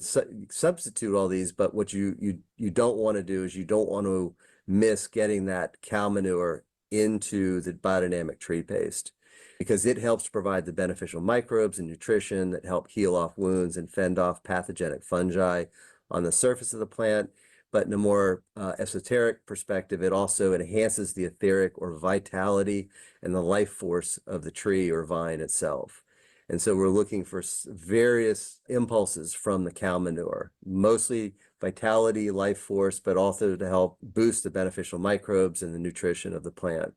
substitute all these, but what you don't want to do is you don't want to miss getting that cow manure into the biodynamic tree paste, because it helps provide the beneficial microbes and nutrition that help heal off wounds and fend off pathogenic fungi on the surface of the plant. But in a more esoteric perspective, it also enhances the etheric or vitality and the life force of the tree or vine itself. And so we're looking for various impulses from the cow manure, mostly vitality, life force, but also to help boost the beneficial microbes and the nutrition of the plant.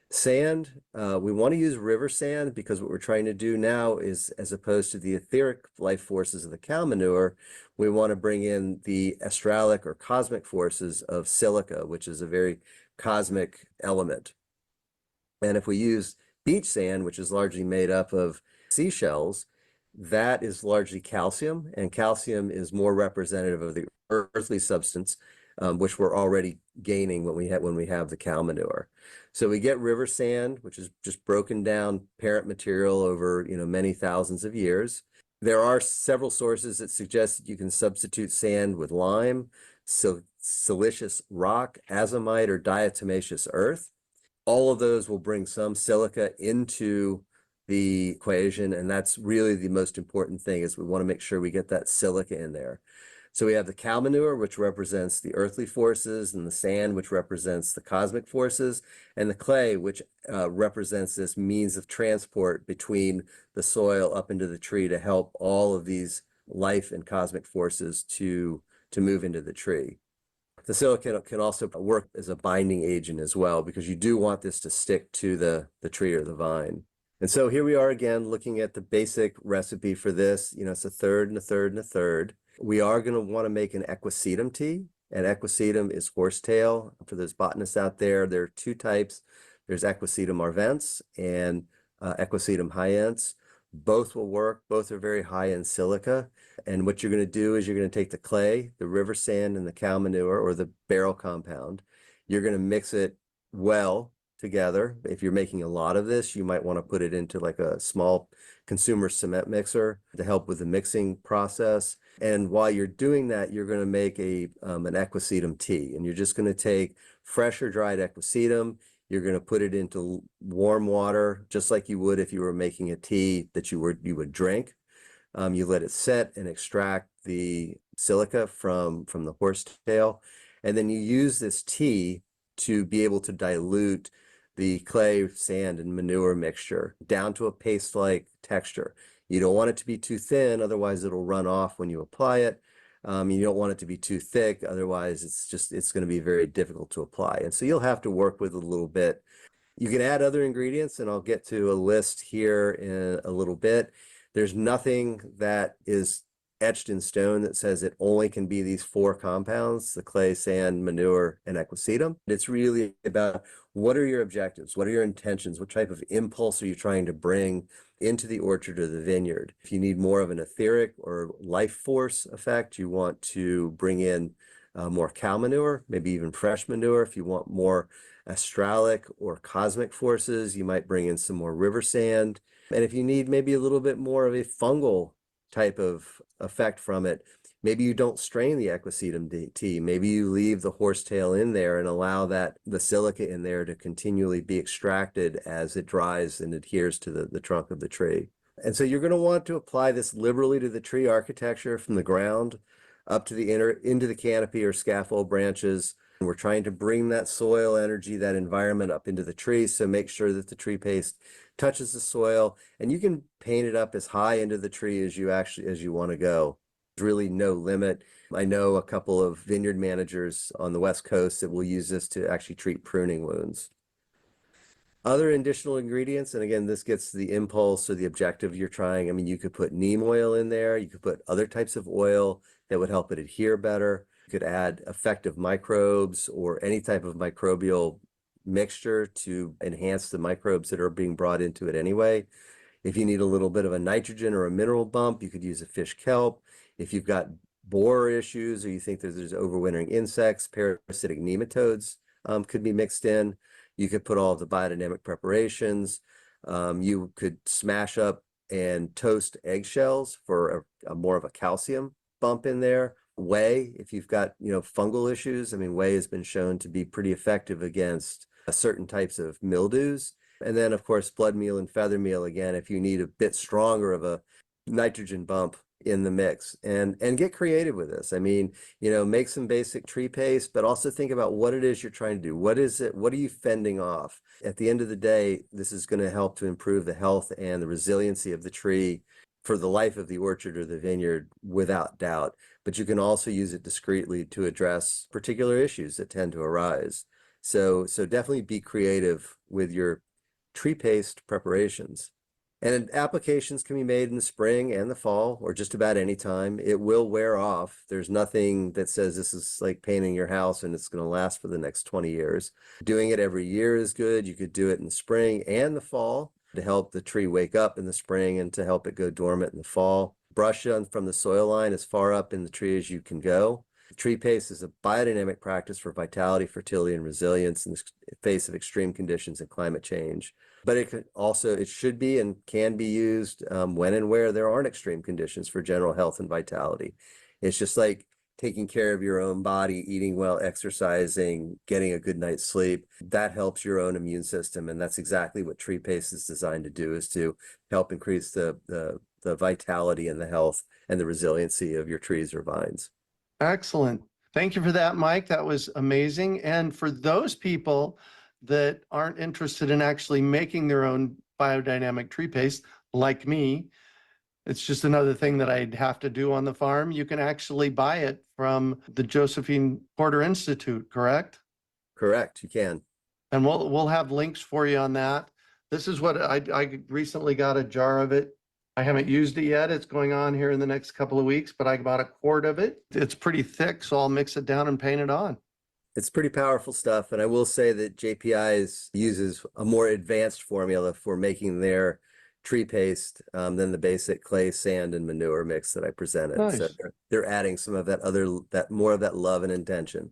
Sand, we want to use river sand because what we're trying to do now is, as opposed to the etheric life forces of the cow manure, we want to bring in the astralic or cosmic forces of silica, which is a very cosmic element. And if we use beach sand, which is largely made up of seashells, that is largely calcium, and calcium is more representative of the earthly substance, which we're already gaining when we have the cow manure. So we get river sand, which is just broken down parent material over many thousands of years. There are several sources that suggest that you can substitute sand with lime, silicious rock, azomite, or diatomaceous earth. All of those will bring some silica into the equation, and that's really the most important thing, is we want to make sure we get that silica in there. So we have the cow manure, which represents the earthly forces, and the sand, which represents the cosmic forces, and the clay, which represents this means of transport between the soil up into the tree to help all of these life and cosmic forces to move into the tree. The silica can also work as a binding agent as well, because you do want this to stick to the tree or the vine. And so here we are again, looking at the basic recipe for this. You know, it's a third and a third and a third. We are going to want to make an equisetum tea, and equisetum is horsetail. For those botanists out there, there are two types. There's equisetum arvense and equisetum hyense. Both will work. Both are very high in silica. And what you're going to do is you're going to take the clay, the river sand, and the cow manure, or the barrel compound. You're going to mix it well together. If you're making a lot of this, you might want to put it into like a small consumer cement mixer to help with the mixing process. And while you're doing that, you're going to make an equisetum tea. And you're just going to take fresh or dried equisetum. You're going to put it into warm water, just like you would if you were making a tea that you would drink. You let it set and extract the silica from the horsetail. And then you use this tea to be able to dilute the clay, sand, and manure mixture down to a paste-like texture. You don't want it to be too thin, otherwise it'll run off when you apply it. You don't want it to be too thick, otherwise it's going to be very difficult to apply. And so you'll have to work with it a little bit. You can add other ingredients, and I'll get to a list here in a little bit. There's nothing that is etched in stone that says it only can be these four compounds: the clay, sand, manure, and equisetum. It's really about, what are your objectives? What are your intentions? What type of impulse are you trying to bring into the orchard or the vineyard? If you need more of an etheric or life force effect, you want to bring in more cow manure, maybe even fresh manure. If you want more astralic or cosmic forces, you might bring in some more river sand. And if you need maybe a little bit more of a fungal type of effect from it, maybe you don't strain the equisetum tea. Maybe you leave the horsetail in there and allow the silica in there to continually be extracted as it dries and adheres to the trunk of the tree. And so you're going to want to apply this liberally to the tree architecture from the ground up to into the canopy or scaffold branches. And we're trying to bring that soil energy, that environment up into the tree. So make sure that the tree paste touches the soil, and you can paint it up as high into the tree as you want to go. There's really no limit. I know a couple of vineyard managers on the West Coast that will use this to actually treat pruning wounds. Other additional ingredients, and again, this gets to the impulse or the objective you're trying. I mean, you could put neem oil in there. You could put other types of oil that would help it adhere better. You could add effective microbes or any type of microbial mixture to enhance the microbes that are being brought into it anyway. If you need a little bit of a nitrogen or a mineral bump, you could use a fish kelp. If you've got borer issues, or you think that there's overwintering insects, parasitic nematodes could be mixed in. You could put all of the biodynamic preparations. You could smash up and toast eggshells for a more of a calcium bump in there. Whey, if you've got fungal issues, I mean, whey has been shown to be pretty effective against certain types of mildews. And then, of course, blood meal and feather meal, again, if you need a bit stronger of a nitrogen bump in the mix. And get creative with this. I mean, make some basic tree paste, but also think about what it is you're trying to do. What is it? What are you fending off? At the end of the day, this is going to help to improve the health and the resiliency of the tree for the life of the orchard or the vineyard, without doubt. But you can also use it discreetly to address particular issues that tend to arise. So definitely be creative with your tree paste preparations. And applications can be made in the spring and the fall, or just about any time. It will wear off. There's nothing that says this is like painting your house and it's going to last for the next 20 years. Doing it every year is good. You could do it in the spring and the fall to help the tree wake up in the spring and to help it go dormant in the fall. Brush from the soil line as far up in the tree as you can go. Tree paste is a biodynamic practice for vitality, fertility, and resilience in the face of extreme conditions and climate change. But it should be and can be used when and where there aren't extreme conditions for general health and vitality. It's just like taking care of your own body, eating well, exercising, getting a good night's sleep. That helps your own immune system. And that's exactly what tree paste is designed to do, is to help increase the vitality and the health and the resiliency of your trees or vines. Excellent. Thank you for that, Mike. That was amazing. And for those people that aren't interested in actually making their own biodynamic tree paste, like me, it's just another thing that I'd have to do on the farm. You can actually buy it from the Josephine Porter Institute, correct? Correct, you can. And we'll have links for you on that. This is what I recently got a jar of it. I haven't used it yet. It's going on here in the next couple of weeks, but I bought a quart of it. It's pretty thick, so I'll mix it down and paint it on. It's pretty powerful stuff. And I will say that uses a more advanced formula for making their tree paste than the basic clay, sand, and manure mix that I presented. So Nice. they're adding some of that more of that love and intention.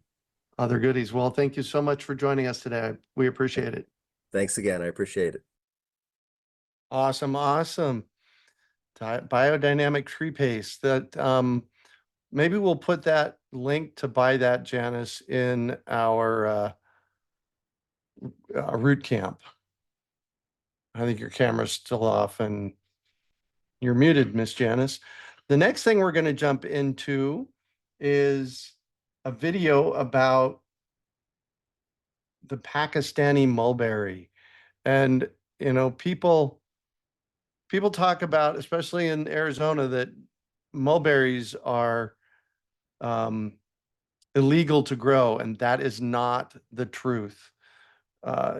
Other goodies. Well, thank you so much for joining us today. We appreciate it. Thanks again. I appreciate it. Awesome, awesome. Biodynamic tree paste that maybe we'll put that link to buy that, Janis, in our root camp. I think your camera's still off and you're muted, Miss Janis. The next thing we're going to jump into is a video about the Pakistani mulberry. And, you know, people talk about, especially in Arizona, that mulberries are illegal to grow, and that is not the truth.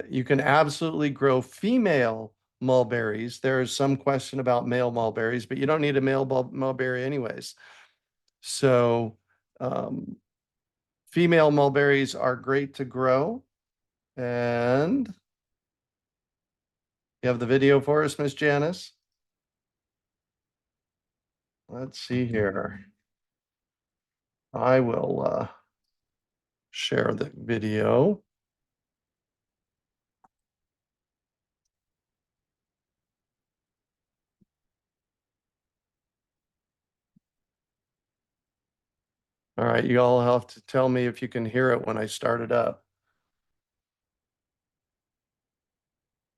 You can absolutely grow female mulberries. There is some question about male mulberries, but you don't need a male mulberry anyways. So female mulberries are great to grow. And you have the video for us, Miss Janis? Let's see here. I will share the video. All right, you all have to tell me if you can hear it when I start it up.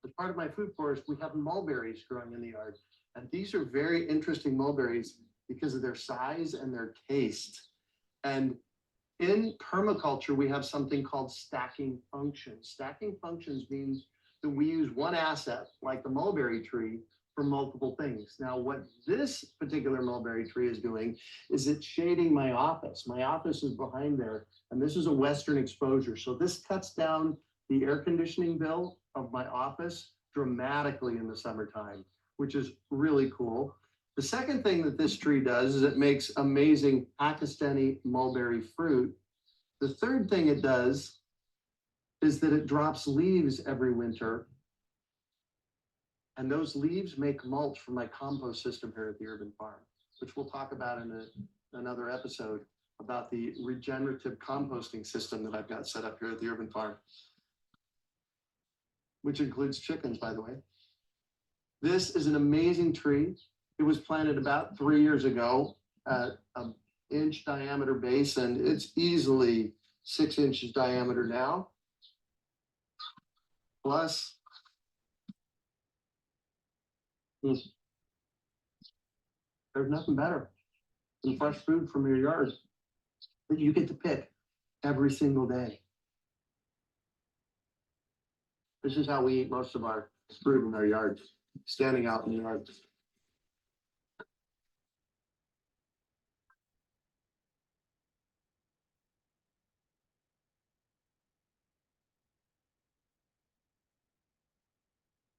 As part of my food forest, we have mulberries growing in the yard. And these are very interesting mulberries because of their size and their taste. And in permaculture, we have something called stacking functions. Stacking functions means that we use one asset, like the mulberry tree, for multiple things. Now, what this particular mulberry tree is doing is it's shading my office. My office is behind there, and this is a western exposure. So this cuts down the air conditioning bill of my office dramatically in the summertime, which is really cool. The second thing that this tree does is it makes amazing Pakistani mulberry fruit. The third thing it does is that it drops leaves every winter. And those leaves make mulch for my compost system here at the Urban Farm, which we'll talk about in another episode about the regenerative composting system that I've got set up here at the Urban Farm, which includes chickens, by the way. This is an amazing tree. It was planted about 3 years ago at an inch diameter base, and it's easily 6 inches diameter now. Plus, there's nothing better than fresh food from your yard that you get to pick every single day. This is how we eat most of our fruit in our yards, standing out in the yard.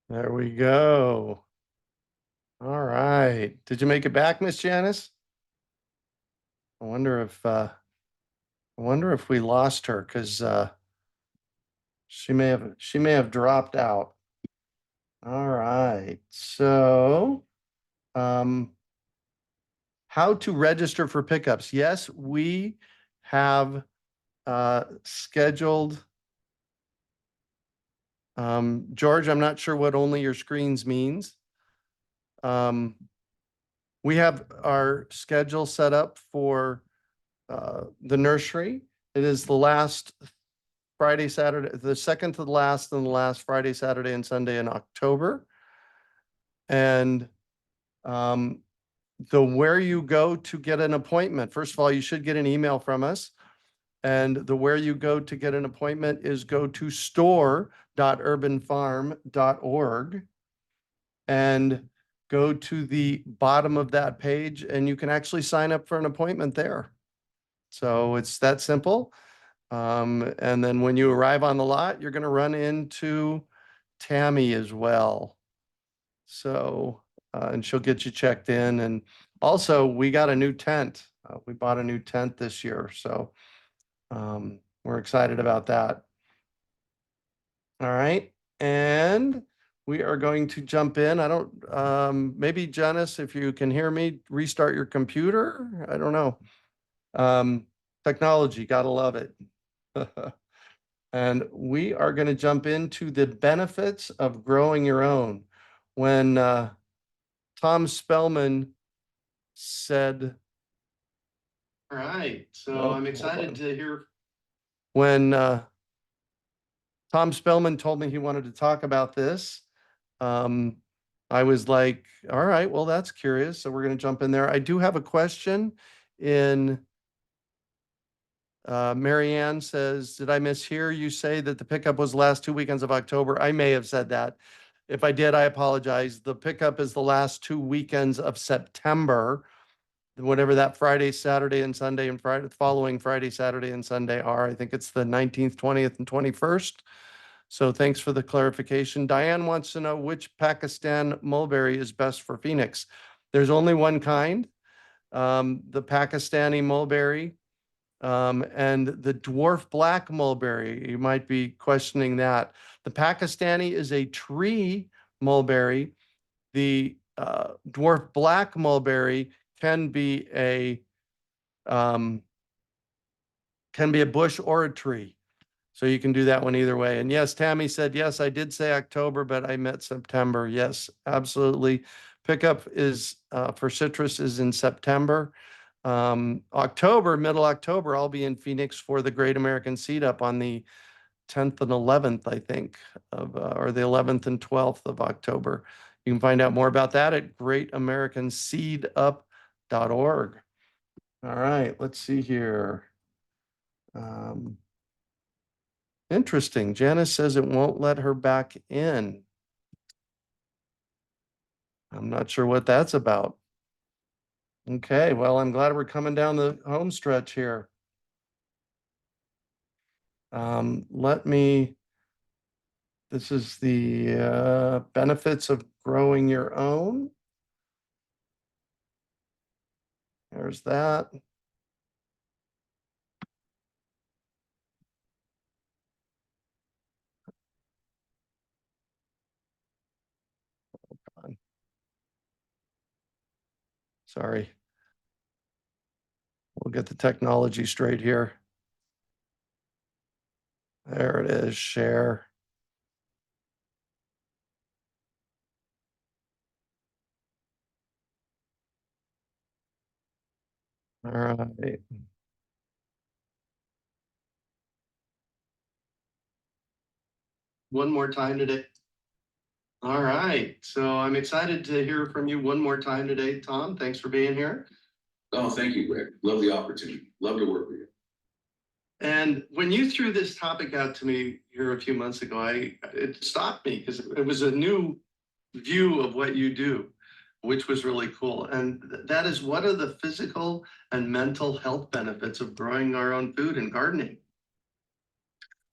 There we go. All right. Did you make it back, Miss Janis? I wonder if we lost her because she may have dropped out. All right. So how to register for pickups. Yes, we have scheduled. George, I'm not sure what only your screens means. We have our schedule set up for the nursery. It is the last Friday, Saturday, the second to the last and the last Friday, Saturday, and Sunday in October. And the where you go to get an appointment. First of all, you should get an email from us. And the where you go to get an appointment is go to store.urbanfarm.org and go to the bottom of that page and you can actually sign up for an appointment there. So it's that simple. And then when you arrive on the lot, you're going to run into Tammy as well. So, and she'll get you checked in. And also, we got a new tent. We bought a new tent this year. So we're excited about that. All right. And we are going to jump in. I don't, maybe Janis, if you can hear me, restart your computer. I don't know. Technology, gotta love it. And we are going to jump into the benefits of growing your own. When Tom Spellman said, all right, so I'm excited to hear when Tom Spellman told me he wanted to talk about this. I was like, all right, well, that's curious. So we're going to jump in there. I do have a question in Marianne says, did I mishear you say that the pickup was the last 2 weekends of October? I may have said that. If I did, I apologize. The pickup is the last 2 weekends of September, whatever that Friday, Saturday, and Sunday, and Friday, following Friday, Saturday, and Sunday are. I think it's the 19th, 20th, and 21st. So thanks for the clarification. Diane wants to know which Pakistan mulberry is best for Phoenix. There's only one kind, the Pakistani mulberry. And the dwarf black mulberry, you might be questioning that. The Pakistani is a tree mulberry. The dwarf black mulberry can be a bush or a tree. So you can do that one either way. And yes, Tammy said, yes, I did say October, but I meant September. Yes, absolutely. Pickup is for citrus is in September. October, middle October, I'll be in Phoenix for the Great American Seed Up on the 10th and 11th, I think, of or the 11th and 12th of October. You can find out more about that at greatamericanseedup.org. All right, let's see here. Interesting. Janis says it won't let her back in. I'm not sure what that's about. Okay, well, I'm glad we're coming down the home stretch here. This is the benefits of growing your own. There's that. Sorry. We'll get the technology straight here. There it is, share. All right. One more time today. All right. So I'm excited to hear from you one more time today, Tom. Thanks for being here. Oh, thank you, Greg. Love the opportunity. Love to work with you. And when you threw this topic out to me here a few months ago, it stopped me because it was a new view of what you do, which was really cool. And that is, what are the physical and mental health benefits of growing our own food and gardening?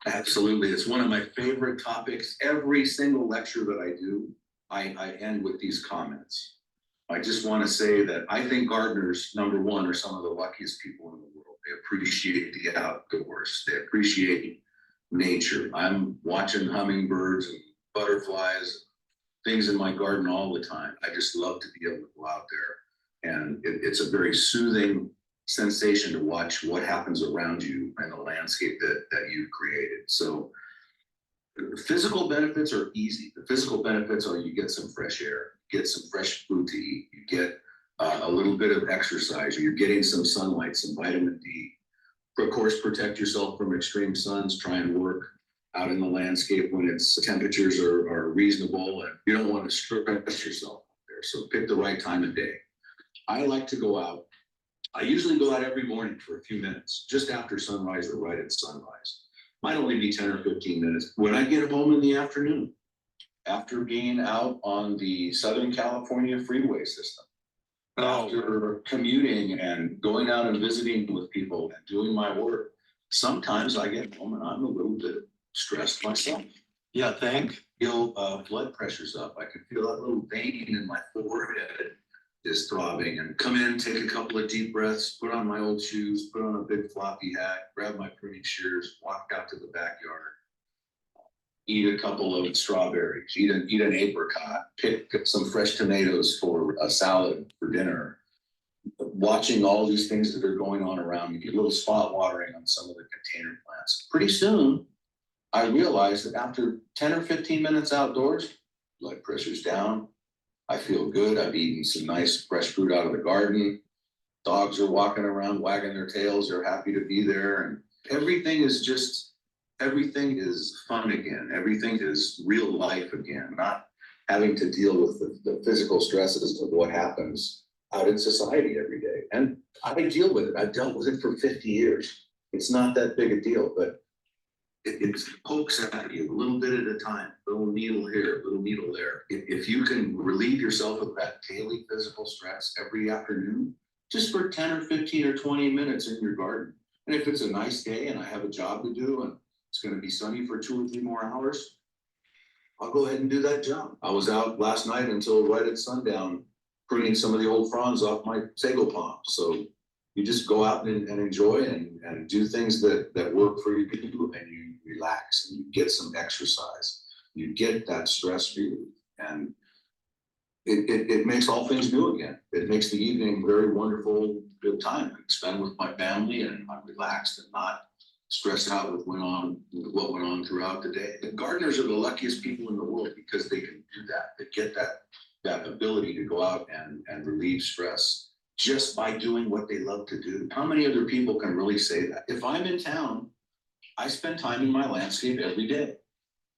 Absolutely. It's one of my favorite topics. Every single lecture that I do, I end with these comments. I just want to say that I think gardeners, number one, are some of the luckiest people in the world. They appreciate the outdoors. They appreciate nature. I'm watching hummingbirds and butterflies, things in my garden all the time. I just love to be able to go out there. And it's a very soothing sensation to watch what happens around you and the landscape that you've created. So the physical benefits are easy. The physical benefits are you get some fresh air, get some fresh food to eat, you get a little bit of exercise, you're getting some sunlight, some vitamin D. Of course, protect yourself from extreme suns, try and work out in the landscape when its temperatures are reasonable and you don't want to stress yourself there. So pick the right time of day. I like to go out. I usually go out every morning for a few minutes, just after sunrise or right at sunrise. Might only be 10 or 15 minutes. When I get home in the afternoon, after being out on the Southern California freeway system, after commuting and going out and visiting with people and doing my work, sometimes I get home and I'm a little bit stressed myself. Yeah, think. Feel blood pressure's up. I can feel that little vein in my forehead is throbbing, and come in, take a couple of deep breaths, put on my old shoes, put on a big floppy hat, grab my pruning shears, walk out to the backyard, eat a couple of strawberries, eat an apricot, pick some fresh tomatoes for a salad for dinner. Watching all these things that are going on around me, get a little spot watering on some of the container plants. Pretty soon, I realized that after 10 or 15 minutes outdoors, blood pressure's down. I feel good. I've eaten some nice fresh fruit out of the garden. Dogs are walking around, wagging their tails. They're happy to be there. And everything is fun again. Everything is real life again, not having to deal with the physical stresses of what happens out in society every day. And I deal with it. I've dealt with it for 50 years. It's not that big a deal, but it pokes at you a little bit at a time, a little needle here, a little needle there. If you can relieve yourself of that daily physical stress every afternoon, just for 10 or 15 or 20 minutes in your garden. And if it's a nice day and I have a job to do and it's going to be sunny for 2 or 3 more hours, I'll go ahead and do that job. I was out last night until right at sundown, pruning some of the old fronds off my sago palm. So you just go out and enjoy and do things that work for you, and you relax and you get some exercise. You get that stress relief, and it makes all things new again. It makes the evening a very wonderful, good time I spend with my family, and I'm relaxed and not stressed out with what went on throughout the day. The gardeners are the luckiest people in the world because they can do that. They get that ability to go out and relieve stress just by doing what they love to do. How many other people can really say that? If I'm in town, I spend time in my landscape every day.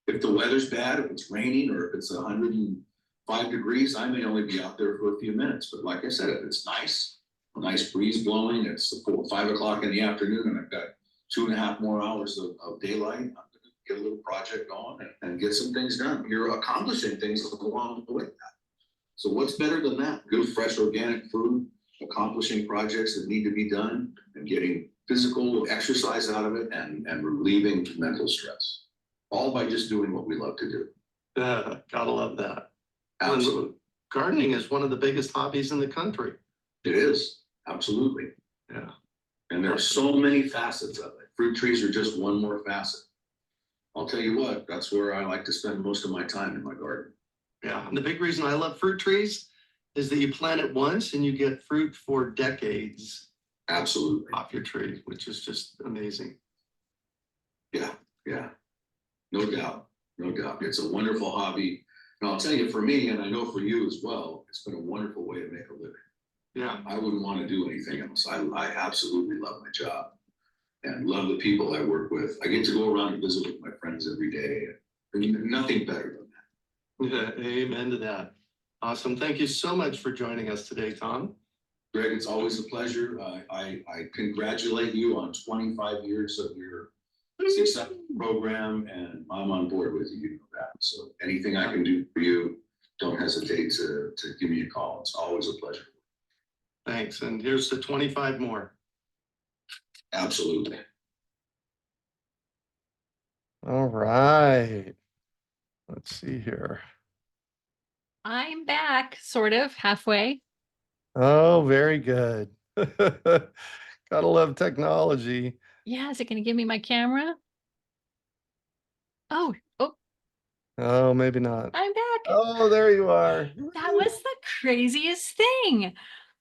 If the weather's bad, if it's raining, or if it's 105 degrees, I may only be out there for a few minutes. But like I said, if it's nice, a nice breeze blowing, it's 5 o'clock in the afternoon, and I've got 2.5 more hours of daylight, I'm gonna get a little project going and get some things done. You're accomplishing things along with that. So what's better than that? Good, fresh, organic food, accomplishing projects that need to be done, and getting physical exercise out of it, and relieving mental stress, all by just doing what we love to do. Gotta love that. Absolutely. Gardening is one of the biggest hobbies in the country. It is, absolutely. Yeah. And there are so many facets of it. Fruit trees are just one more facet. I'll tell you what, that's where I like to spend most of my time in my garden. Yeah. And the big reason I love fruit trees is that you plant it once and you get fruit for decades Absolutely. off your tree, which is just amazing. Yeah. No doubt. It's a wonderful hobby. And I'll tell you, for me, and I know for you as well, it's been a wonderful way to make a living. Yeah. I wouldn't want to do anything else. I absolutely love my job and love the people I work with. I get to go around and visit with my friends every day. Nothing better than that. Yeah, amen to that. Awesome. Thank you so much for joining us today, Tom. Greg, it's always a pleasure. I congratulate you on 25 years of your successful program, and I'm on board with you. You know that. So anything I can do for you, don't hesitate to give me a call. It's always a pleasure. Thanks. And here's the 25 more. Absolutely. All right. Let's see here. I'm back, sort of, halfway. Oh, very good. Gotta love technology. Yeah, is it going to give me my camera? Oh, Oh, maybe not. I'm back. Oh, there you are. That was the craziest thing.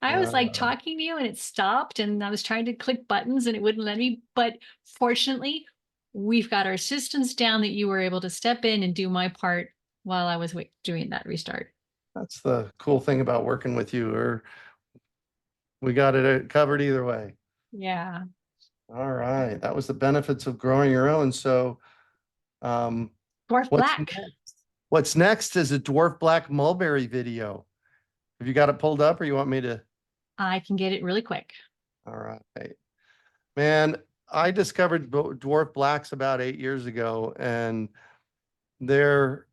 I was like Uh. talking to you and it stopped, and I was trying to click buttons and it wouldn't let me. But fortunately, we've got our systems down that you were able to step in and do my part while I was doing that restart. That's the cool thing about working with you. We got it covered either way. Yeah. All right. That was the benefits of growing your own. So Dwarf what's black. next? What's next is a dwarf black mulberry video. Have you got it pulled up, or you want me to? I can get it really quick. All right. Man, I discovered dwarf blacks about 8 years ago, and they're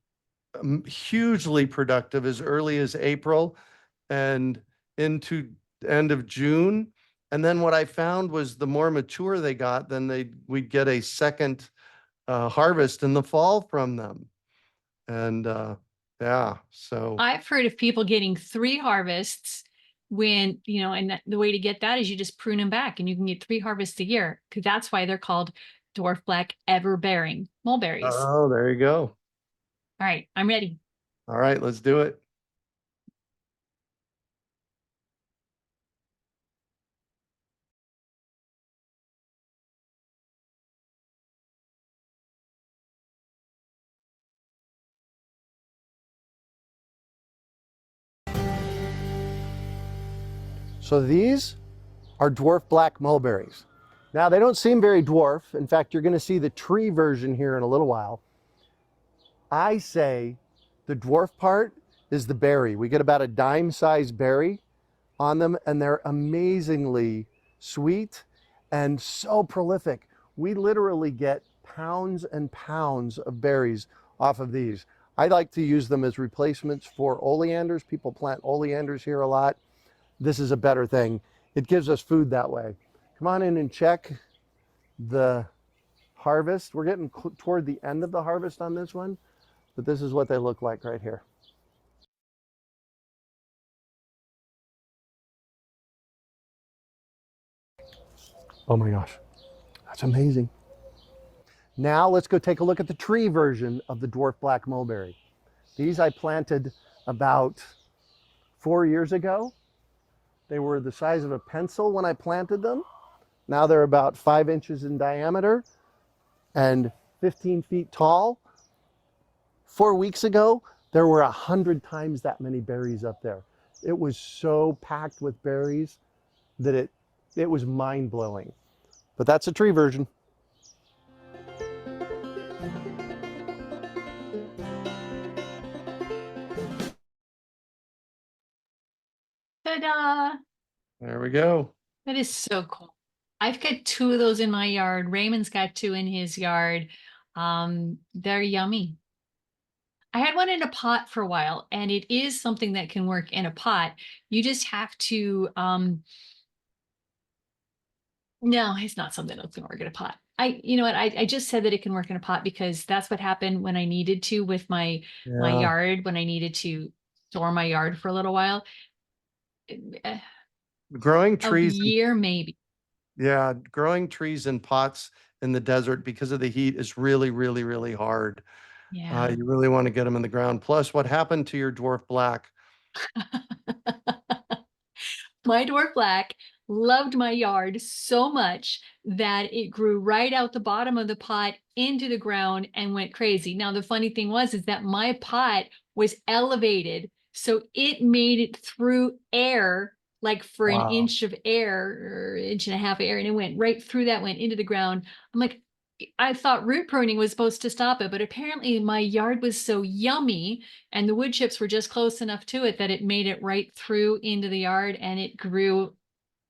hugely productive as early as April and into end of June. And then what I found was the more mature they got, then we'd get a second harvest in the fall from them. And yeah, so I've heard of people getting 3 harvests when, and the way to get that is you just prune them back and you can get 3 harvests a year, because that's why they're called dwarf black ever-bearing mulberries. oh, there you go. All right, I'm ready. All right, let's do it. So these are dwarf black mulberries. Now they don't seem very dwarf. In fact, you're going to see the tree version here in a little while. I say the dwarf part is the berry. We get about a dime-sized berry on them, and they're amazingly sweet and so prolific. We literally get pounds and pounds of berries off of these. I like to use them as replacements for oleanders. People plant oleanders here a lot. This is a better thing. It gives us food that way. Come on in and check the harvest. We're getting toward the end of the harvest on this one, but this is what they look like right here. Oh my gosh, that's amazing. Now let's go take a look at the tree version of the dwarf black mulberry. These I planted about 4 years ago. They were the size of a pencil when I planted them. Now they're about 5 inches in diameter and 15 feet tall. 4 weeks ago, there were 100 times that many berries up there. It was so packed with berries that it was mind-blowing. But that's a tree version. Ta-da! There we go. That is so cool. I've got 2 of those in my yard. Raymond's got 2 in his yard. They're yummy. I had one in a pot for a while, and it is something that can work in a pot. You just have to, no, it's not something that's gonna work in a pot. You know what, I just said that it can work in a pot because that's what happened when I needed to with my Yeah. yard, when I needed to store my yard for a little while. Growing A trees, year maybe. yeah, growing trees in pots in the desert because of the heat is really, really, really hard. Yeah. You really want to get them in the ground. Plus, what happened to your dwarf black? My dwarf black loved my yard so much that it grew right out the bottom of the pot into the ground and went crazy. Now, the funny thing is that my pot was elevated, so it made it through air, like for an Wow. inch of air or inch and a half of air, and it went right through that, went into the ground. I'm like, I thought root pruning was supposed to stop it, but apparently my yard was so yummy and the wood chips were just close enough to it that it made it right through into the yard and it grew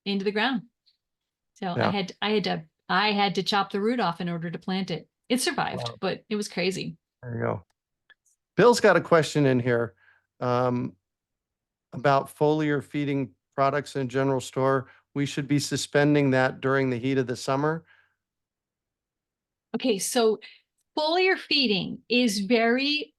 into the ground. So Yeah. I had to chop the root off in order to plant it. It survived, Wow. but it was crazy. There you go. Bill's got a question in here about foliar feeding products in general store. We should be suspending that during the heat of the summer. Okay, so foliar feeding is very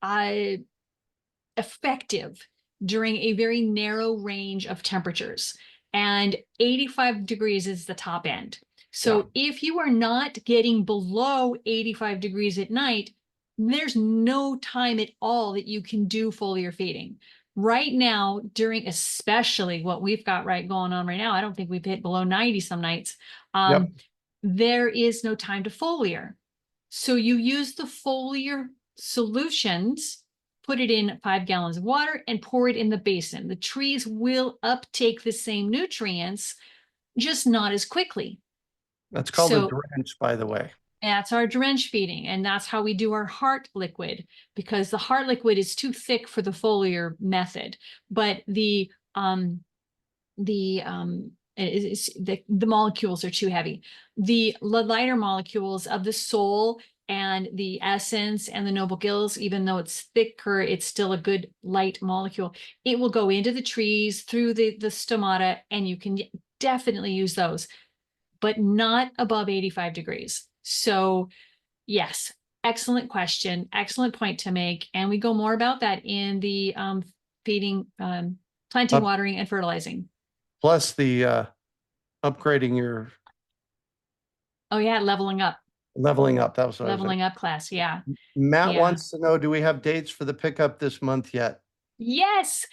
effective during a very narrow range of temperatures, and 85 degrees is the top end. So if you are not getting below 85 degrees at night, there's no time at all that you can do foliar feeding. Right now, during especially what we've got going on right now, I don't think we've hit below 90 some nights. Yep. There is no time to foliar. So you use the foliar solutions, put it in 5 gallons of water and pour it in the basin. The trees will uptake the same nutrients, just not as quickly. That's called So- a drench, by the way. That's our drench feeding, and that's how we do our heart liquid, because the heart liquid is too thick for the foliar method. But the the molecules are too heavy. The lighter molecules of the soul and the essence and the noble gills, even though it's thicker, it's still a good light molecule. It will go into the trees through the stomata, and you can definitely use those, but not above 85 degrees. So yes, excellent question, excellent point to make. And we go more about that in the feeding, planting, watering, and fertilizing. Plus the upgrading your Oh yeah, leveling up. leveling up. That was what I was Leveling up class. Yeah. Matt Yeah. wants to know, do we have dates for the pickup this month yet? Yes,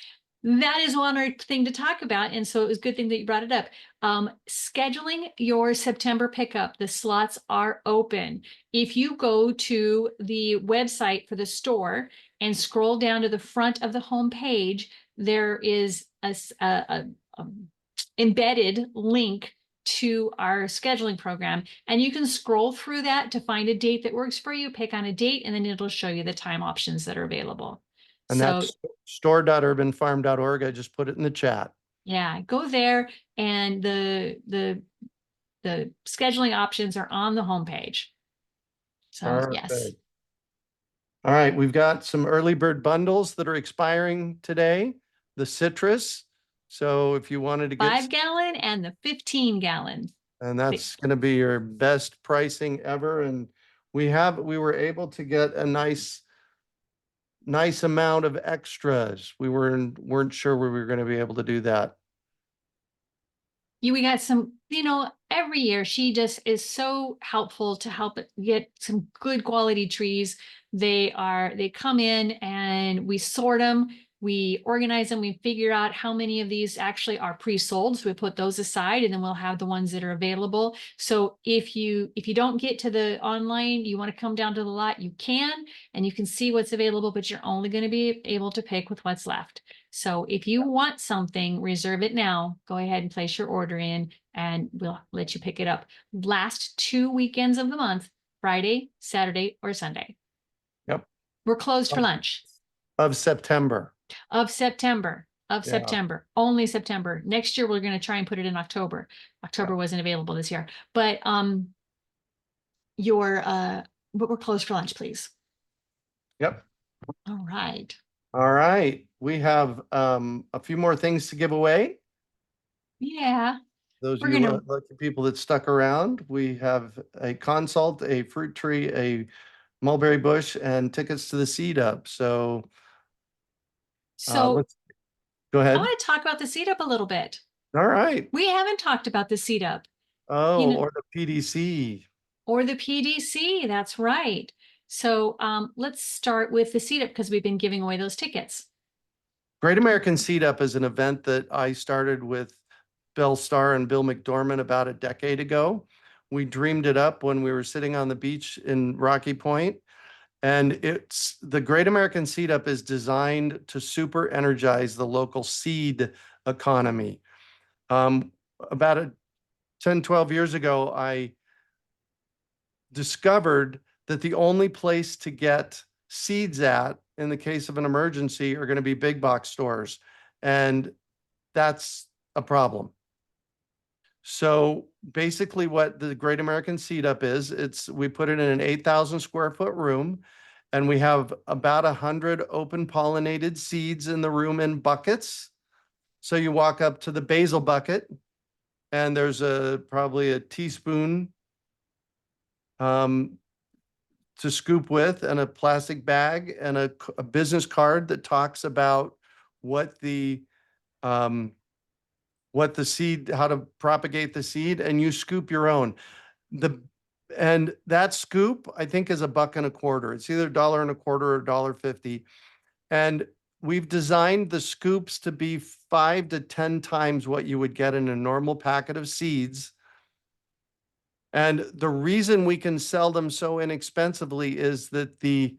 that is one other thing to talk about. And so it was a good thing that you brought it up. Scheduling your September pickup, the slots are open. If you go to the website for the store and scroll down to the front of the home page, there is a embedded link to our scheduling program. And you can scroll through that to find a date that works for you, pick on a date, and then it'll show you the time options that are available. And So that's store.urbanfarm.org. I just put it in the chat. yeah, go there, and the scheduling options are on the homepage. So yes. Perfect. All right, we've got some early bird bundles that are expiring today. The citrus. So if you wanted to get 5-gallon and the 15-gallon. and that's going to be your best pricing ever. And we were able to get a nice amount of extras. We weren't sure we were going to be able to do that. We got some, every year she just is so helpful to help get some good quality trees. They come in and we sort them. We organize them. We figure out how many of these actually are pre-sold. So we put those aside, and then we'll have the ones that are available. So if you don't get to the online, you want to come down to the lot, you can, and you can see what's available, but you're only going to be able to pick with what's left. So if you want something, reserve it now. Go ahead and place your order in, and we'll let you pick it up. Last 2 weekends of the month, Friday, Saturday, or Sunday. Yep. We're closed for lunch. Of September. Of September. Yeah. September. Only September. Next year, we're going to try and put it in October. October wasn't available this year. But but we're closed for lunch, please. Yep. All right. All right. We have a few more things to give away. Yeah. Those We're of you gonna- lucky people that stuck around, we have a consult, a fruit tree, a mulberry bush, and tickets to the seed up. So So go I ahead. want to talk about the seed up a little bit. All right. We haven't talked about the seed up. Oh, or the PDC. Or the PDC. That's right. So let's start with the seed up, because we've been giving away those tickets. Great American Seed Up is an event that I started with Bill Starr and Bill McDormand about a decade ago. We dreamed it up when we were sitting on the beach in Rocky Point. And the Great American Seed Up is designed to super energize the local seed economy. About 10, 12 years ago, I discovered that the only place to get seeds in the case of an emergency are going to be big box stores. And that's a problem. So basically what the Great American Seed Up is, we put it in an 8,000 square foot room, and we have about 100 open pollinated seeds in the room in buckets. So you walk up to the basil bucket, and there's probably a teaspoon to scoop with, and a plastic bag, and a business card that talks about what the seed, how to propagate the seed, and you scoop your own. And that scoop, I think, is $1.25. It's either $1.25 or $1.50. And we've designed the scoops to be 5 to 10 times what you would get in a normal packet of seeds. And the reason we can sell them so inexpensively is that the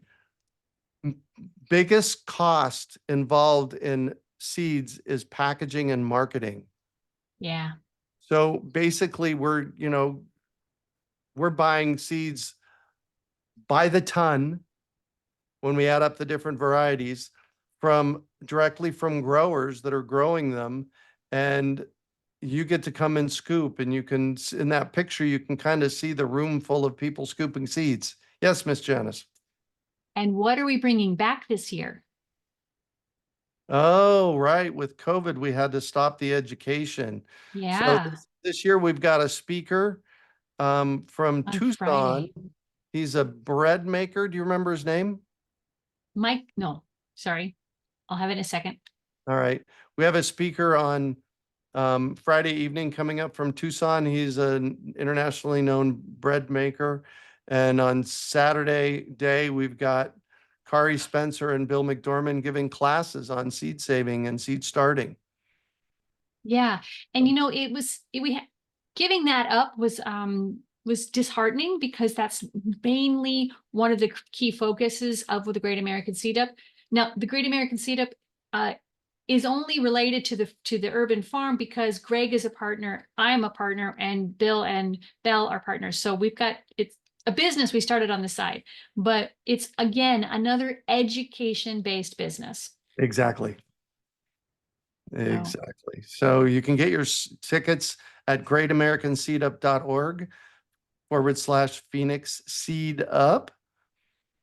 biggest cost involved in seeds is packaging and marketing. Yeah. So basically we're buying seeds by the ton when we add up the different varieties directly from growers that are growing them. And you get to come and scoop, and you can, in that picture, you can kind of see the room full of people scooping seeds. Yes, Miss Janis. And what are we bringing back this year? Oh, right. With COVID, we had to stop the education. So Yeah, this year we've got a speaker from on Tucson. Friday. He's a bread maker. Do you remember his name? Mike, no, sorry. I'll have it in a second. All right. We have a speaker on Friday evening coming up from Tucson. He's an internationally known bread maker. And on Saturday day, we've got Kari Spencer and Bill McDormand giving classes on seed saving and seed starting. Yeah, and you know, giving that up was disheartening because that's mainly one of the key focuses of the Great American Seed Up. Now, the Great American Seed Up is only related to the urban farm because Greg is a partner, I'm a partner, and Bill and Belle are partners. So it's a business we started on the side, but it's again another education-based business. Exactly. So, Exactly. So you can get your tickets at greatamericanseedup.org/Phoenix Seed Up.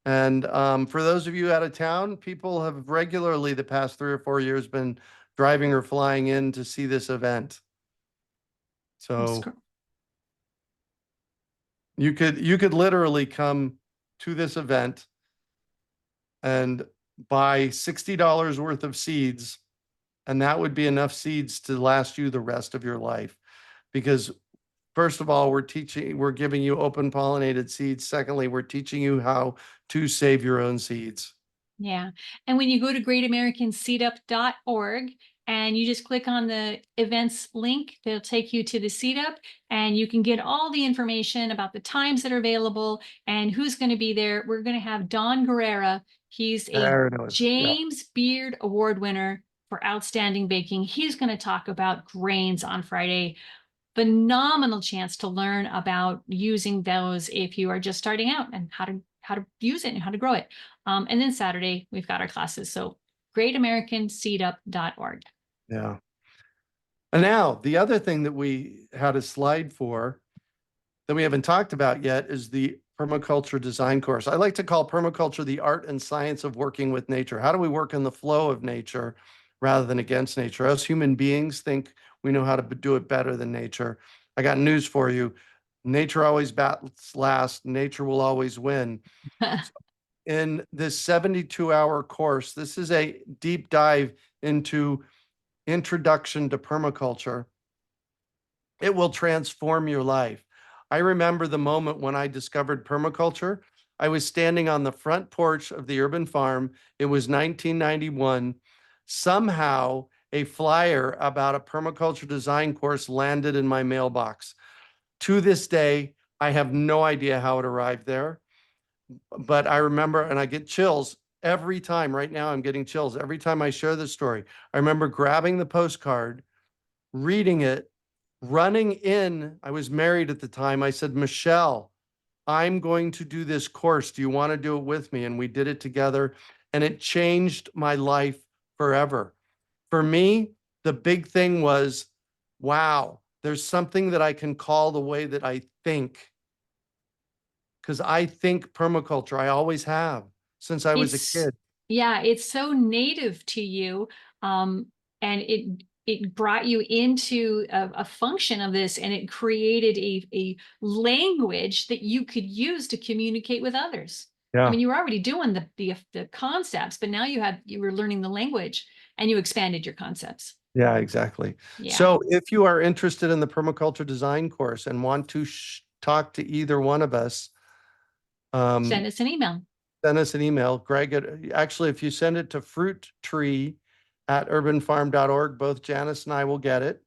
And for those of you out of town, people have regularly the past 3 or 4 years been driving or flying in to see this event. So you could literally come to this event and buy $60 worth of seeds, and that would be enough seeds to last you the rest of your life. Because first of all, we're giving you open pollinated seeds. Secondly, we're teaching you how to save your own seeds. yeah. And when you go to greatamericanseedup.org and you just click on the events link, they'll take you to the Seed Up, and you can get all the information about the times that are available and who's going to be there. We're going to have Don Guerrera. He's a There it is. Yeah. James Beard Award winner for outstanding baking. He's going to talk about grains on Friday. Phenomenal chance to learn about using those if you are just starting out, and how to use it and how to grow it. And then Saturday we've got our classes. So greatamericanseedup.org. Yeah. And now the other thing that we had a slide for that we haven't talked about yet is the permaculture design course. I like to call permaculture the art and science of working with nature. How do we work in the flow of nature rather than against nature? Us human beings think we know how to do it better than nature. I got news for you. Nature always battles last. Nature will always win. In this 72-hour course, this is a deep dive into introduction to permaculture. It will transform your life. I remember the moment when I discovered permaculture. I was standing on the front porch of the urban farm. It was 1991. Somehow, a flyer about a permaculture design course landed in my mailbox. To this day, I have no idea how it arrived there, but I remember, and I get chills every time. Right now, I'm getting chills every time I share this story. I remember grabbing the postcard, reading it, running in. I was married at the time. I said, Michelle, I'm going to do this course. Do you want to do it with me? And we did it together, and it changed my life forever. For me, the big thing was, wow, there's something that I can call the way that I think. Because I think permaculture, I always have since I was a kid. Yeah, it's so native to you. And it brought you into a function of this, and it created a language that you could use to communicate with others. Yeah. I mean, you were already doing the concepts, but now you were learning the language and you expanded your concepts. Yeah, exactly. Yeah. So if you are interested in the permaculture design course and want to talk to either one of us, send us an email. Send us an email. Greg, actually, if you send it to fruittree@urbanfarm.org, both Janis and I will get it.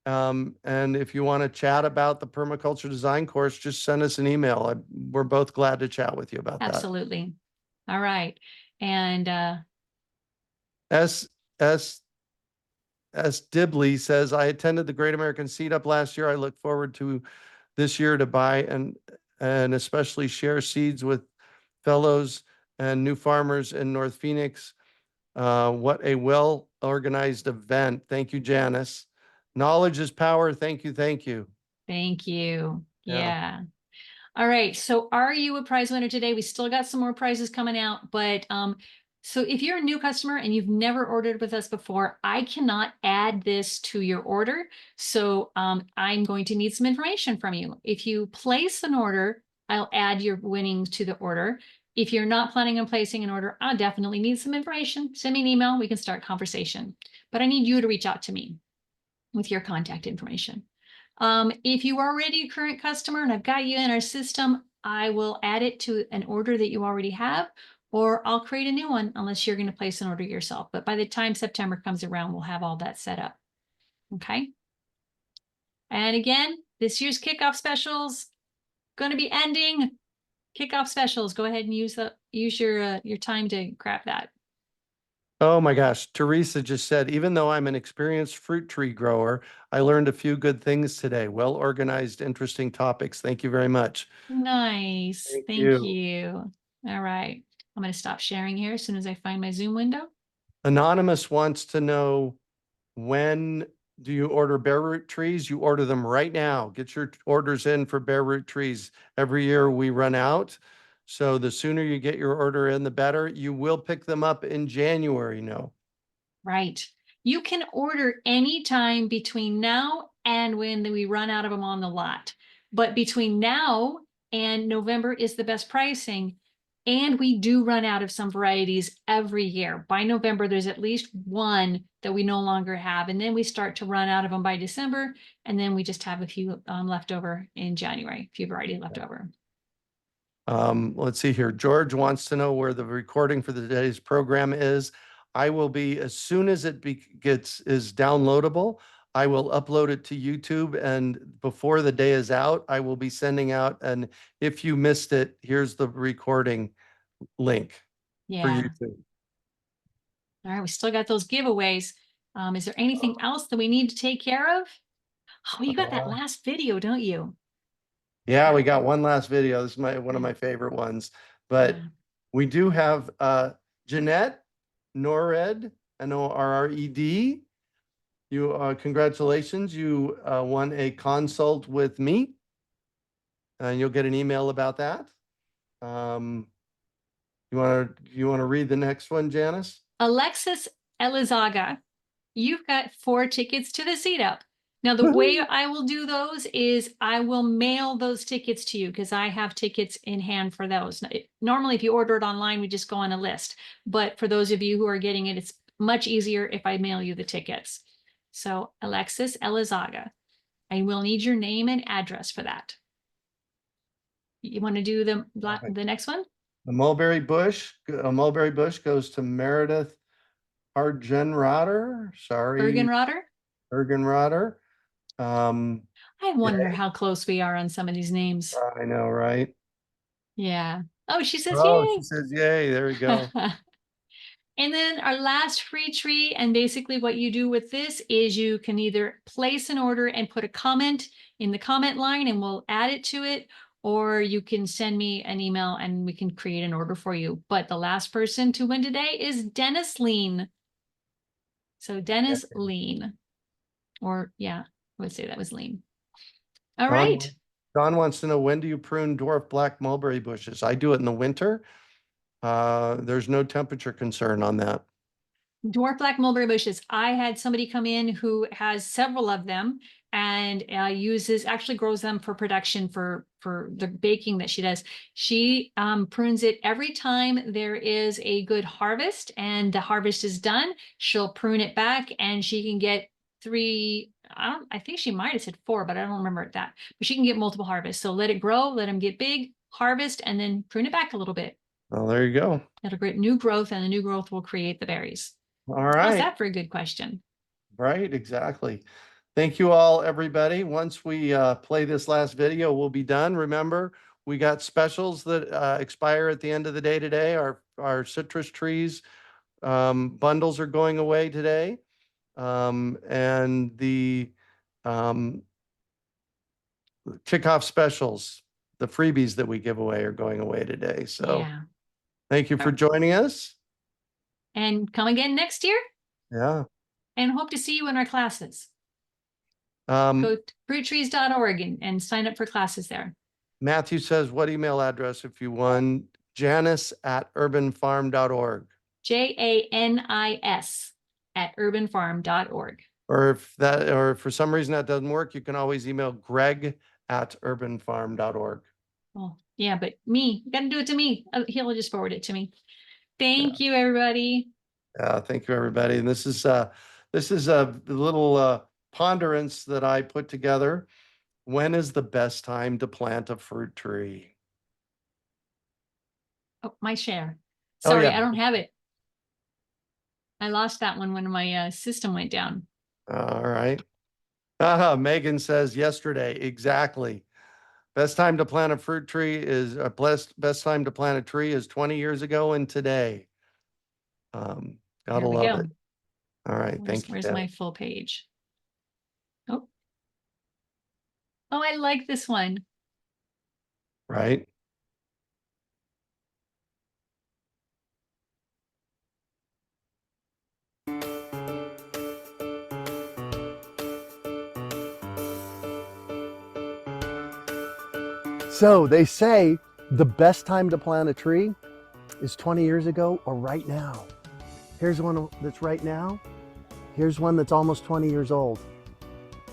And if you want to chat about the permaculture design course, just send us an email. We're both glad to chat with you about that. Absolutely. All right. And S. Dibley says, I attended the Great American Seed Up last year. I look forward to this year to buy and especially share seeds with fellows and new farmers in North Phoenix. What a well-organized event. Thank you, Janis. Knowledge is power. Thank you. Thank you. Thank you. Yeah. Yeah. All right. So are you a prize winner today? We still got some more prizes coming out, but so if you're a new customer and you've never ordered with us before, I cannot add this to your order. So I'm going to need some information from you. If you place an order, I'll add your winnings to the order. If you're not planning on placing an order, I'll definitely need some information. Send me an email. We can start conversation. But I need you to reach out to me with your contact information. If you are already a current customer and I've got you in our system, I will add it to an order that you already have, or I'll create a new one unless you're going to place an order yourself. But by the time September comes around, we'll have all that set up. Okay. And again, this year's kickoff specials going to be ending. Kickoff specials. Go ahead and use your time to grab that. Oh my gosh. Teresa just said, even though I'm an experienced fruit tree grower, I learned a few good things today. Well organized, interesting topics. Thank you very much. Nice. Thank Thank you. you. All right. I'm going to stop sharing here as soon as I find my Zoom window. Anonymous wants to know, when do you order bare root trees? You order them right now. Get your orders in for bare root trees. Every year we run out. So the sooner you get your order in, the better. You will pick them up in January. No. Right. You can order anytime between now and when we run out of them on the lot. But between now and November is the best pricing. And we do run out of some varieties every year. By November, there's at least one that we no longer have. And then we start to run out of them by December. And then we just have a few left over in January, a few varieties left over. Let's see here. George wants to know where the recording for today's program is. I will be, as soon as it is downloadable, I will upload it to YouTube, and before the day is out, I will be sending out, and if you missed it, here's the recording link for Yeah. YouTube. All right. We still got those giveaways. Is there anything else that we need to take care of? Oh, you got that last video, don't you? Yeah, we got one last video. This is one of my favorite ones, but Yeah. we do have Jeanette Norred, Norred. You congratulations, you won a consult with me, and you'll get an email about that. You want to read the next one, Janis? Alexis Elizaga, you've got 4 tickets to the Seat Up. Now, the way I will do those is I will mail those tickets to you because I have tickets in hand for those. Normally, if you order it online, we just go on a list. But for those of you who are getting it, it's much easier if I mail you the tickets. So Alexis Elizaga, I will need your name and address for that. You want to do the next one? The mulberry bush goes to Meredith Argenrotter. Sorry. Ergenrotter? I wonder yay. how close we are on some of these names. I know, right? Yeah. Oh, she says Oh, yay. she says yay. There we go. And then our last free tree, and basically what you do with this is you can either place an order and put a comment in the comment line and we'll add it to it, or you can send me an email and we can create an order for you. But the last person to win today is Dennis Lean. So Dennis Lean, or yeah, I would say that was Lean. All right. Don wants to know, when do you prune dwarf black mulberry bushes? I do it in the winter. There's no temperature concern on that. Dwarf black mulberry bushes. I had somebody come in who has several of them and actually grows them for production for the baking that she does. She prunes it every time there is a good harvest and the harvest is done. She'll prune it back and she can get 3, I think she might have said 4, but I don't remember that. But she can get multiple harvests. So let it grow, let them get big, harvest, and then prune it back a little bit. Well, there you go. It'll create new growth and the new growth will create the berries. All right. How's that for a good question? Right, exactly. Thank you all, everybody. Once we play this last video, we'll be done. Remember, we got specials that expire at the end of the day today. Our citrus trees bundles are going away today. And the kickoff specials, the freebies that we give away, are going away today. So Yeah. thank you for joining us. And come again next year Yeah. and hope to see you in our classes. Go to fruittrees.org and sign up for classes there. Matthew says, what email address if you won? Janis@urbanfarm.org. JANIS@urbanfarm.org. Or if for some reason that doesn't work, you can always email greg@urbanfarm.org. Oh, yeah, but you got to do it to me. He'll just forward it to me. Thank you, everybody. Thank you, everybody. And this is a little ponderance that I put together. When is the best time to plant a fruit tree? Oh, my share. Oh, Sorry, yeah. I don't have it. I lost that one when my system went down. All right. Megan says yesterday, exactly. Best time to plant a fruit tree is best time to plant a tree is 20 years ago and today. Gotta There we love go. it. All right. Thank you. Where's Deb. my full page? Oh. Oh, I like this one. Right. So they say the best time to plant a tree is 20 years ago or right now. Here's one that's right now. Here's one that's almost 20 years old.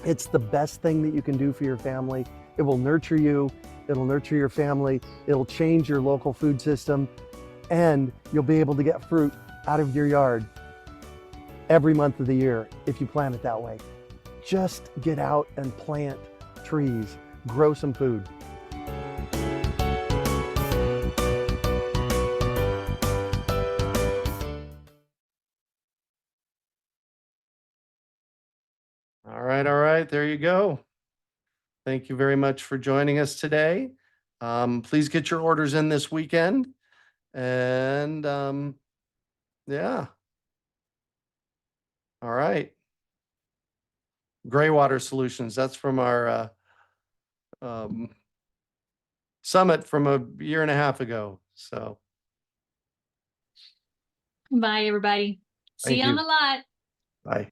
It's the best thing that you can do for your family. It will nurture you. It'll nurture your family. It'll change your local food system, and you'll be able to get fruit out of your yard every month of the year if you plant it that way. Just get out and plant trees, grow some food. All right. There you go. Thank you very much for joining us today. Please get your orders in this weekend. And yeah. All right. Gray Water Solutions. That's from our summit from a year and a half ago. So Bye, everybody. See Thank you on you. the lot. bye.